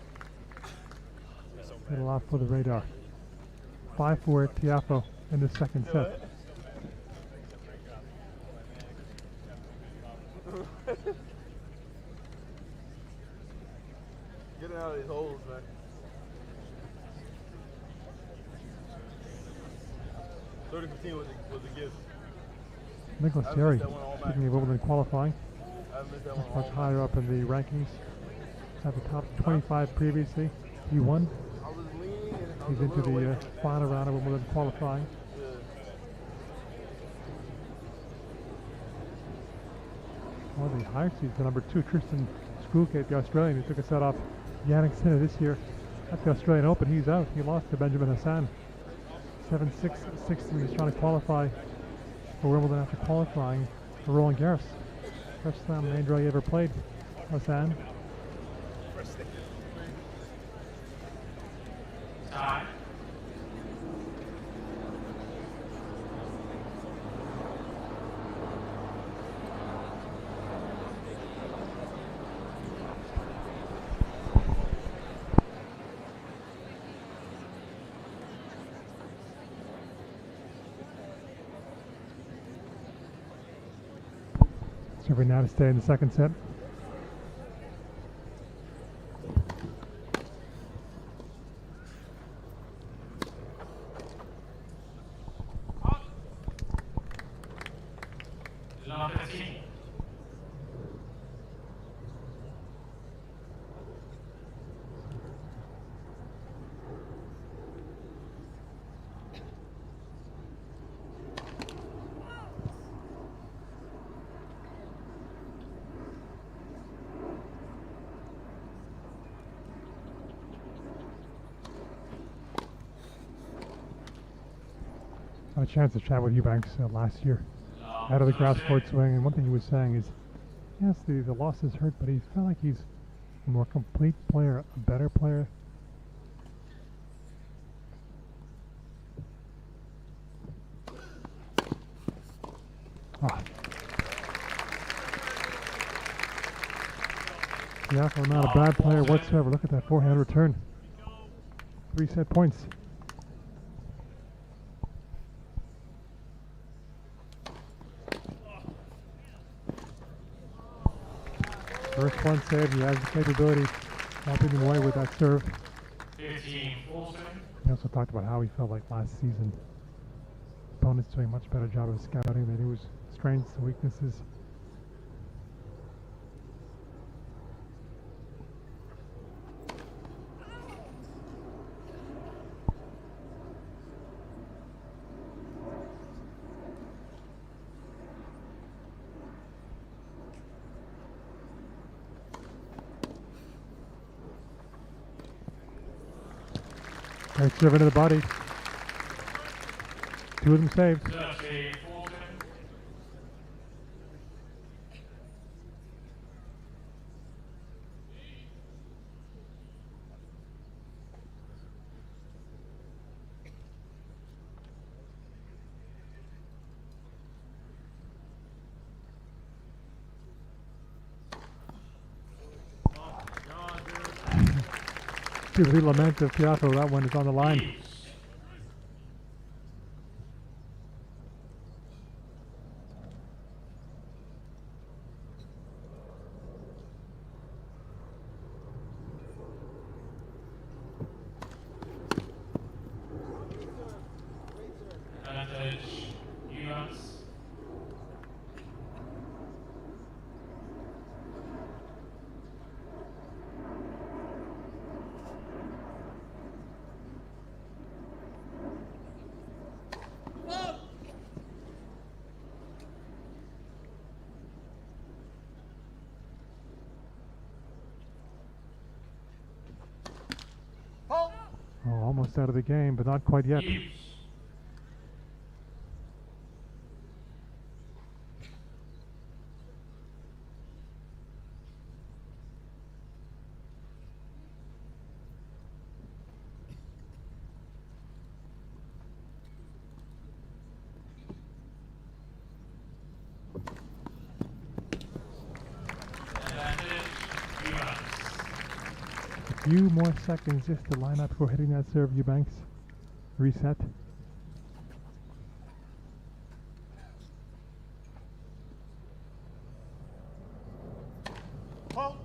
Little off for the radar. 5-4 Tiafoe in the second set. Getting out of these holes, man. Thirty 15 was a gift. Nicholas I Terry, missed that one all speaking of Wimbledon qualifying, I missed that was one. much higher up in the rankings. At the top 25 previously. He won. I was leaning and I was He's a into little away the from it. final round of Wimbledon qualifying. Yeah. One of the higher seeds, the number 2, Tristan Skrulkate, the Australian, who took a set off Yannick Sinner this year at the Australian Open. He's out. He lost to Benjamin Hassan. 7-6, 6-3. He's trying to qualify for Wimbledon after qualifying for Roland Garros. First slam main draw he ever played. Hassan. Time. Serving now to stay in the second set. Lopez. Had a chance to chat with Eubanks last year out of the grass court swing, and one thing he was saying is, yes, the losses hurt, but he felt like he's a more complete player, a better player. Tiafoe, not a bad player whatsoever. Look at that forehand return. 3 set points. First one save, he has the capability of helping him away with that serve. 15-14. He also talked about how he felt like last season. Opponents doing a much better job of scouting. They knew his strengths and weaknesses. Great serve into the body. 2 of them saved. 30-14. To the lament of Tiafoe, that one is on the line. almost out of the game, but not quite yet. A few more seconds just to line up before hitting that serve, Eubanks. Reset. Oh.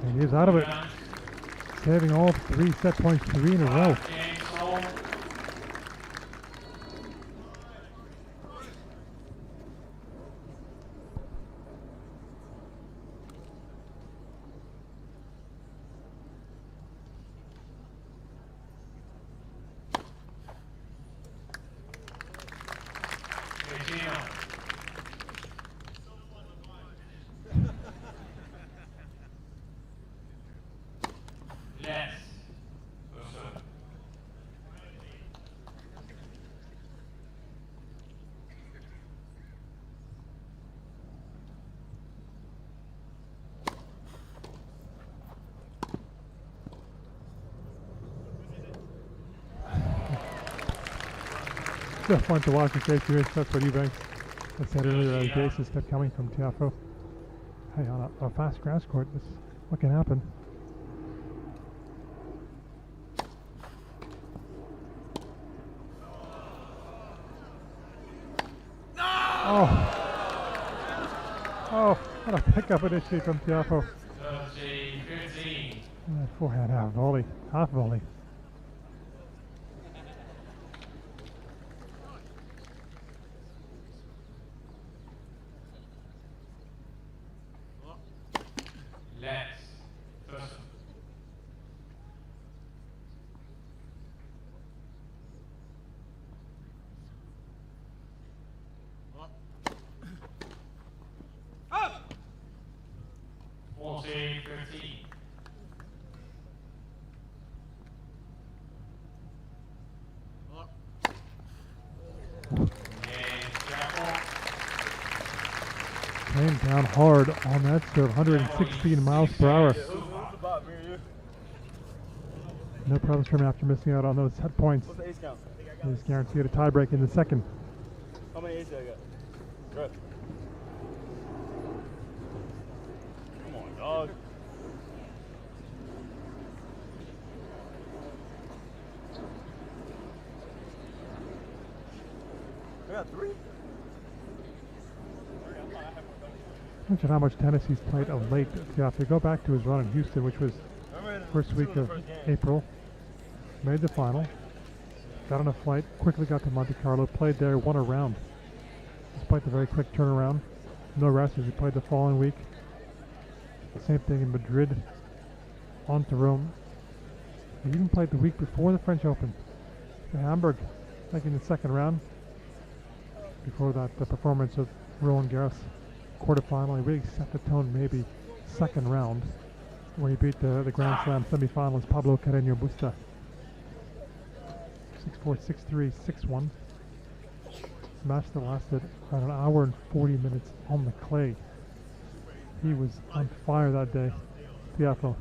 And he's out of it. Saving all 3 set points, 3 in a row. So fun to watch the safety race. That's what Eubanks I said earlier as Jason kept coming from Tiafoe. Hey, on a fast grass court, what can happen? Oh, what a pickup initially from Tiafoe. That forehand half volley. Came down hard on that serve, 116 miles per hour. No problems for him after missing out on those set points. What's the ace count? He's guaranteed a tiebreak in the second. How many aces I got? Good. Come on, dog. I got 3. Mention how much tennis he's played of late. If you go back to his run in Houston, which was first week of April, made the final, got on a flight, quickly got to Monte Carlo, played there, won a round. Despite the very quick turnaround, no rest as he played the following week. Same thing in Madrid, on to Rome. He even played the week before the French Open in Hamburg, making the second round. Before that, the performance of Roland Garros quarterfinal, he really set the tone maybe second round, where he beat the Grand Slam semifinalist Pablo Carreño Busta. 6-4, 6-3, 6-1. Match that lasted about an hour and 40 minutes on the clay. He was on fire that day. Tiafoe.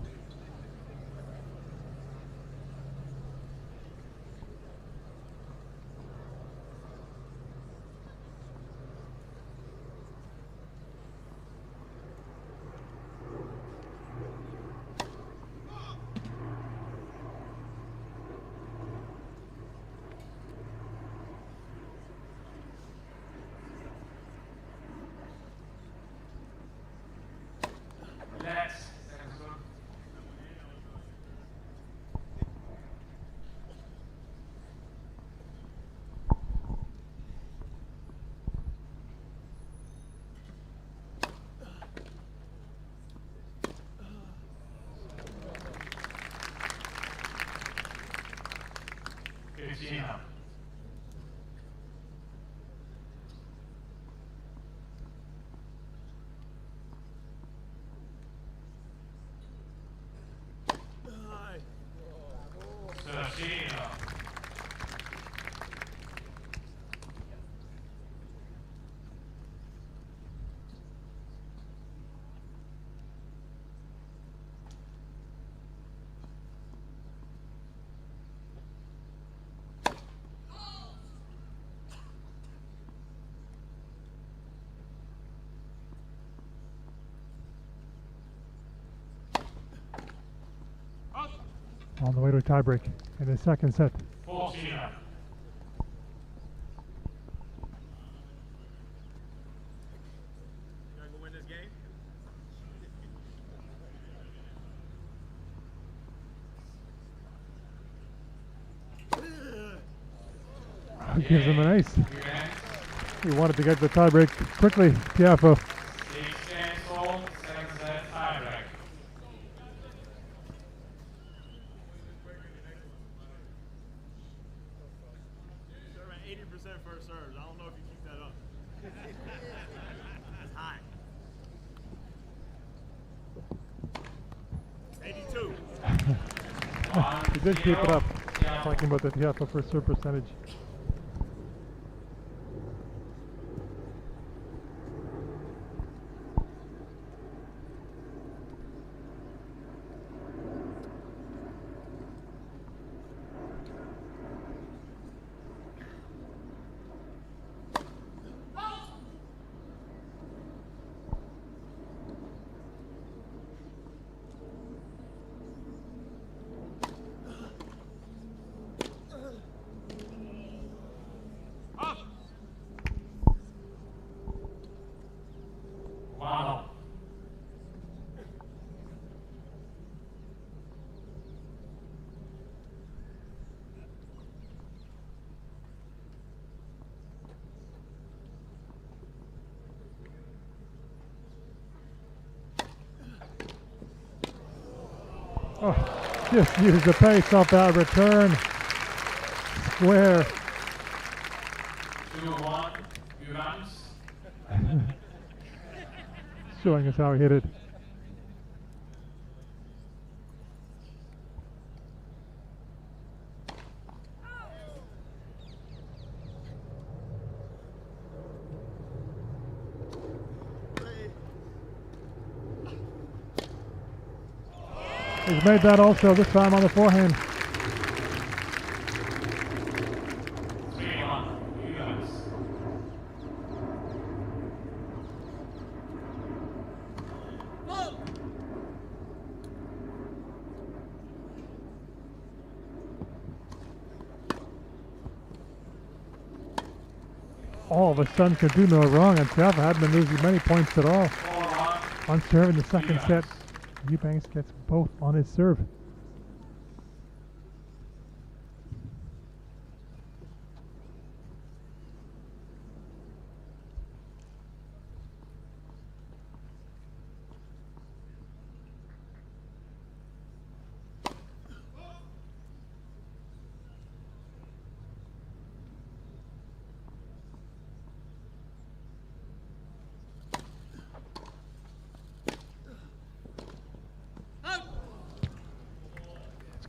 On the way to a tiebreak in the second set. 14. Gotta go win this game. Gives him an ace. He wanted to get the tiebreak quickly. Tiafoe. 6 games all, second set tiebreak. You're around 80% first serves. I don't know if you keep that up. That's high. 82. He did keep it up. Talking about the Tiafoe first serve percentage. Wow. Oh, just used the pace off that return. Square. 2-1. Eubanks. Showing us how he hit it. He's made that also, this time on the forehand. 3-1. Eubanks. All of a sudden could do no wrong, and Tiafoe hadn't been losing many points at all. 4-1. On serve in the second set, Eubanks gets both on his serve.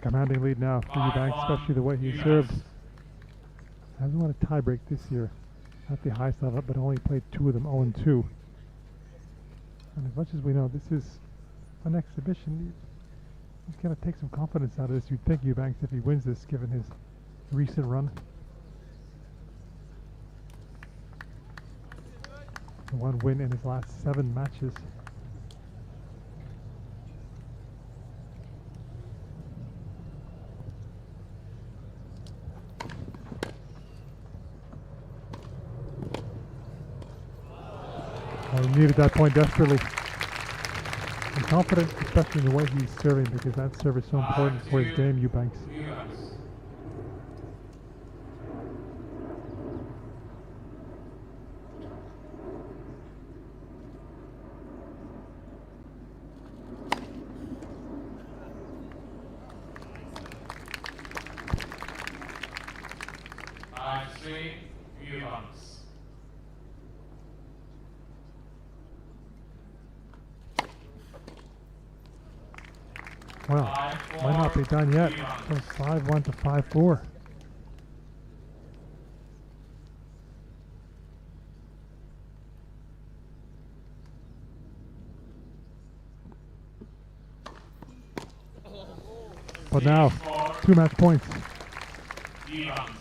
Commanding lead now for Eubanks, especially the way he served. Hasn't won a tiebreak this year at the highest level, but only played 2 of them, 0-2. And as much as we know this is an exhibition, he's going to take some confidence out of this. You'd think Eubanks, if he wins this, given his recent run. The 1 win in his last 7 matches. He needed that point desperately. I'm confident, especially in the way he's serving, because that serve is so important for his game, Eubanks. Eubanks. Well, might not be done yet. From 5-1 to 5-4. But now, 2 match points. Eubanks.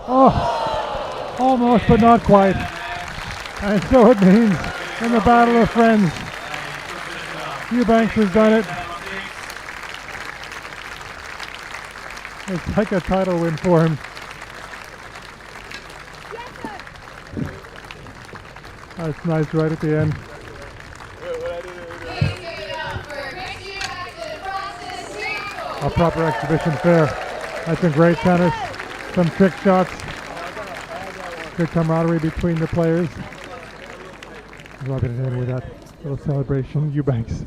Oh, almost, but not quite. And so it means in the Battle of Friends, Eubanks has done it. It's like a title win for him. That's nice right at the end. A proper exhibition fair. That's some great tennis, some trick shots, good camaraderie between the players. Rubbing it in with that little celebration, Eubanks.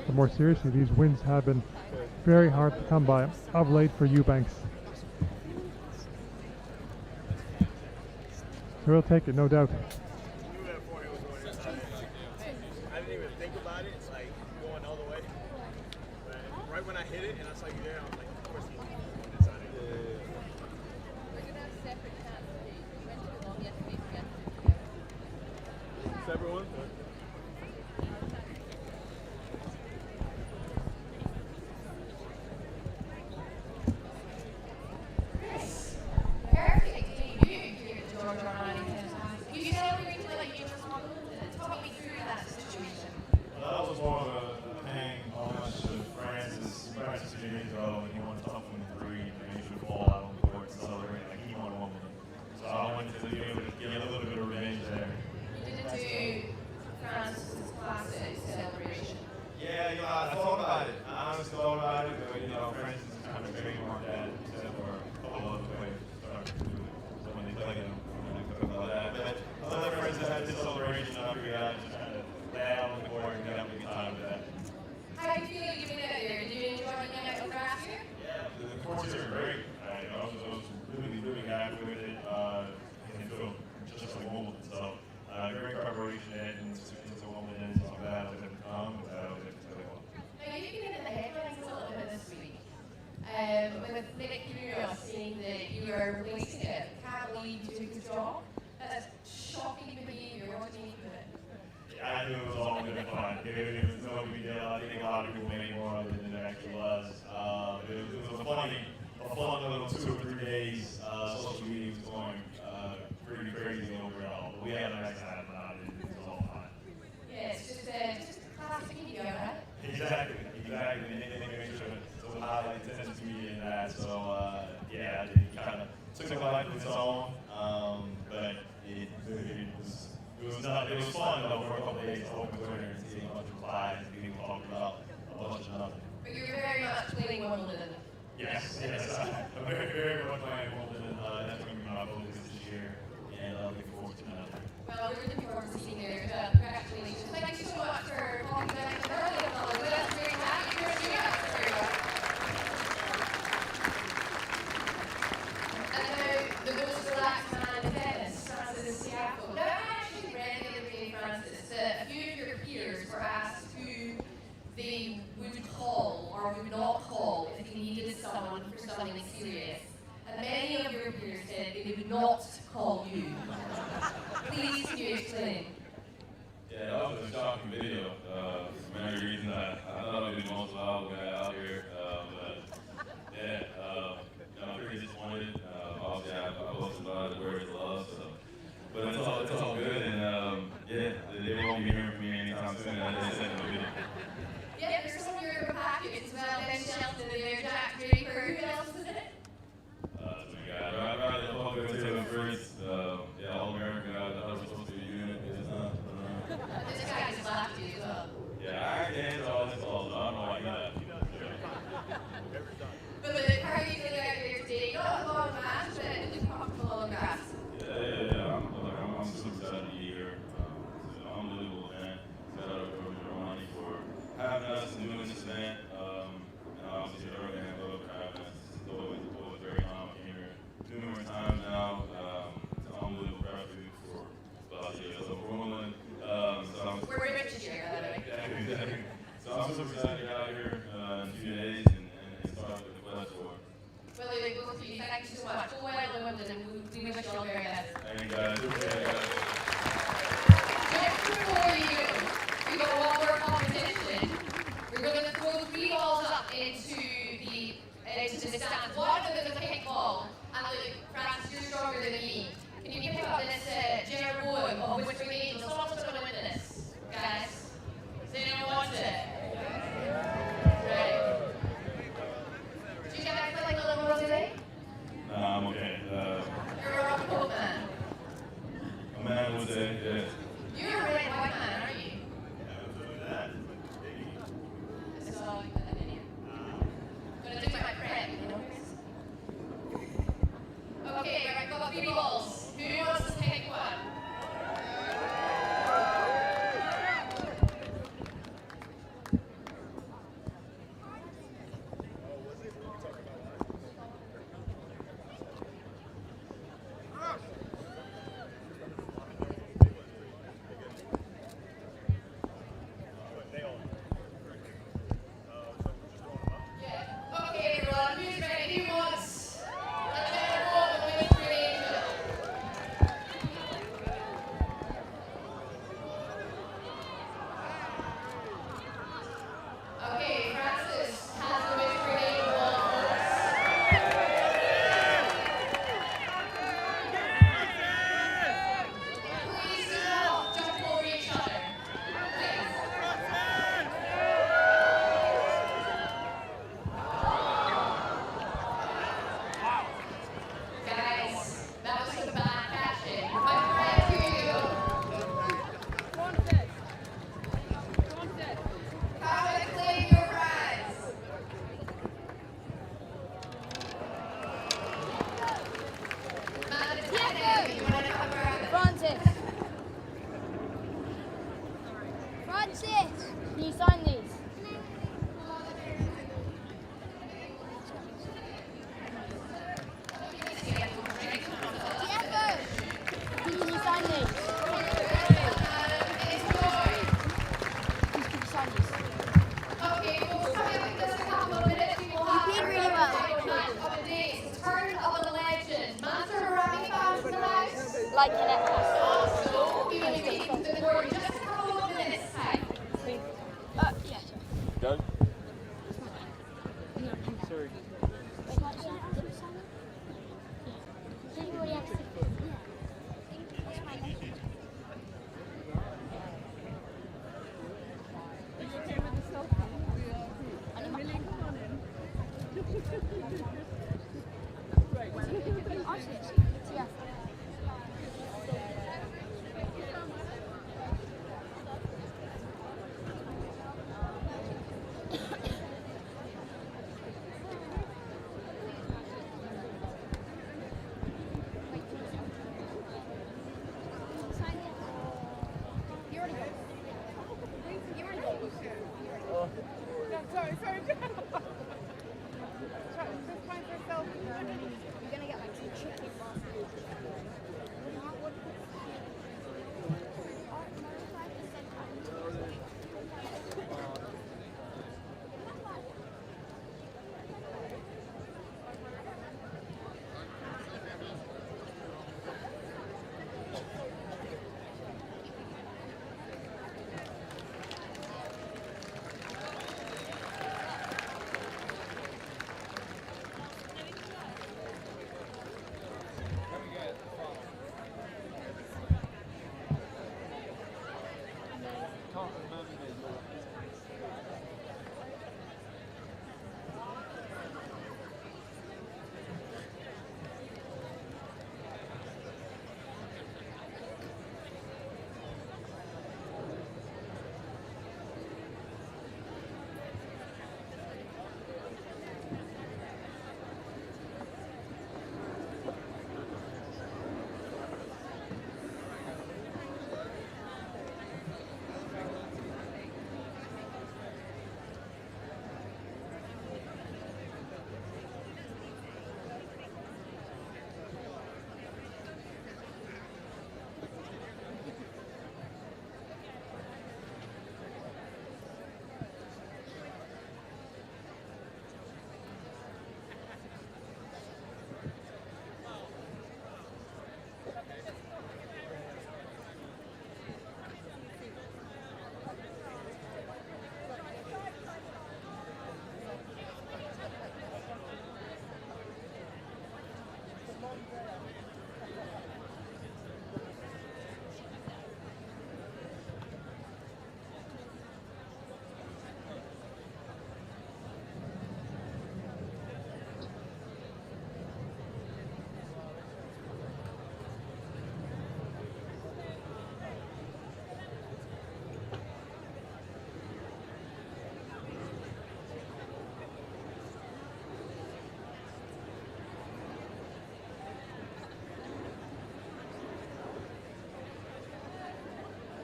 But more seriously, these wins have been very hard to come by of late for Eubanks. So he'll take it, no doubt. I didn't even think about it. It's like going all the way. But right when I hit it and I saw you there, I was like, of course he's going inside it. We're going to have separate chats today. We went too long yesterday to get to Separate one? Perfect debut here at Giorgio Armani. You celebrated like you just won. Talk me through that situation. That was more of a paying homage to Francis 2 days ago when he won tough win 3 and he should fall out on the court and celebrate like he won 1 minute. So I wanted to be able to get a little bit of revenge there. You didn't do Francis' classic celebration. Yeah, you know, I thought about it. I honestly thought about it, but you know, Francis is kind of trademark that except for a couple other players started to do it. So when they play him, we're going to talk about that. But other friends that had this celebration, I figured I'd just kind of lay out on the court and get up a good time with that. How do you feel you made it there? Did you enjoy being out on grass here? Yeah, the courts here are great. I was really happy with it. And feel just like Wimbledon. So great preparation into Wimbledon. So I'm glad I was able to come. Now you've been in the headlines a little bit this week. With Nick Kyrgios saying that you were releasing it. Can't believe you took the job. That's shocking behavior. What do you make of it? I knew it was all going to be fun. It was no big deal. I think a lot of people made more of it than it actually was. It was a fun little 2 or 3 days. Social media was going pretty crazy overall. But we had a nice time about it. It was all fun. Yeah, it's just classic media, right? Exactly. And they made sure to highlight tennis media and that. So yeah, it kind of took a life of its own. But it was fun though for a couple of days to open Twitter and see a bunch of replies and people talking about a bunch of nothing. But you're very much playing Wimbledon. Yes. I'm very much playing Wimbledon. That's going to be my focus this year, and looking forward to that. Well, we're looking forward to seeing you there as well. Congratulations. Thank you so much for talking about it early and all. Well, very happy to see you. Very well. And now, the most relaxed man in tennis, Francis Tiafoe. Now, I actually read the other day, Francis, that a few of your peers were asked who they would call or would not call if they needed someone for something serious. And many of your peers said they would not call you. Please, can you explain? Yeah, that was a shocking video. For many reasons, I thought I'd be the most loud guy out here. But yeah, I'm pretty disappointed. Obviously, I posted about it, words of love. So. But it's all good, and yeah, they won't be hearing from me anytime soon. I just sent them a video. Yeah, there's some of your compatriots as well. Ben Shelton in there, Jack Draper. Who else was in it? I'd rather talk to Taylor first. Yeah, all American. I thought it was supposed to be a unit. It's not. This guy just laughed at you as well. Yeah, I can't answer all this all. I don't know why he laughed. But how are you feeling out there today? Not a long match, but really comfortable on grass. Yeah. I'm super excited to be here. It's an unbelievable event. Shout out to Giorgio Armani for having us and doing this event. And obviously, the early hand love for having us. It's always very honored here. Numerous times now. It's an unbelievable refuge for Bahrami. So for Wimbledon. We're rich here, by the way. Exactly. So I'm super excited to get out here in a few days and start the quest for it. Well, we both of you, thank you so much. Go well in Wimbledon, and we wish you all the very best. Thank you guys. Just before you go, we got one more competition. it, yeah. You're a red white man, aren't you? So, I'm gonna do my prep, you know. Okay, I've got 3 balls. Who wants to take one? Okay, everyone, who's ready? Who wants a better ball than with creation? Okay, Francis has the with creation ball first. Please do not jump over each other. Please. Guys, that was some bad catching. My friend, here you go. Come and claim your prize. Matt, Tiafoe! you want to come grab it? Francis! Francis! Can you sign these? Tiafoe! Can you sign these? It's Joy. Can you sign these? Okay, we'll come in with just a couple of minutes. We will have did really well. of the days. Turn of a legend. Master Bahrami fans in the house. Like an Exho. Also, we will be taking to the board in just a couple of minutes' time. Yeah. Go. Sorry. Yeah.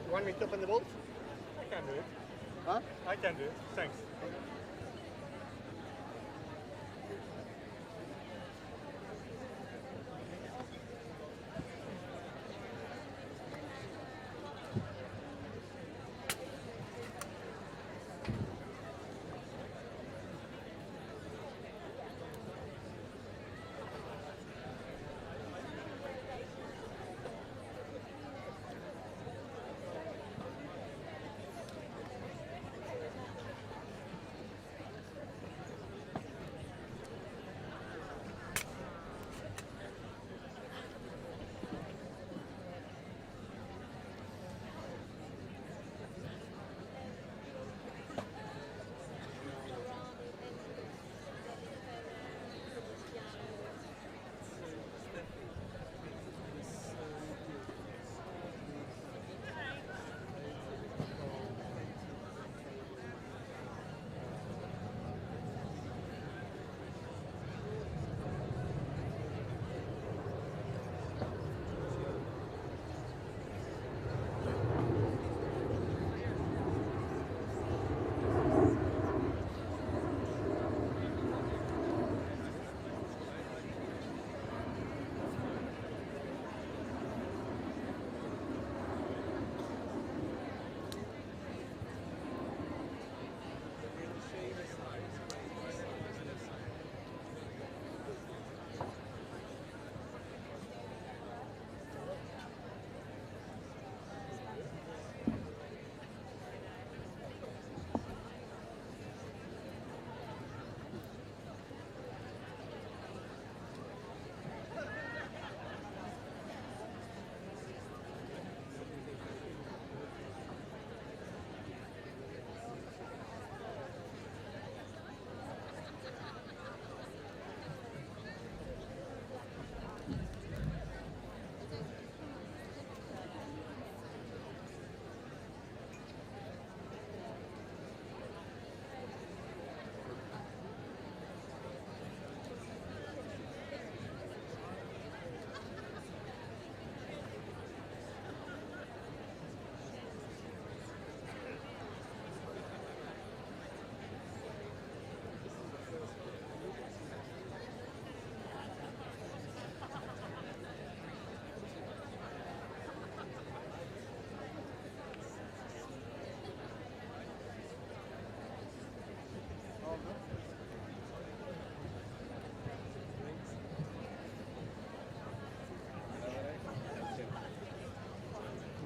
You want me to open the bolt? I can do it. Huh? I can do it. Thanks.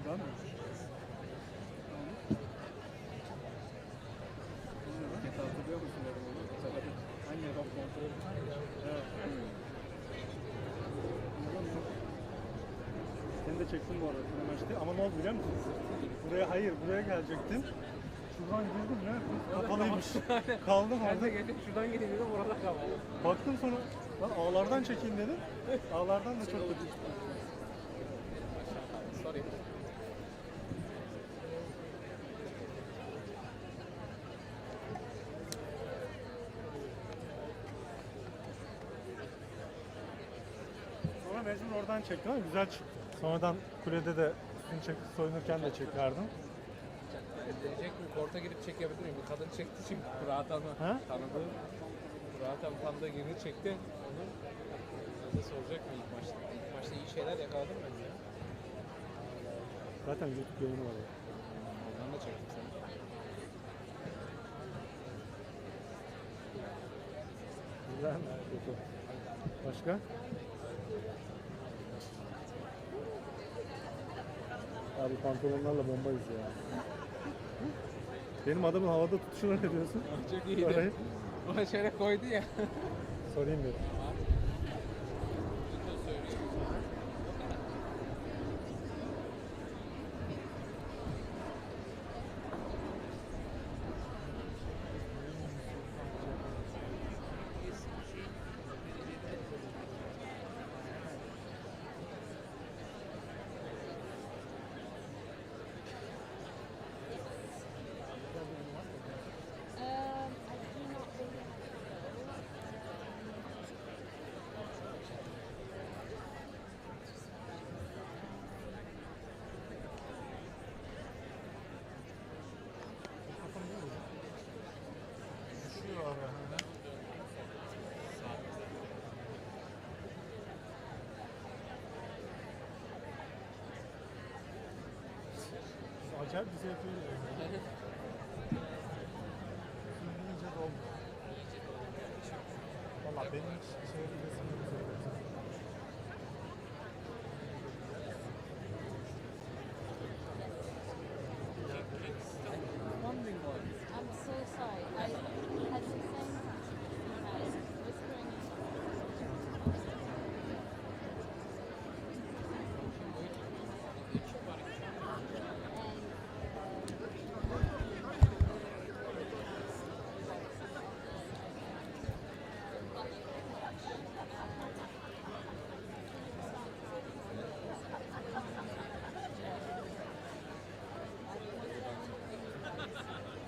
Buradan mı? Roket hatırlıyor musun dedim onu? Hatırladım. Anne bak kontrol. Evet. Seni de çektim bu arada maçta ama ne oldu biliyor musun? Buraya gelecektim. Şuradan girdim ne? Kapalıymış. Kaldım orada. Şuradan gideyim dedim orada kapalı. Baktım sonra lan ağlardan çekeyim dedim. Ağlardan da çok kötü. Sorry. Sonra mecbur oradan çektim ama güzel çıktı. Sonradan kulede de üstünü soyunurken de çekerdim. Diyecek mi? Korta girip çekebilir miyim? Bu kadın çekti çünkü Murat Han'ı tanıdı. Murat Han tam da girini çekti. Onu nasıl soracak mı ilk maçta? İlk maçta iyi şeyler yakaladım bence ya. Zaten YouTube yayını var ya. Oradan da çektim seni. Güzel mi? Kötü. Başka? Abi pantolonlarla bombayız ya. Benim adamın havada tutuşuna ne diyorsun? Çok iyiydi. Orayı O şöyle koydu ya. sorayım dedim. I do not really have geçer, bize yapıyor yani. İyice doldu. Valla benim hiç şey resimlerimiz yok. I'm so sorry. I had the same whispering.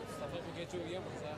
Mustafa bu gece uyuyamaz ha.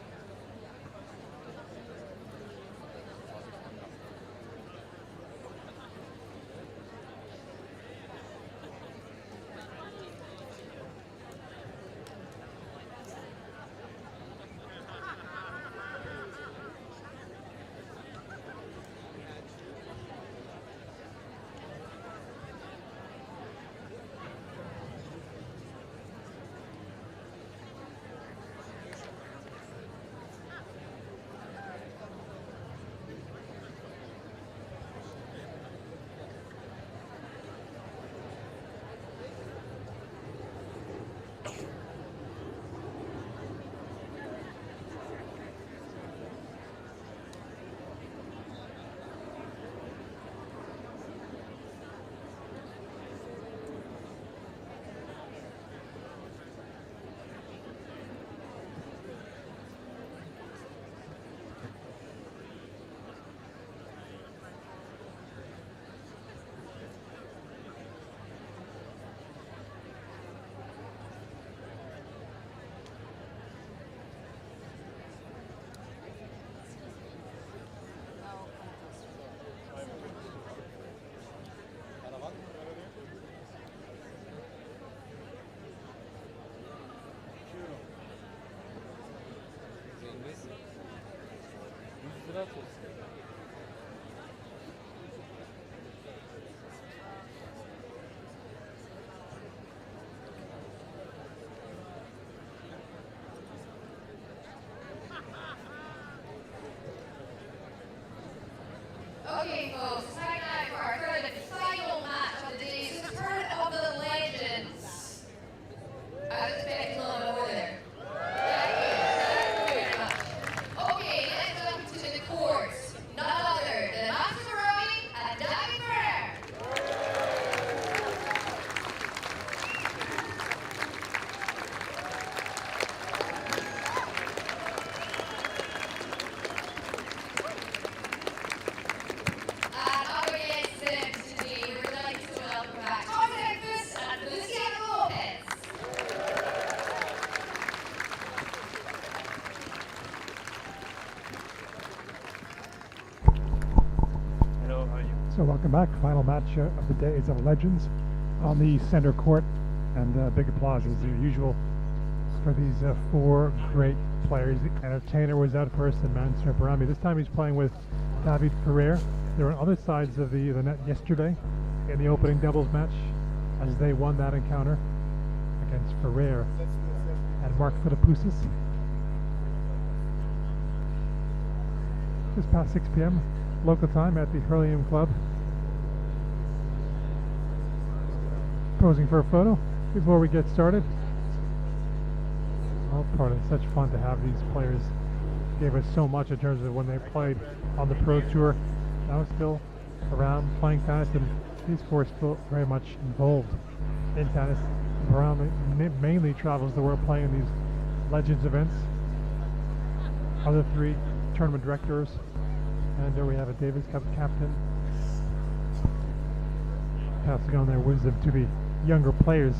Cengiz 100 lira olsun. Okay, folks, time now for our third and final match of the day. It's the turn of the legends. I was expecting a little more there. Thank you very much. Okay, next up to the courts. None other than Master Bahrami and David Ferrer. And up against them today, we're delighted to welcome back Enqvist and Lopez. Hello, how are you? So welcome back. Final match of the day is of Legends on the center court, and big applause as usual for these four great players. The entertainer was out first, and Master Bahrami. This time he's playing with David Ferrer. They were on other sides of the net yesterday in the opening doubles match, as they won that encounter against Ferrer and Mark Philippoussis. Just past 6 p.m. local time at the Hurlium Club. Posing for a photo before we get started. Oh, pardon, such fun to have these players. Gave us so much in terms of when they played on the Pro Tour. Now still around playing tennis, and these four are still very much involved in tennis. Bahrami mainly travels the world playing in these Legends events. Other three tournament directors, and there we have a Davis Cup captain passing on their wisdom to the younger players.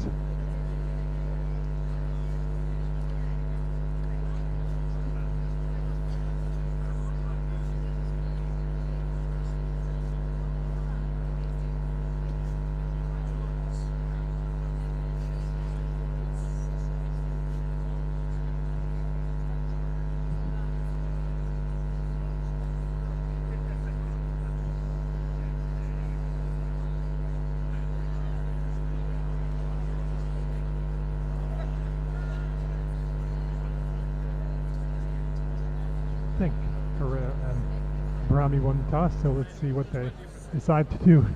Ferrer and Bahrami won the toss, so let's see what they decide to do.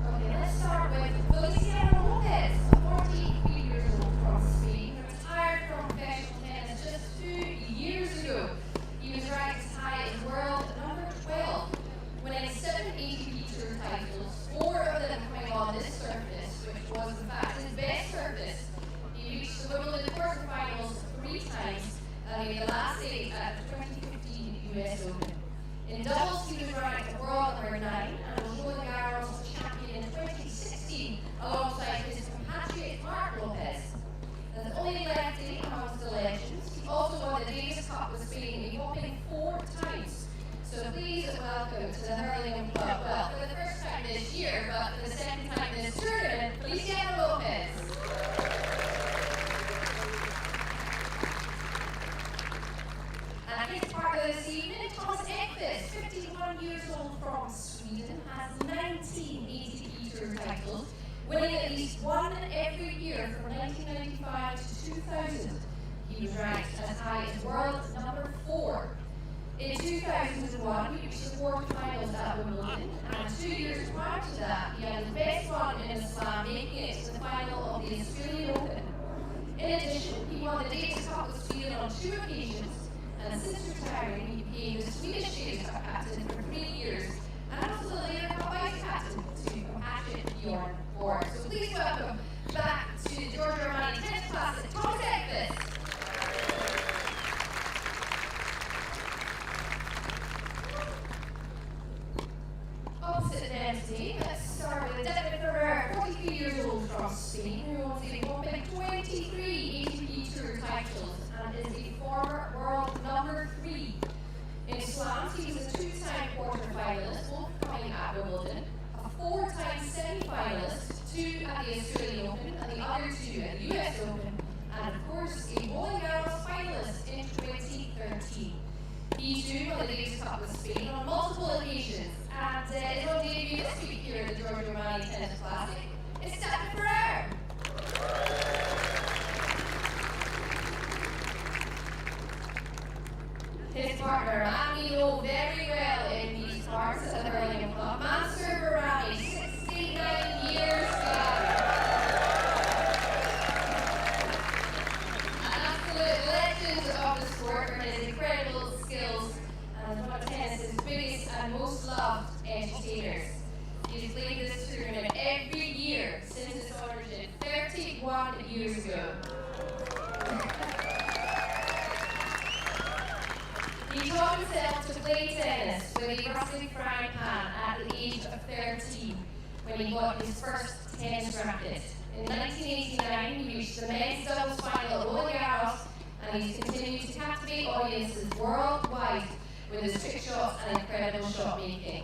Okay, let's start with Lopez, 43 years old from Spain, retired from professional tennis just 2 years ago. He was ranked as high as world number 12, winning 7 ATP Tour titles, 4 of them coming on this surface, which was in fact his best surface. He reached the Wimbledon quarterfinals 3 times, and he made the last 8 at the 2015 US Open. In doubles, he was ranked world number 9 and was Roland Garros champion in 2016 alongside his compatriot Mark Lopez. As the only lefty amongst the legends, he also won the Davis Cup with Spain a whopping 4 times. So please welcome to the Hurling Club, well, for the first time this year, but for the second time in this tournament, Feliciano Lopez. And his partner this evening, Enqvist, 51 years old from Sweden, has 19 ATP Tour titles, winning at least one every year from 1995 to 2000. He was ranked as high as world number 4. In 2001, he reached the quarterfinals at Wimbledon, and 2 years prior to that, he had his best run in the slam, making it to the final of the Australian Open. In addition, he won the Davis Cup with Sweden on 2 occasions, and since retiring, he became the Swedish Davis Cup captain for 3 years, and also the later Cup vice captain to compatriot Bjorn Borg. So please welcome back to the Giorgio Armani Tennis Classic, Thomas Enqvist. Opposite end today, let's start with Ferrer, 43 years old from Spain, who owns a whopping 23 ATP Tour titles and is a former world number 3. In slams, he was a 2-time quarterfinalist, both coming at Wimbledon, a 4-time semi-finalist, 2 at the Australian Open and the other 2 at the US Open, and of course a Roland Garros finalist in 2013. He too won the Davis Cup with Spain on multiple occasions, and his own debut this week here at the Giorgio Armani Tennis Classic is Ferrer. His partner, Rami, know very well in these parts of the hurling club. Master Bahrami, 69 years young. An absolute legend of the sport for his incredible skills and one of tennis's biggest and most loved entertainers. He's played this tournament every year since its origin 31 years ago. He taught himself to play tennis with a rusty frying pan at the age of 13 when he got his first tennis racket. In 1989, he reached the men's doubles final at Roland Garros, and he's continued to captivate audiences worldwide with his trick shots and incredible shot making.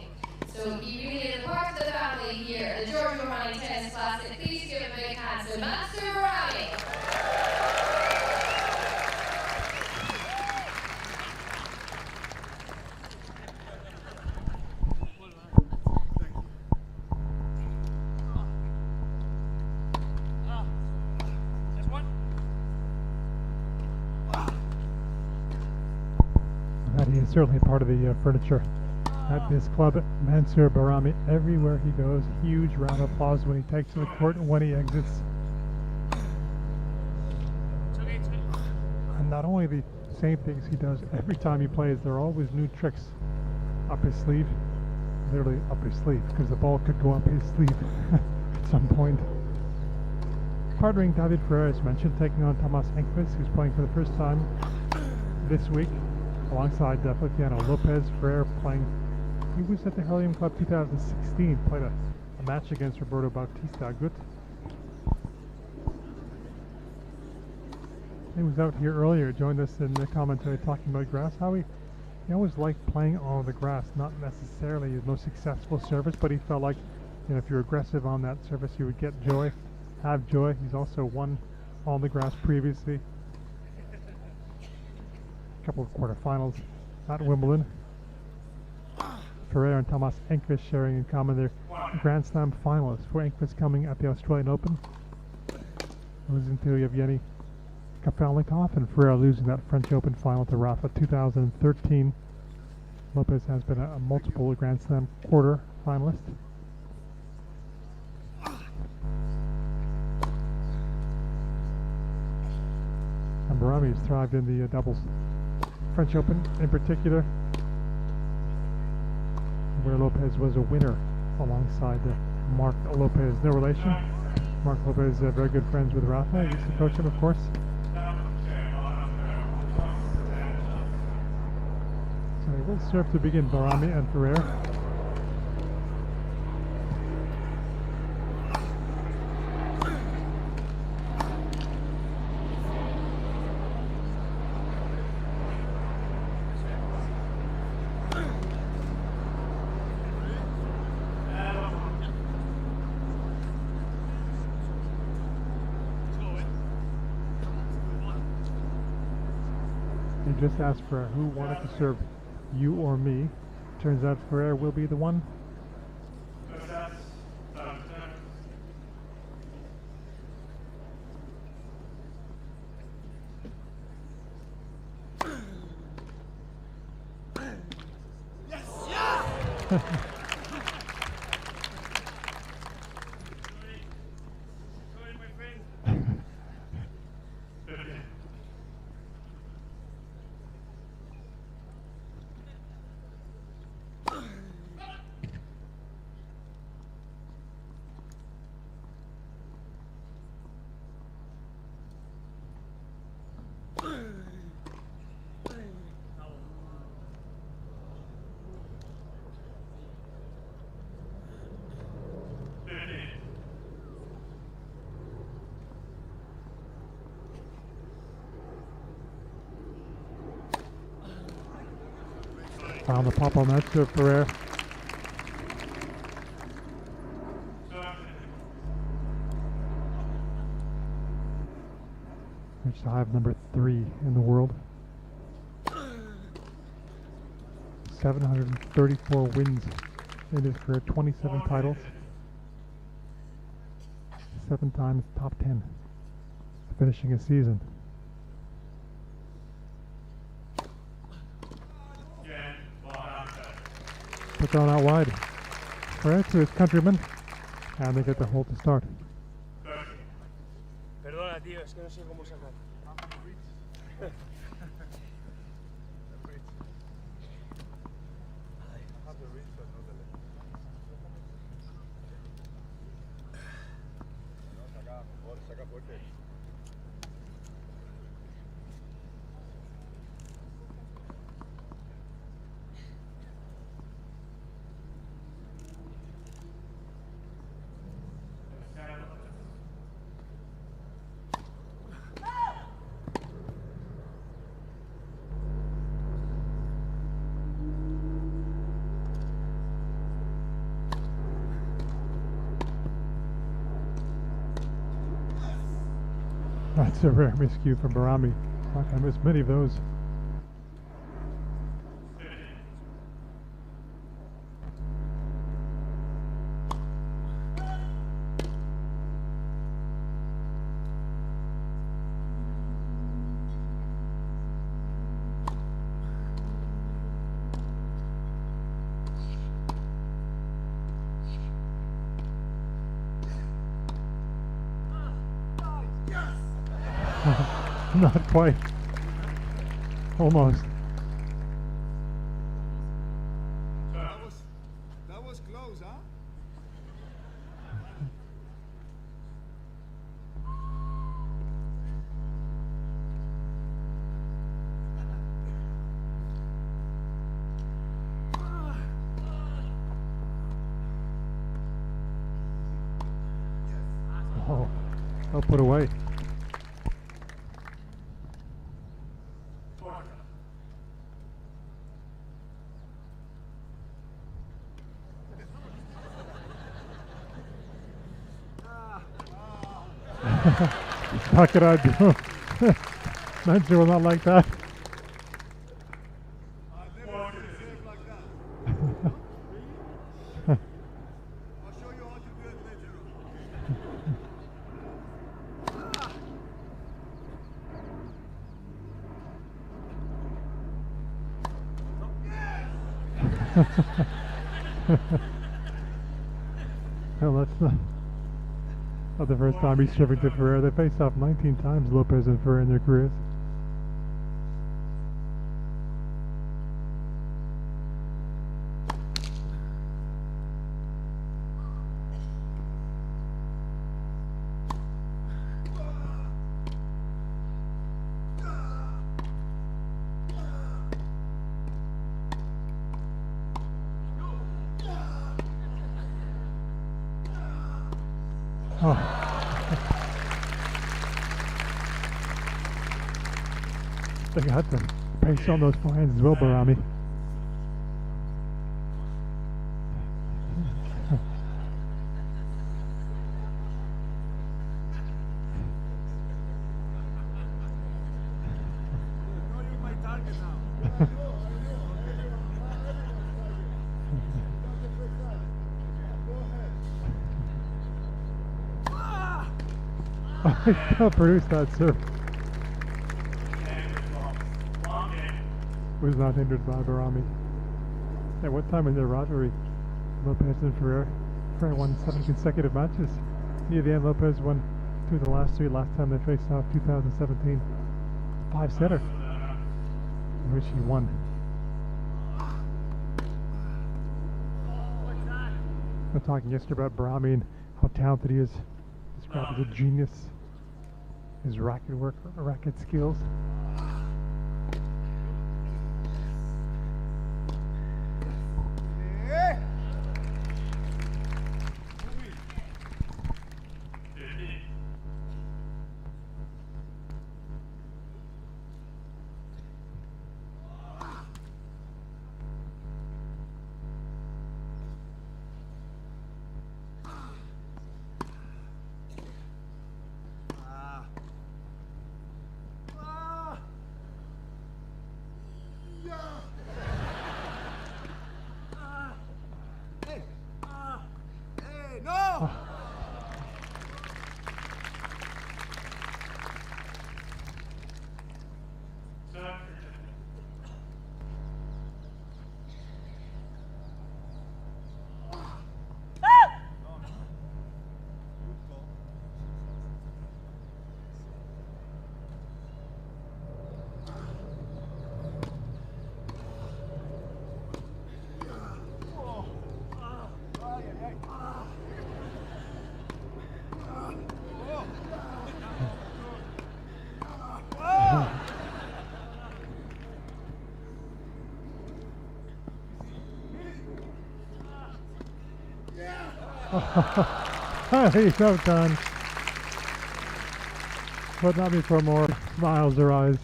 So he really is a part of the family here at the Giorgio Armani Tennis Classic. Please give a big hand to Master Bahrami. He is certainly part of the furniture at this club. Mansur Bahrami, everywhere he goes, huge round of applause when he takes to the court and when he exits. And not only the same things he does every time he plays, there are always new tricks up his sleeve, literally up his sleeve, because the ball could go up his sleeve at some point. Partnering David Ferrer, as mentioned, taking on Thomas Enqvist, who's playing for the first time this week alongside Feliciano Lopez. Ferrer playing, he was at the Hurling Club 2016, played a match against Roberto Bautista Agut. He was out here earlier, joined us in the commentary talking about grass, how he always liked playing on the grass, not necessarily his most successful service, but he felt like, you know, if you're aggressive on that surface, you would get joy, have joy. He's also won on the grass previously. A couple of quarterfinals at Wimbledon. Ferrer and Thomas Enqvist sharing in common their Grand Slam finalists. For Enqvist coming at the Australian Open, losing to Yevgeny Kafelnikov, and Ferrer losing that French Open final to Rafa 2013. Lopez has been a multiple Grand Slam quarter finalist. And Bahrami has thrived in the doubles French Open in particular, where Lopez was a winner alongside Mark Lopez. No relation. Mark Lopez is very good friends with Rafa. He used to coach him, of course. So he will serve to begin, Bahrami and Ferrer. He just asked for who wanted to serve, you or me. Turns out Ferrer will be the one. Found the pop on that serve, Ferrer. Reached a high of number 3 in the world. 734 wins in his career, 27 titles. 7 times top 10, finishing a season. Put down out wide. Ferrer to his countryman, and they get the hole to start. Perdona, tío, es que no sé cómo sacar. That's a rare miscue from Bahrami. Not gonna miss many of those. Not quite. Almost. That was close, huh? Oh, well put away. How could I do? Mentor will not like that. Well, that's not the first time he's serving to Ferrer. They faced off 19 times, Lopez and Ferrer, in their careers. Oh. They got the pace on those forehands as well, Bahrami. I still produced that serve. Was not hindered by Bahrami. At what time in their rivalry, Lopez and Ferrer won 7 consecutive matches. Near the end, Lopez won 2 of the last 3. Last time they faced off, 2017, 5-setter, in which he won. We were talking yesterday about Bahrami and how talented he is. Described as a genius. His racket work, racket skills. He's so done. But not before more smiles arise.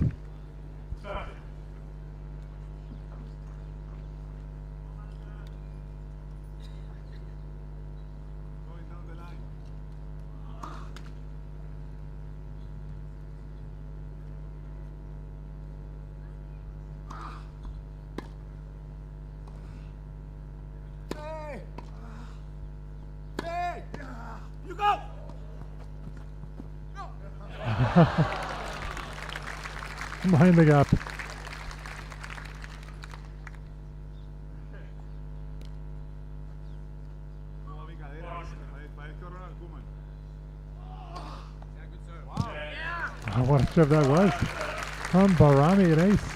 Behind the gap. Oh, what a serve that was from Bahrami, an ace.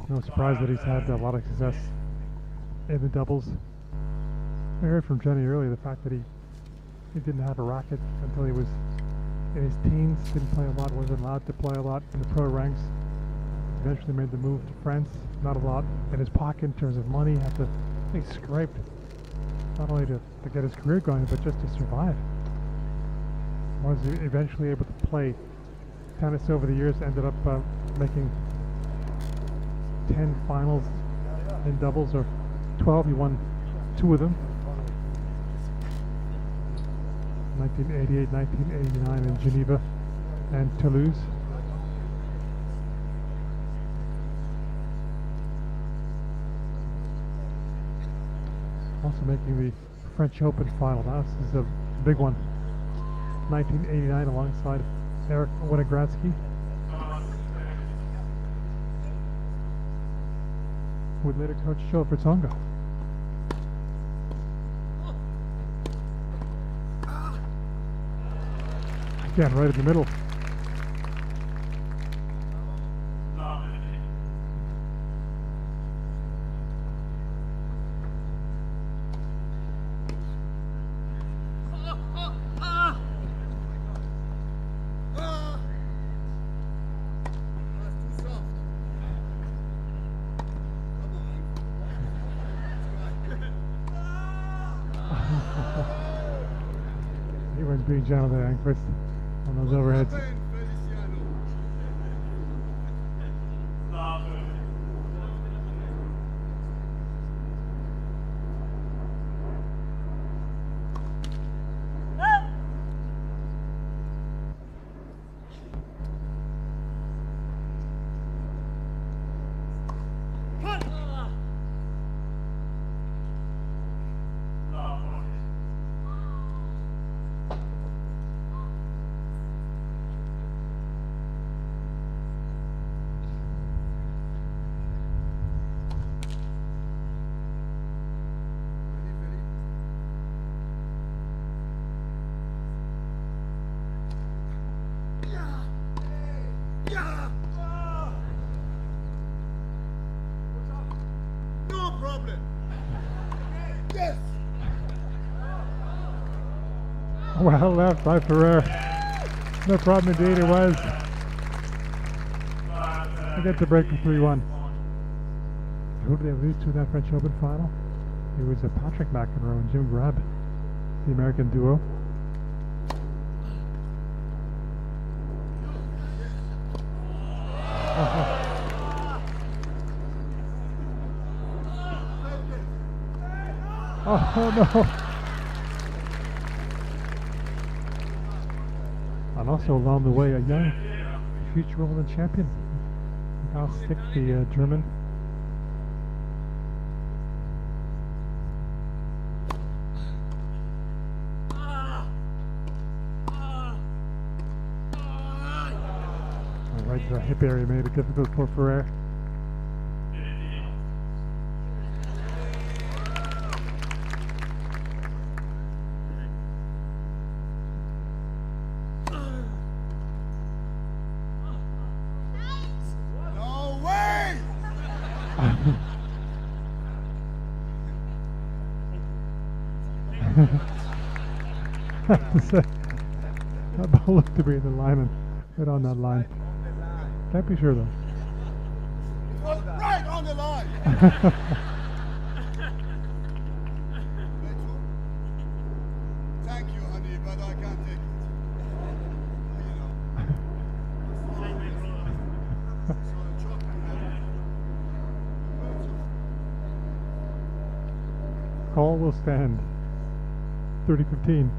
No surprise that he's had a lot of success in the doubles. I heard from Jenny earlier the fact that he didn't have a racket until he was in his teens, didn't play a lot, wasn't allowed to play a lot in the pro ranks. Eventually made the move to France, not a lot in his pocket in terms of money, had to, I think, scrape not only to get his career going, but just to survive. Was eventually able to play tennis over the years, ended up making 10 finals in doubles, or 12, he won 2 of them. 1988, 1989 in Geneva and Toulouse. Also making the French Open final. Now this is a big one. 1989 alongside Eric Winogradsky. Would later coach Joe Vertonga. Again, right in the middle. He went pretty gentle there, Enqvist, on those overheads. Well left by Ferrer. No problem indeed it was. I get to break from 3-1. Who did they lose to in that French Open final? It was Patrick McEnroe and Jim Grab, the American duo. Oh no! And also along the way, a young future Wimbledon champion, Gal Stick, the German. Right to the hip area made it difficult for Ferrer. That ball looked to be in the line and right on that line. Can't be sure though. It was right on the line! Thank you, honey, but I can't take it. Call will stand. 30-15.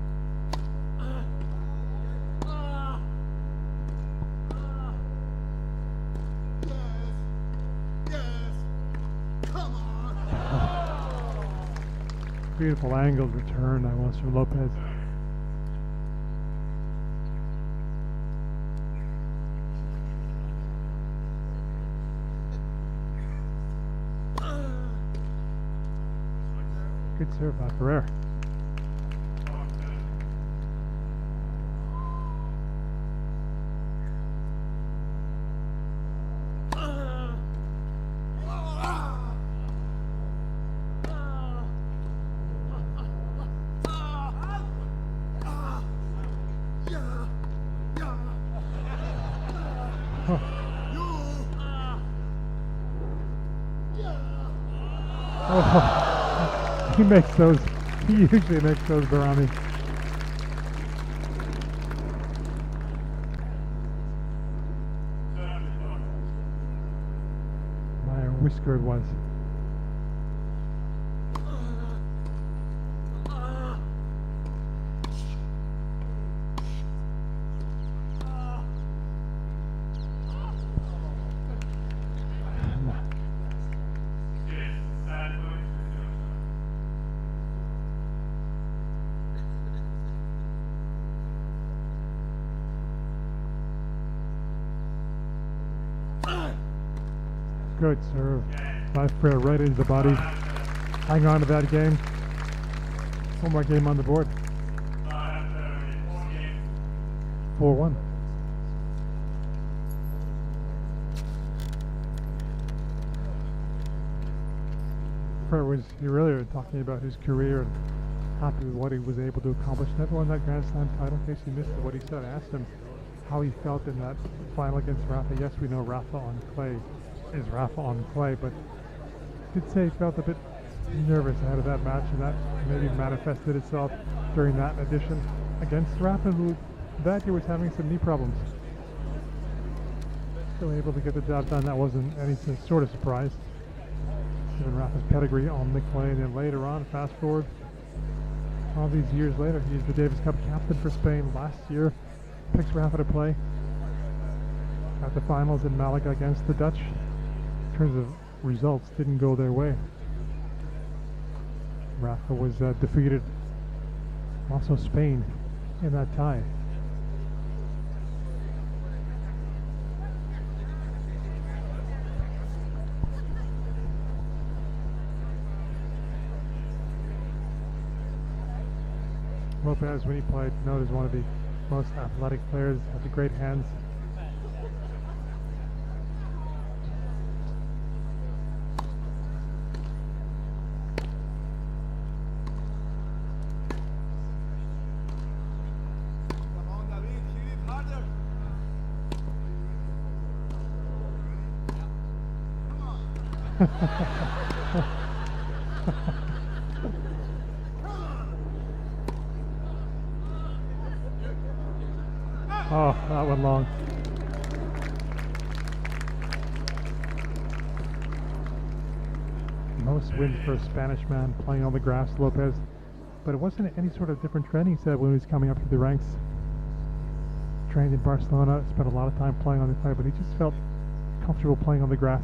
Beautiful angled return that was from Lopez. Good serve by Ferrer. Oh, he makes those. He usually makes those, Bahrami. My whiskered was. Good serve by Ferrer right into the body. Hang on to that game. One more game on the board. 4-1. Ferrer was earlier talking about his career and happy with what he was able to accomplish. Never won that Grand Slam title. In case you missed what he said, I asked him how he felt in that final against Rafa. Yes, we know Rafa on clay is Rafa on clay, but he did say he felt a bit nervous ahead of that match, and that maybe manifested itself during that edition against Rafa, who that year was having some knee problems. Still able to get the job done. That wasn't any sort of surprise, given Rafa's pedigree on the clay. And then later on, fast forward all these years later, he's the Davis Cup captain for Spain. Last year, picks Rafa to play at the finals in Malaga against the Dutch. In terms of results, didn't go their way. Rafa was defeated, also Spain, in that tie. Lopez, when he played, known as one of the most athletic players, had the great hands. Come on, David, hit it harder. Come on. Oh, that went long. Most wins for a Spanish man playing on the grass, Lopez. But it wasn't any sort of different training, he said, when he was coming up through the ranks. Trained in Barcelona, spent a lot of time playing on the clay, but he just felt comfortable playing on the grass.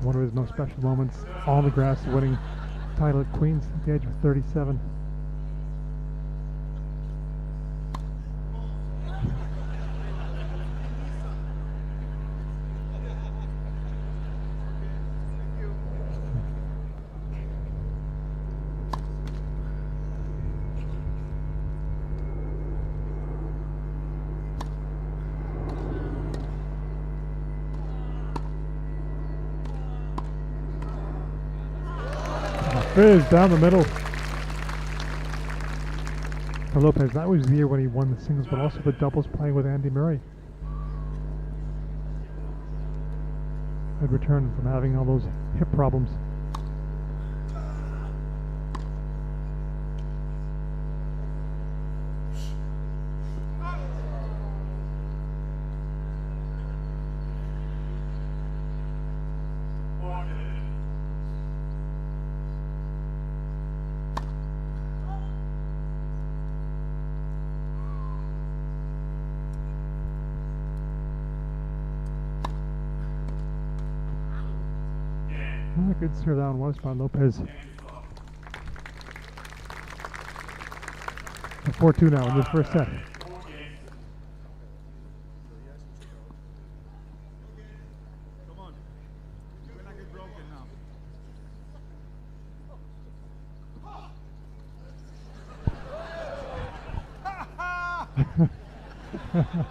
One of his most special moments on the grass, winning the title at Queens at the age of 37. Fizz down the middle for Lopez. That was the year when he won the singles, but also the doubles, playing with Andy Murray. Had returned from having all those hip problems. Good serve down was by Lopez. 4-2 now in this first set. Come on. You're gonna get broken now.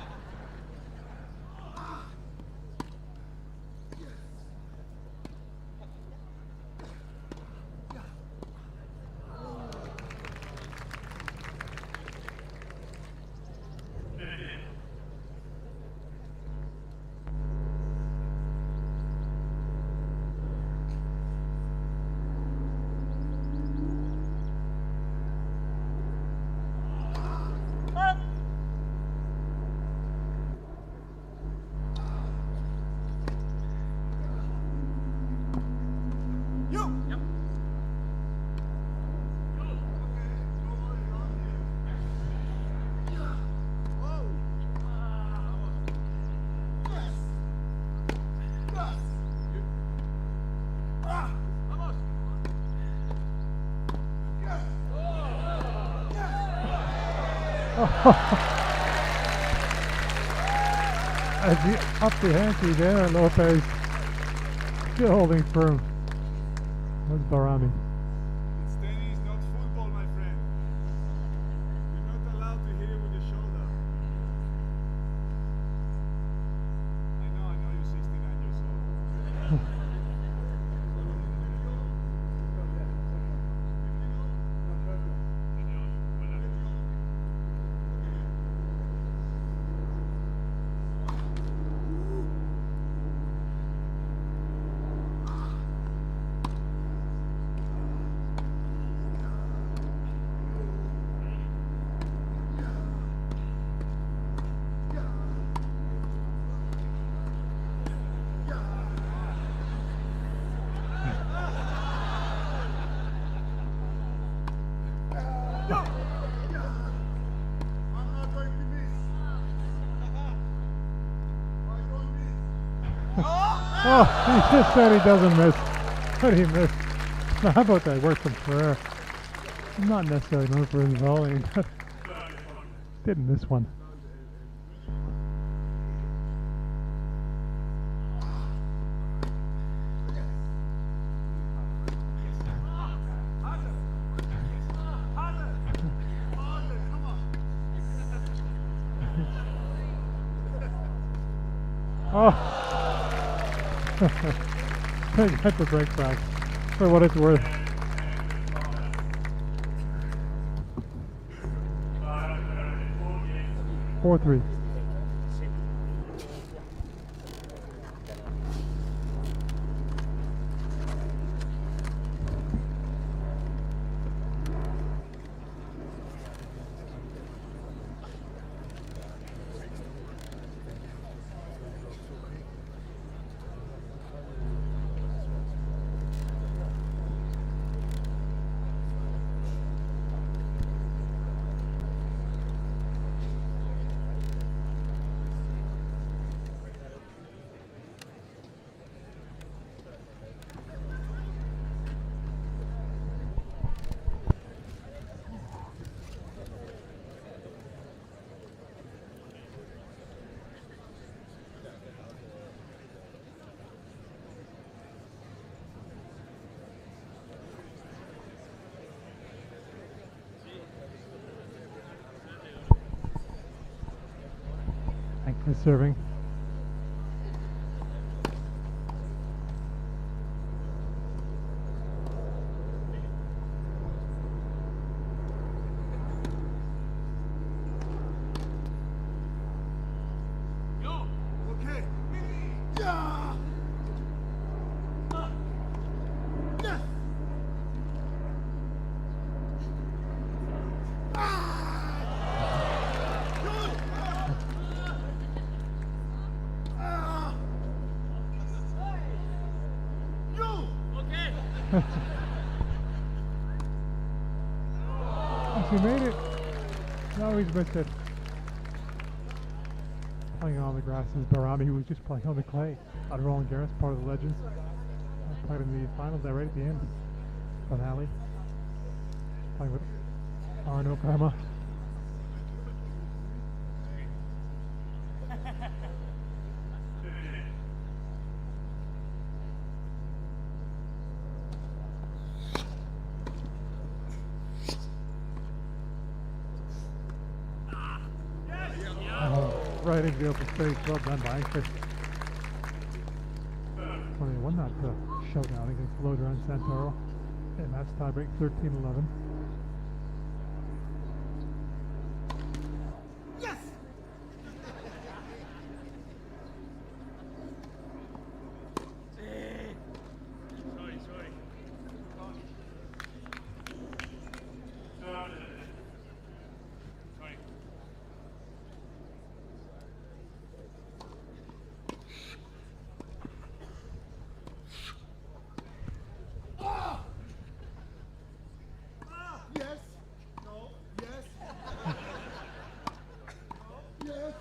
As he upped the ante there, Lopez still holding firm. That's Bahrami. It's tennis, not football, my friend. You're not allowed to hit it with your shoulder. I know you're 69 years old. Oh, he just said he doesn't miss, but he missed. Now, how about that work from Ferrer? Not necessarily known for his volleying, but didn't miss one. Oh! They got the break back for what it's worth. Four three. Enqvist serving. Okay. Yeah. Yes. He made it. No, he's missed it. Playing on the grass is Bahrami, who was just playing on the clay. Out of Roland Garros, part of the Legends. Played in the finals there right at the end. Finale. Playing with Arno Karma. Right into the open space, well done by Enqvist. When he won that showdown against Loder and Santoro, and that's tiebreak 13-11. Yes. Sorry. Yes. No. Yes. Yes.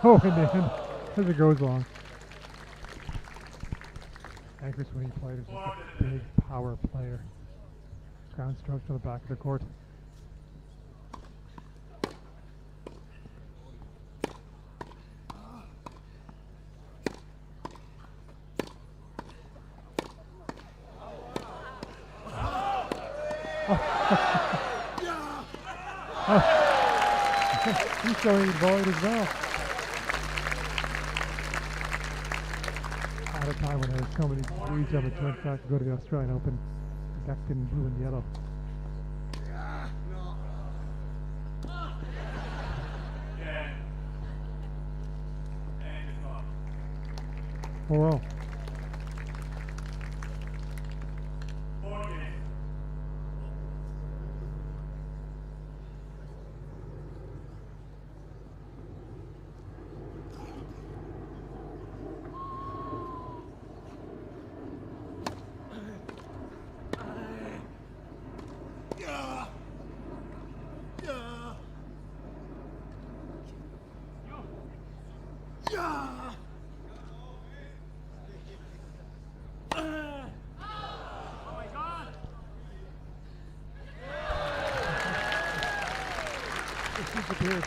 No, in the end, as it goes along. Enqvist, when he played, was just a big power player. Ground strokes to the back of the court. He's showing it void as well. At a time when there were so many Swedes on the turn track to go to the Australian Open, decked in blue and yellow. Oh well. Disappeared.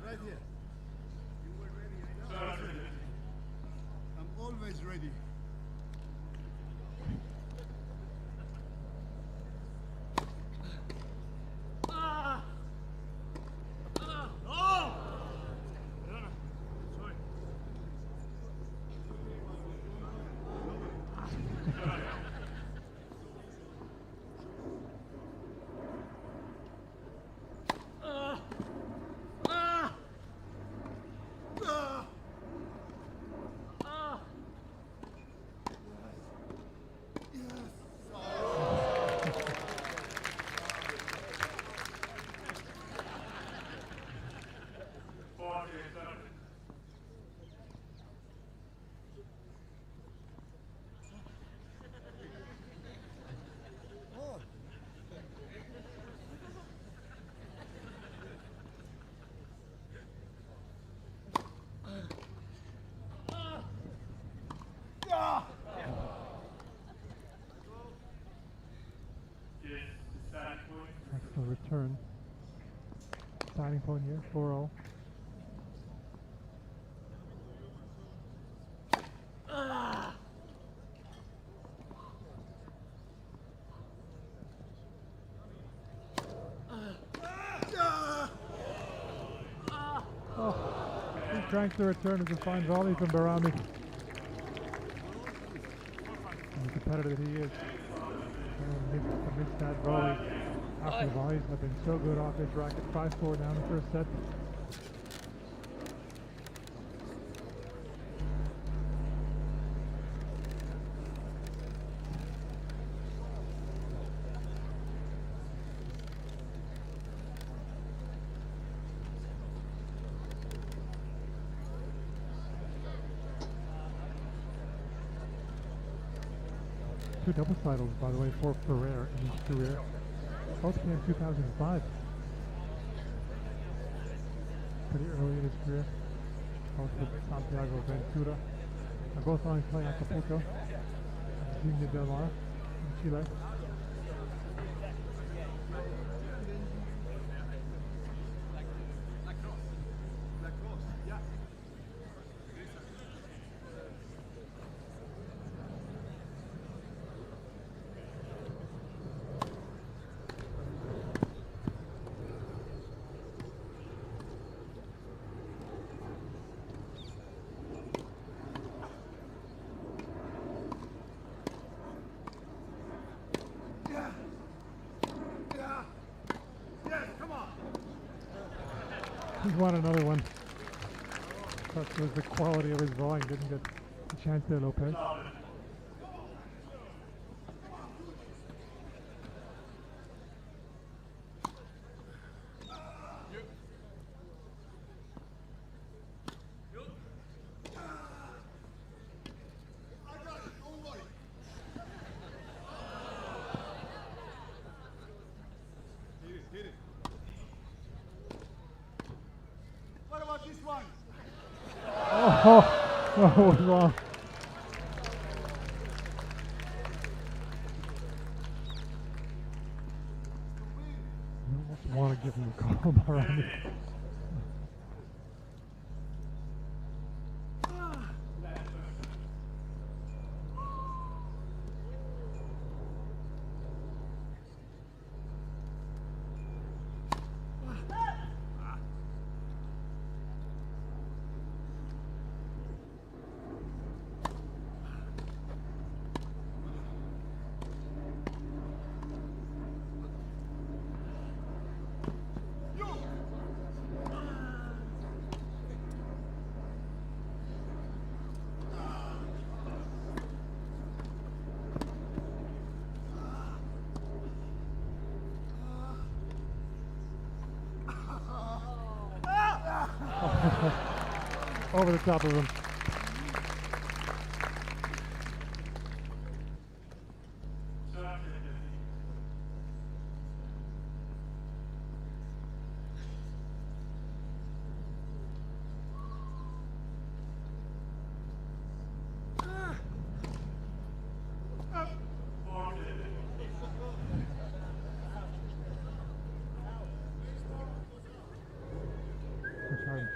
Right here. I'm always ready. Excellent return. Signing point here, 4-0. He cranks the return as a fine volley from Bahrami. And the competitor that he is. Amidst that volley. After the volleys have been so good off his racket. 5-4 down the first set. Two double titles, by the way, for Ferrer in his career. Both came in 2005. Pretty early in his career. Both with Santiago Ventura. They're both on playing Acapulco. Viña del Mar in Chile. He's won another one. Such was the quality of his volley. Didn't get a chance there, Lopez. this one. Oh, what's wrong? You almost want to give him a call, Bahrami. Over the top of him.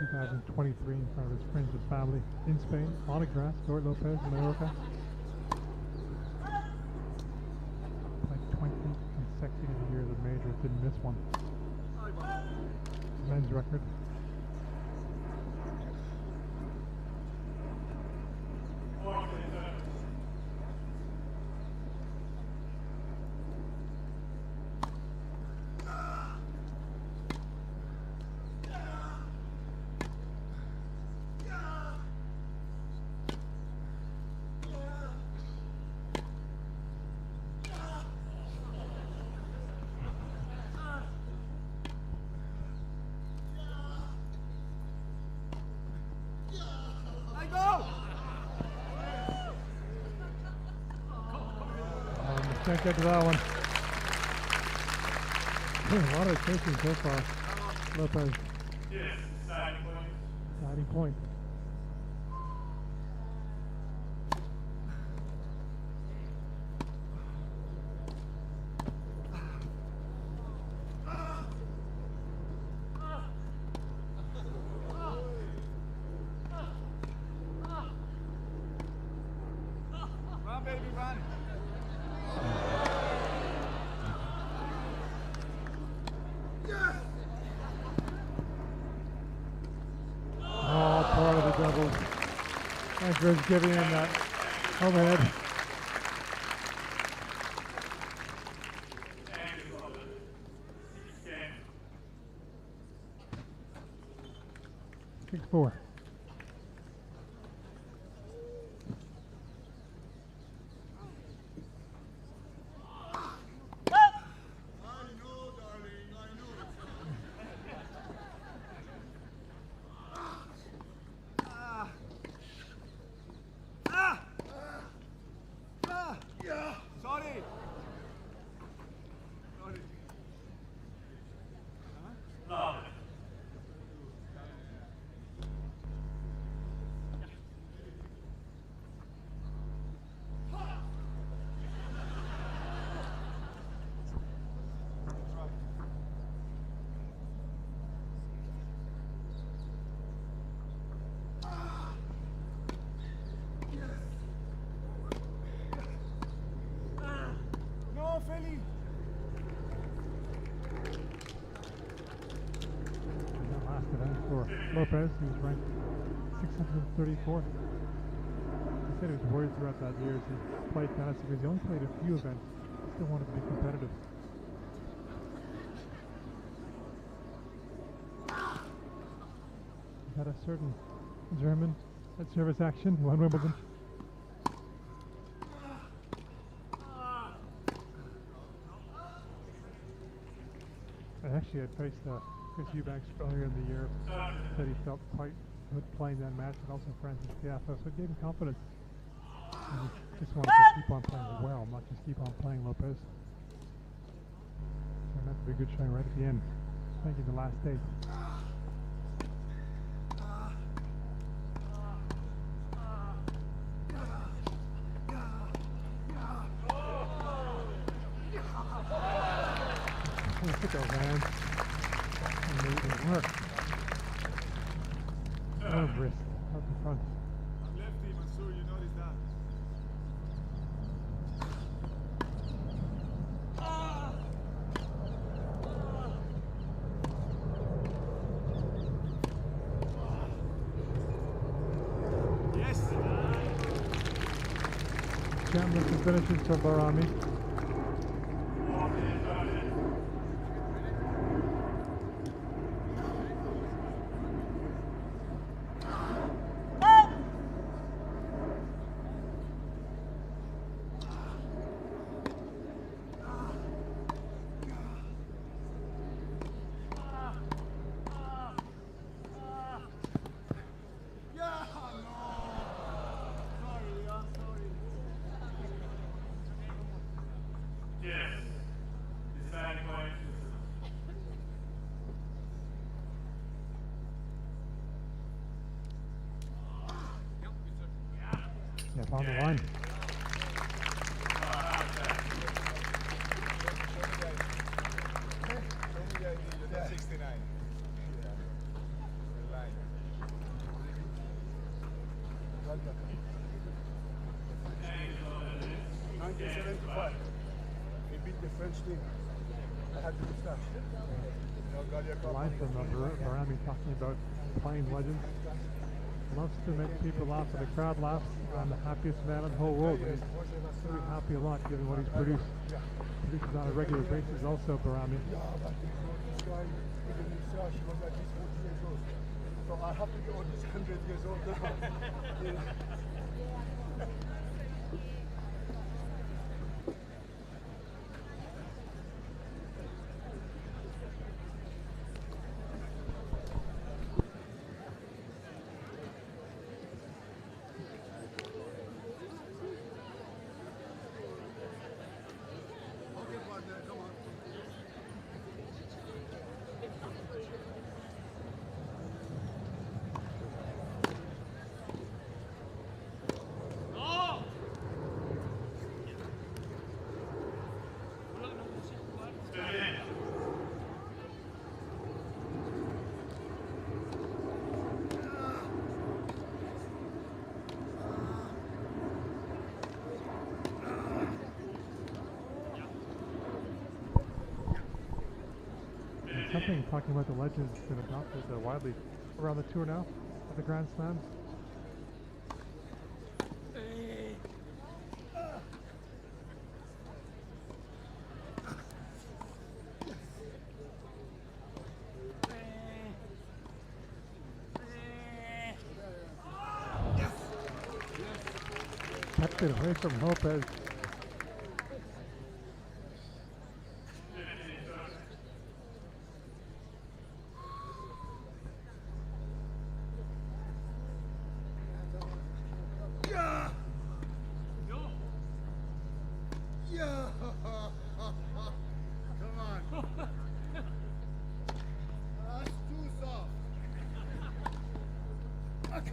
Retired in 2023 in front of his friends and family in Spain, on a grass, Lopez in Mallorca. Played 20 consecutive years of majors, didn't miss one. Men's record. Can't get to that one. A lot of chasing so far. Lopez. Yes, deciding point. Deciding point. Run, baby, run. Part of the doubles. Enqvist giving him that overhead. Six four. Philly. The last event for Lopez, he was ranked 634th. He said he was worried throughout that year as he played tennis because he only played a few events. He still wanted to be competitive. He had a certain German at service action, won Wimbledon. I actually had faced Eubanks earlier in the year. Said he felt quite good playing that match, and also Francis Tiafoe, so it gave him confidence. And he just wanted to keep on playing well, not just keep on playing Lopez. So meant to be a good showing right at the end, making the last day. Look at those hands. Amazing work. Oh, wrist. Up in front. I'm lefty, Mansour, you noticed that. Yes! Championship finishes for Bahrami. Yep, on the line. That's 69. Yeah. We're lying. 1975. He beat the French team. I had to start. The line from Bahrami talking about playing legends. Loves to make people laugh, and the crowd laughs. I'm the happiest man in the whole world. And he's very happy a lot given what he's produced. Produces on a regular basis also, Bahrami. Yeah, but this guy, even himself, he was like this 40 years old. So I have to be all these 100 years old now. Yeah. Something talking about the legends has been adopted widely around the tour now of the Grand Slams. Kept it away from Lopez.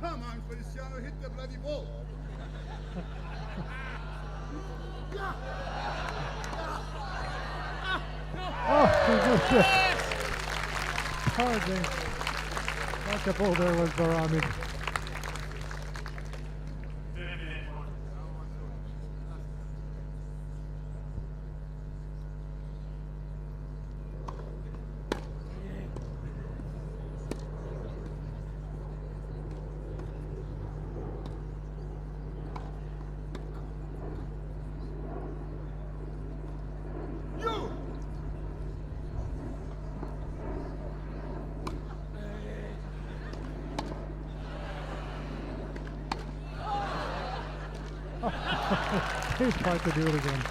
Come on, Feliciano, hit the bloody ball. Oh, shit. Charging. Like a bull there was Bahrami. He's tried to do it again.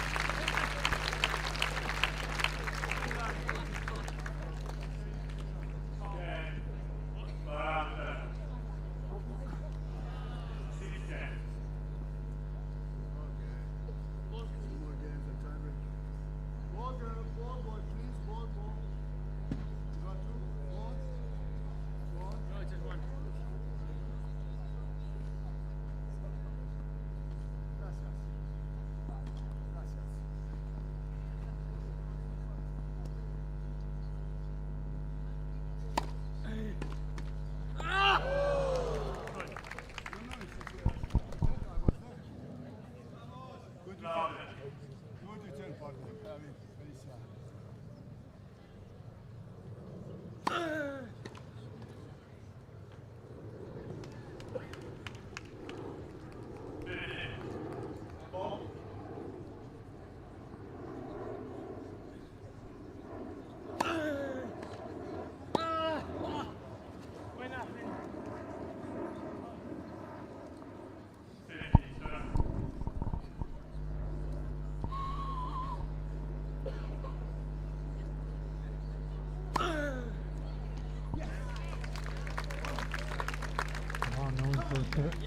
Good return, partner. I mean, very sad.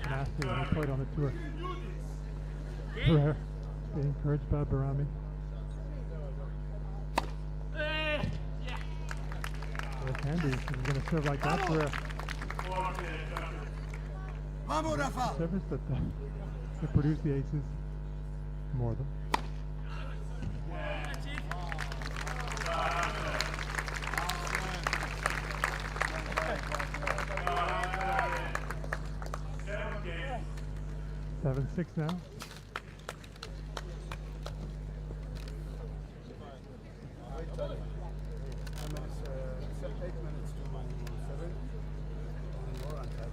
Nasty when he played on the tour. Ferrer being encouraged by Bahrami. Well, Candy is going to serve like that for service that to produce the aces more than. Seven, 6 now. I mean, it's 8 minutes to 7. More on that.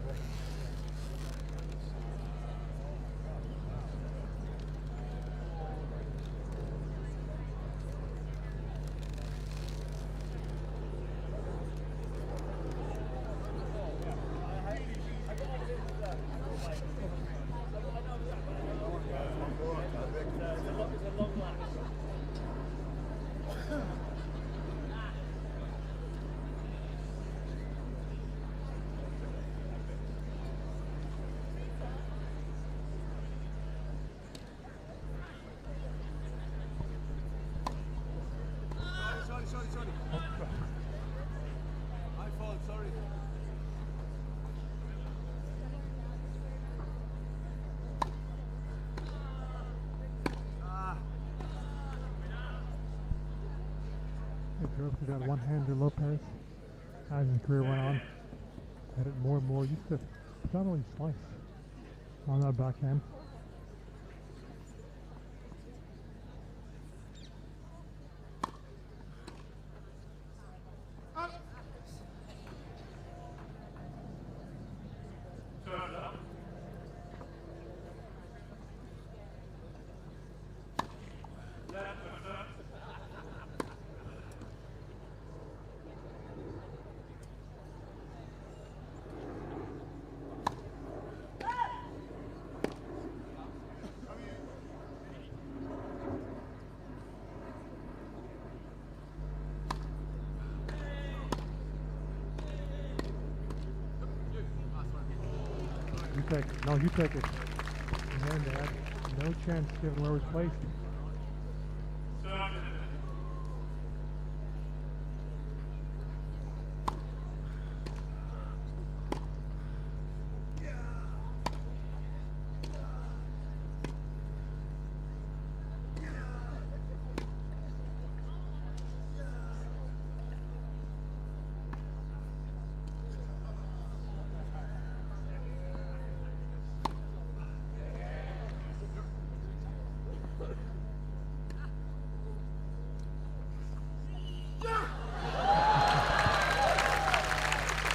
Sorry. My fault, sorry. They drove to that one-hander Lopez as his career went on. Had it more and more. Used to not only slice on that backhand. No, you take it. And they had no chance given where it was placed.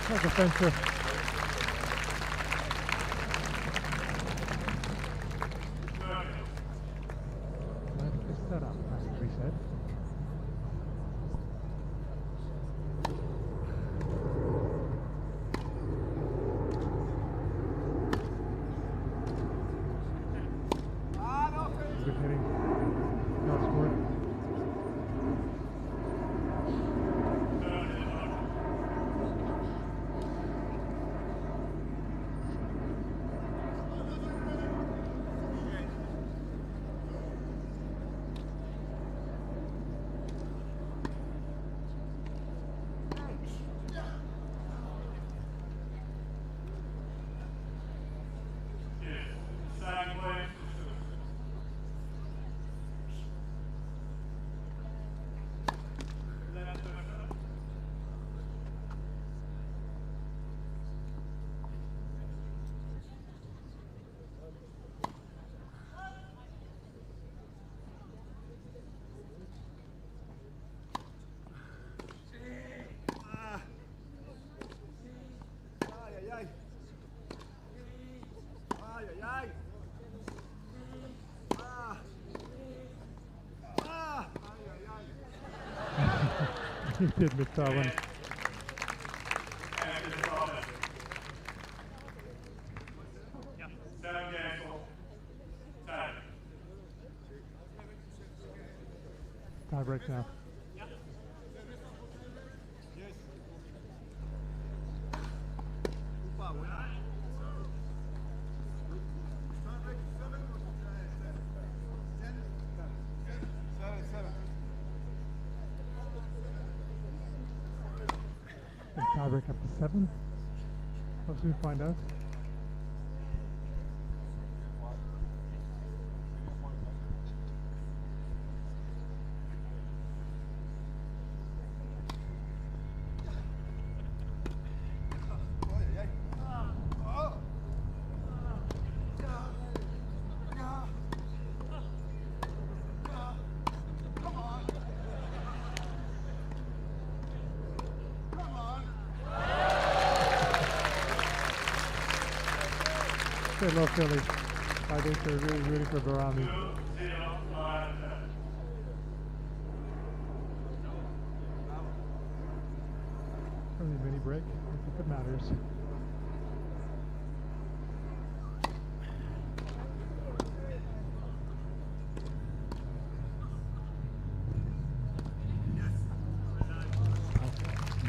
Like a fencer. Nice setup, has to be said. Good hitting. Not scored. He did miss that one. And it's Lopez. 7 games for tie. Tie break now. Tie break up to 7. We'll soon find out. They love Philly. I think they're really rooting for Bahrami. Early mini break, if it matters.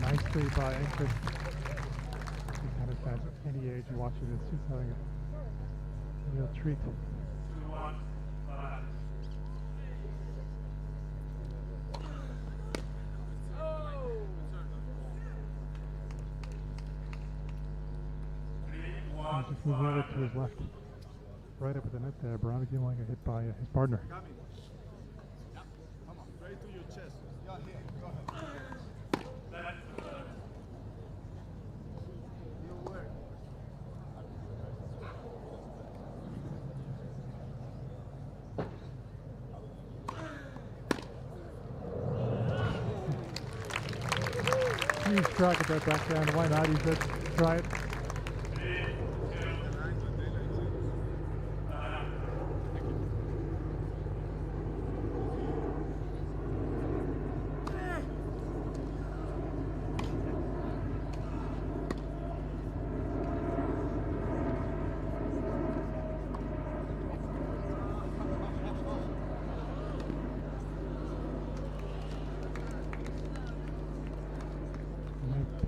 Nicely by Enqvist. He kind of stands at any age watching this. He's having a real treat. 2-1. He's just moving over to his left. Right up at the net there. Bahrami didn't want to get hit by his partner. Come on, straight to your chest. Yeah, here, go ahead. You work. Huge track at that backhand. Why not? He said, try it.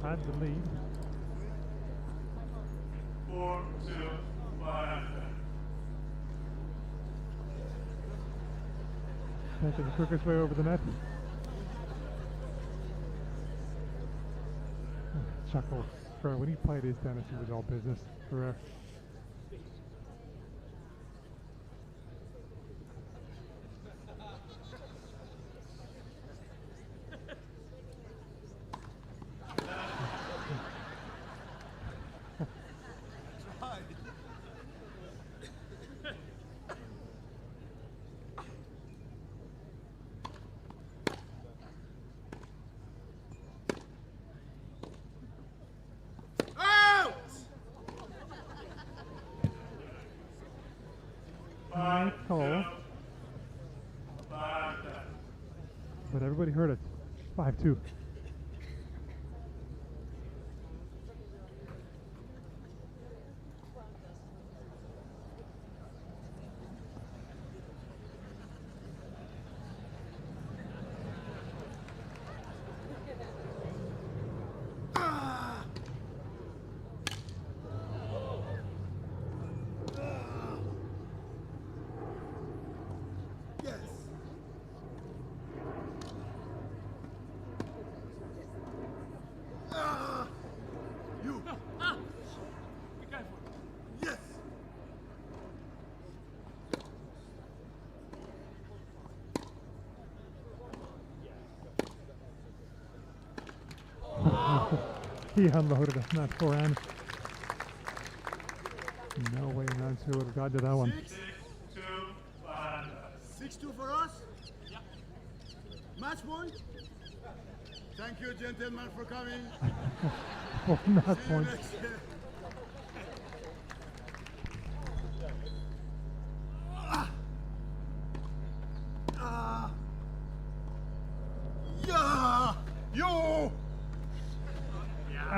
Had the lead. 4-2. Taking the quickest way over the net. Chuckle. Ferrer, when he played his tennis, it was all business. Ferrer. Call. But everybody heard it. 5-2. He unloaded on that forehand. No way Nancy would have gotten to that one. 6-2 for us? Yeah. Match point? Thank you, gentlemen, for coming. One match See you point. next year. Yeah! You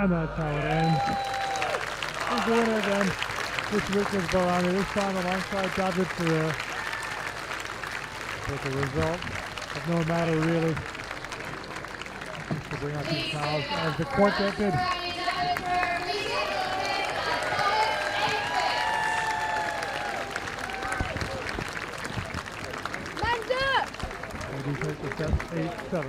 And that's how it ends. He's the winner again. This week was Bahrami, this time alongside David Ferrer. With the result of no matter really. To bring out these smiles as the quartet did. Maybe take the set 8-7.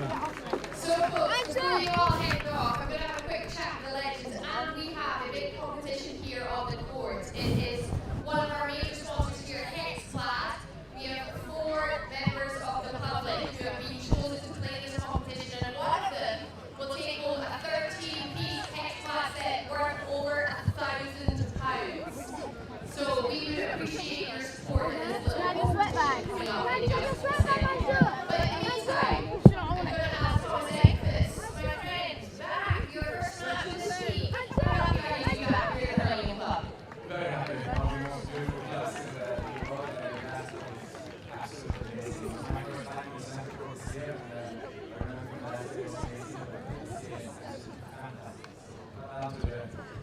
So, folks, before you all head off, I'm going to have a quick chat with the legends, and we have a big competition here on the court. It is one of our major sponsors here, Exho. We have 4 members of the public who have been chosen to play this competition, and one of them will take home a 13-piece Exho set worth over £1,000. So we would appreciate your support in this little competition coming up. But in the meantime, I'm going to ask Enqvist, my friend, back your first match this week. How happy are you to be back here at Hurling Club? Very happy. One of the most beautiful classes that we got and the last one is absolutely amazing. It was my first time in the Santa Cruz here, and I remember last year was amazing, but this year is absolutely fantastic.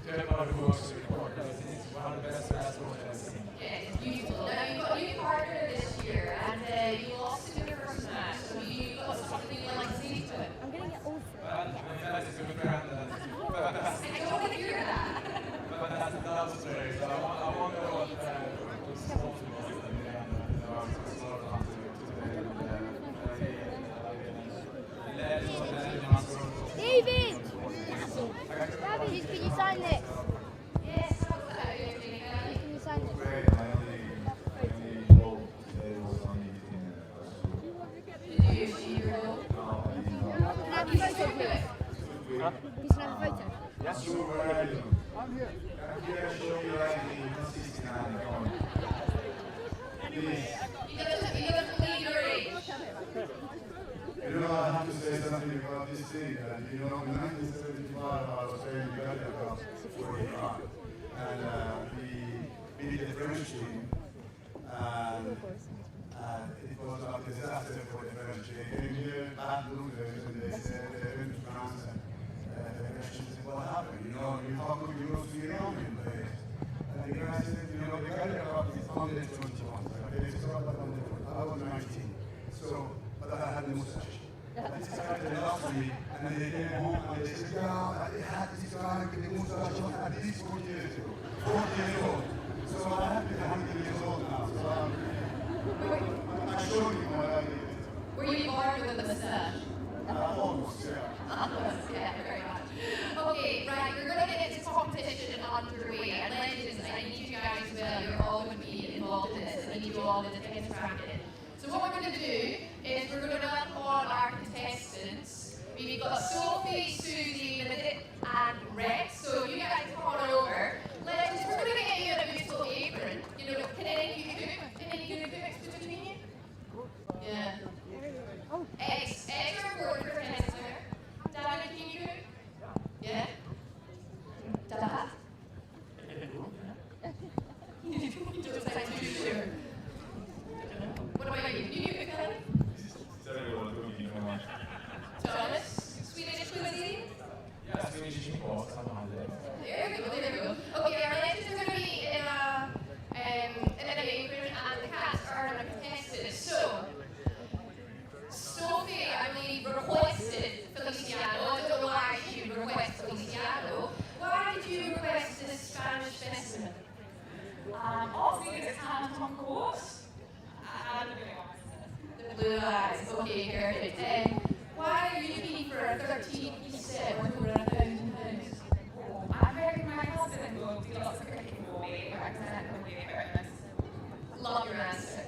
To everybody who works with the court, it's one of the best basketball I've ever seen. Yeah, it's beautiful. Now you've got a new partner this year, and you lost in your first match, so you've got something you'd like to say to it. I'm getting it all through. Fantastic, good friend, fantastic. I don't want to hear that. Fantastic love story. So I wonder what the support was in the end. It was a lot of fun to David! David, can you sign this? Yes, Can you sign this? Great. My only goal today was on Did you achieve your goal? Can I have a photo with it? Can I have a photo? Yes. So where are you? I'm here. I'm here to show you everything. 69. Come on. Please. He doesn't believe your age. You know, I have to say something about this thing. You know, in 1975, I was playing the Italia Cup 45. And we beat the French team. And it was a disaster for the French. They came here, bad losers, and they said they went to France. And the French said, what happened? You know, you talk to Euros to the Iranian players. And the guy said, you know, the Italia Cup is 121. They started at 120. I was 19. So, but I had no such. This guy they lost me, and they came home and they said, yeah, I had this guy with the mustache at least 40 years ago. 40 years old. So I'm happy that I'm 100 years old now. So I'm showing you what I did. Were you born with a mustache? Almost, yeah. Almost, yeah, very much. Okay, right, we're going to get this competition underway. And legends, I need you guys you're all going to be involved in this. I need you all in the tennis bracket. So what we're going to do is we're going to run on our contestants. We've got Sophie, Susie, Benedict, and Rex. So you guys come on over. Legends, we're going to get you a musical apron. You know, can any of you do mixed between you? Yeah. Extra word for tennis player. David, can you cook? Yeah? Dad? You don't sound too sure. What about you? Do you cook, Kelly? Thomas? Swedish cuisine? Yeah, Swedish meatballs, somehow. There we go. Okay, our legends are going to be in an apron, and the cats are on a contestant. So, Sophie, I believe, requested Feliciano. I don't know why she requested Feliciano. Why did you request this Spanish specimen? Also, it's kind of on course. The blue eyes. Okay, perfect. Why are you looking for a 13-piece set worth over £1,000? I reckon my husband will do lots of cooking for me. I reckon that will be a bonus. Love your answer.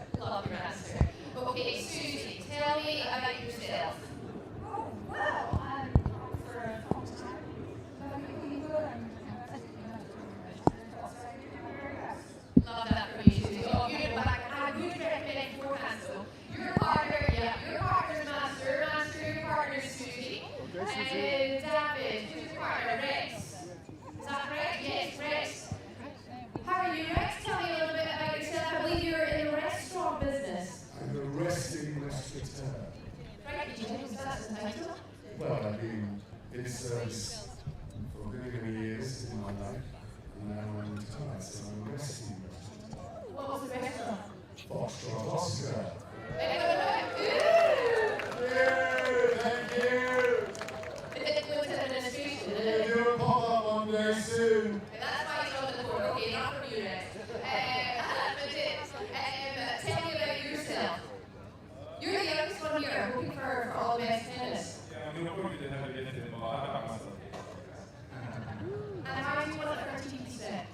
Okay, Susie, tell me about yourself. Oh, well, I'm for a long time. But I'm really good. Love that for you, Susie. Oh, good. But I would recommend beforehand, though. Your partner's master, your partner's Susie. And David, who's your partner? Rex. Is that correct? Yes, Rex. How are you, Rex? Tell me a little bit about yourself. I believe you're in the restaurant business. I'm a resting restaurateur. Right, did you know that's the title? Well, I've been in service for for many, many years in my life. And now I'm retired, so I'm resting. What was the best one? Foxtrot Oscar. Anyone know it? Thank you! Is it going to administration? We'll do a pop-up one day soon. That's why you're on the board. Okay, not from you next. Tell me about yourself. You're the youngest one here, hoping for all the best tennis. And how do you want a 13%?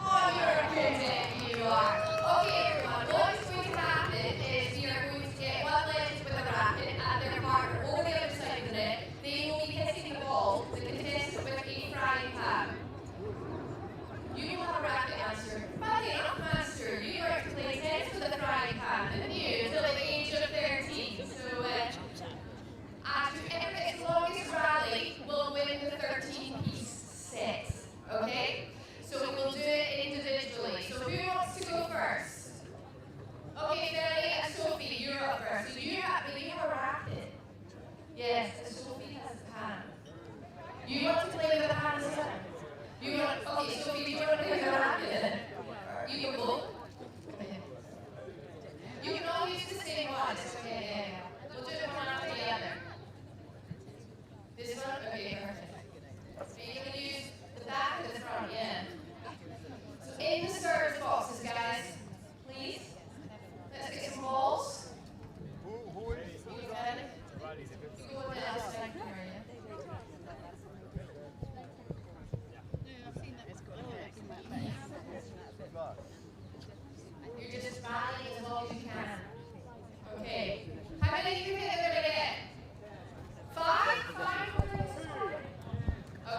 Oh, you're kidding, you are. Okay, everyone, what's going to happen is we are going to get one left with a racket and their partner over the other side of the net. They will be hitting the ball, the contestant with a frying pan. You will have a racket answer. Funny enough, master, you are to play tennis with a frying pan, and you until the age of 13. So, whoever gets the longest rally will win the 13-piece set. Okay? So we'll do it individually. So who wants to go first? Okay, Ferrer and Sophie, you're up first. So you have a racket. Yes, Sophie has a pan. You want to play with a pan as well? Okay, Sophie, do you want to play with a racket? You can both. You can all use the same one. It's okay, yeah. We'll do it one after the other. This one? Okay, perfect. So you can use the back and the front, yeah. So in the service boxes, guys, please. Let's get some balls. Who is? You ready? You go down the second area. You're just rallying as long as you can. Okay. How many do you think they're going to get? 5? 5?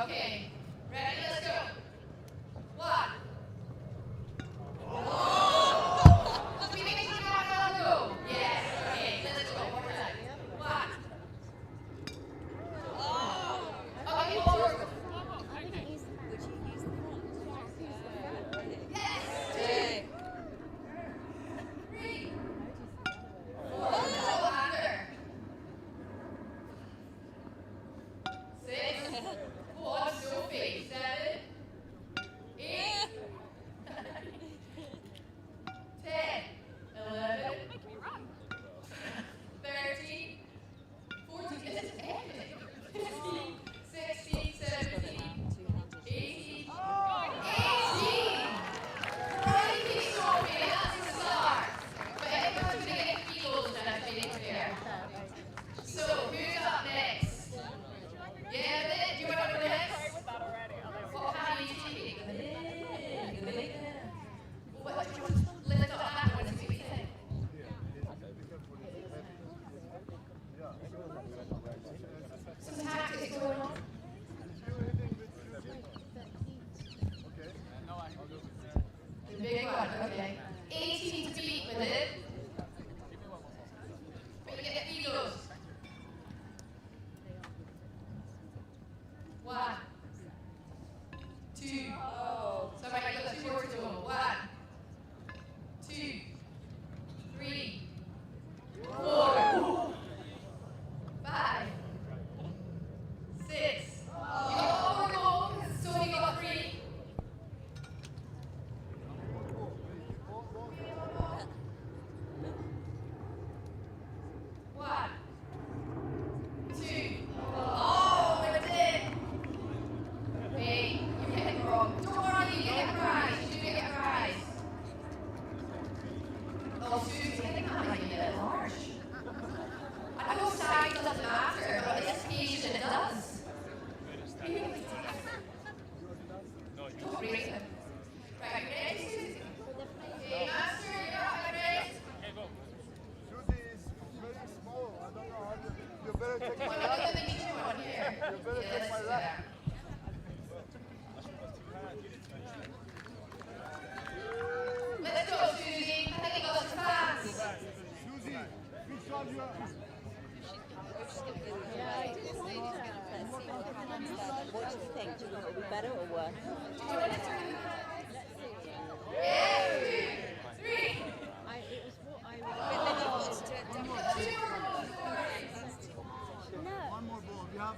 Okay. Ready? Let's go. 1. Oh! We make it not go. Yes. Okay. Let's go. One more time. 1. Okay, forward. Yes. 2. 3. 4. Under. 6. 1. Sophie. 7. 8. 10. 11. 13. 14. This is epic. 15. 16. 17. 18. 18. Righty, Sophie. That's a start. But everyone's going to get feels now if they need to there. So, who's up next? Yeah, do you want to go next? What hand are you taking? What, do you want to lift up that one and see what you think? Some tactics going on. The big one, okay. 18 to beat with it. But you get the egos. 1. 2. Oh. Somebody got 2 more to go. 1. 2. 3. 4. 5. 6. You got 4 goals, so you got 3. 1. 2. Oh, we're dead. Hey, you get it wrong. Don't worry, you get a prize. You do get a prize. Oh, Susie, I think that might be a bit harsh. I know size doesn't matter, but on this occasion it does. Don't break them. Right, ready, Susie? Okay, Master, you're up, my friend. Susie is very small. I don't know how to. You better take my Well, racket. let me get you one here. You better Yeah, take let's my do racket. that. Let's go, Susie. I think it goes fast. Susie, which one you are? What do you think? Do you think it'll be better or worse? Yeah, 2, 3. One more ball. You have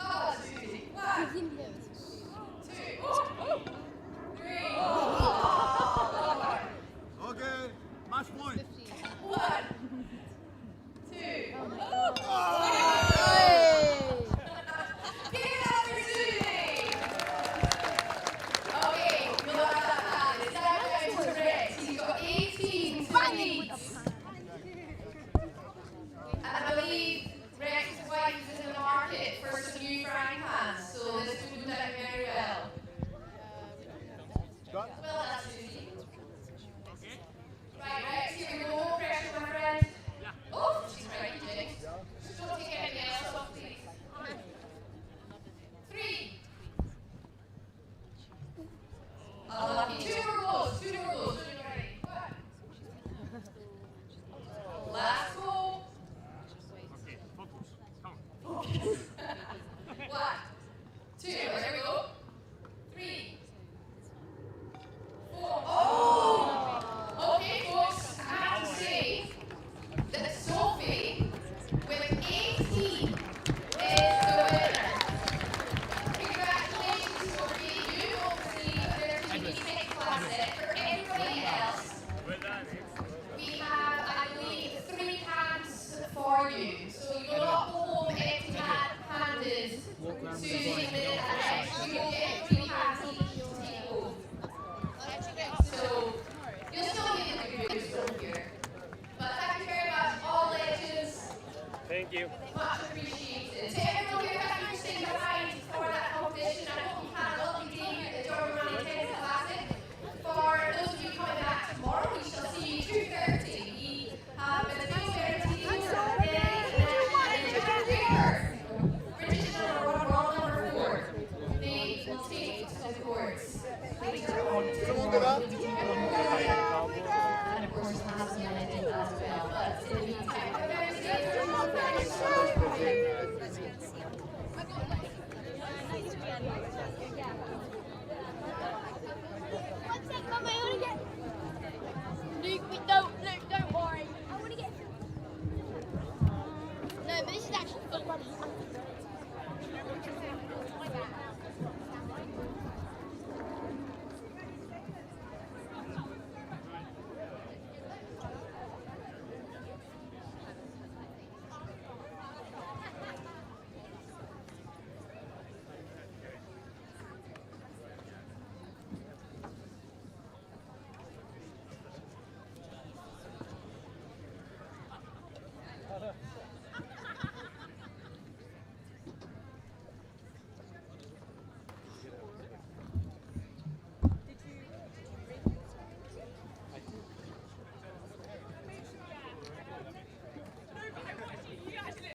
Oh, Susie. 1, 2, 3. Okay, match point. 1, 2. Give it up for Susie. Okay, we'll have that. It's now down to Rex. He's got 18 points. And I believe Rex's wife is in the market for some new frying pans, so this would go down very well. Well done, Susie. Right, Rex, here we go. No pressure, my friend. Oh, she's ready, Jinx. Just don't take anything else off, please. 3. Unlucky. 2 more goals. 2 more goals. When you're ready. Last goal. Focus. 1, 2. There we go. 3, 4. Oh! Okay, folks. I have to say that Sophie, with 18, is the winner. Congratulations, Sophie. You obviously their TV classic. For everybody else, we have, I believe, 3 cans for you. So you will not go home empty-handed. Susie and Rex, you will get 3 cans each to take home. So you'll still get the good from here. But thank you very much, all legends. Thank you. Much appreciated. To everyone here, thank you for sticking around for that competition. I hope you've had a lovely day here at the Giorgio Armani Tennis Classic. For those of you coming back tomorrow, we shall see you 2:30. We have been a video guarantee for the day and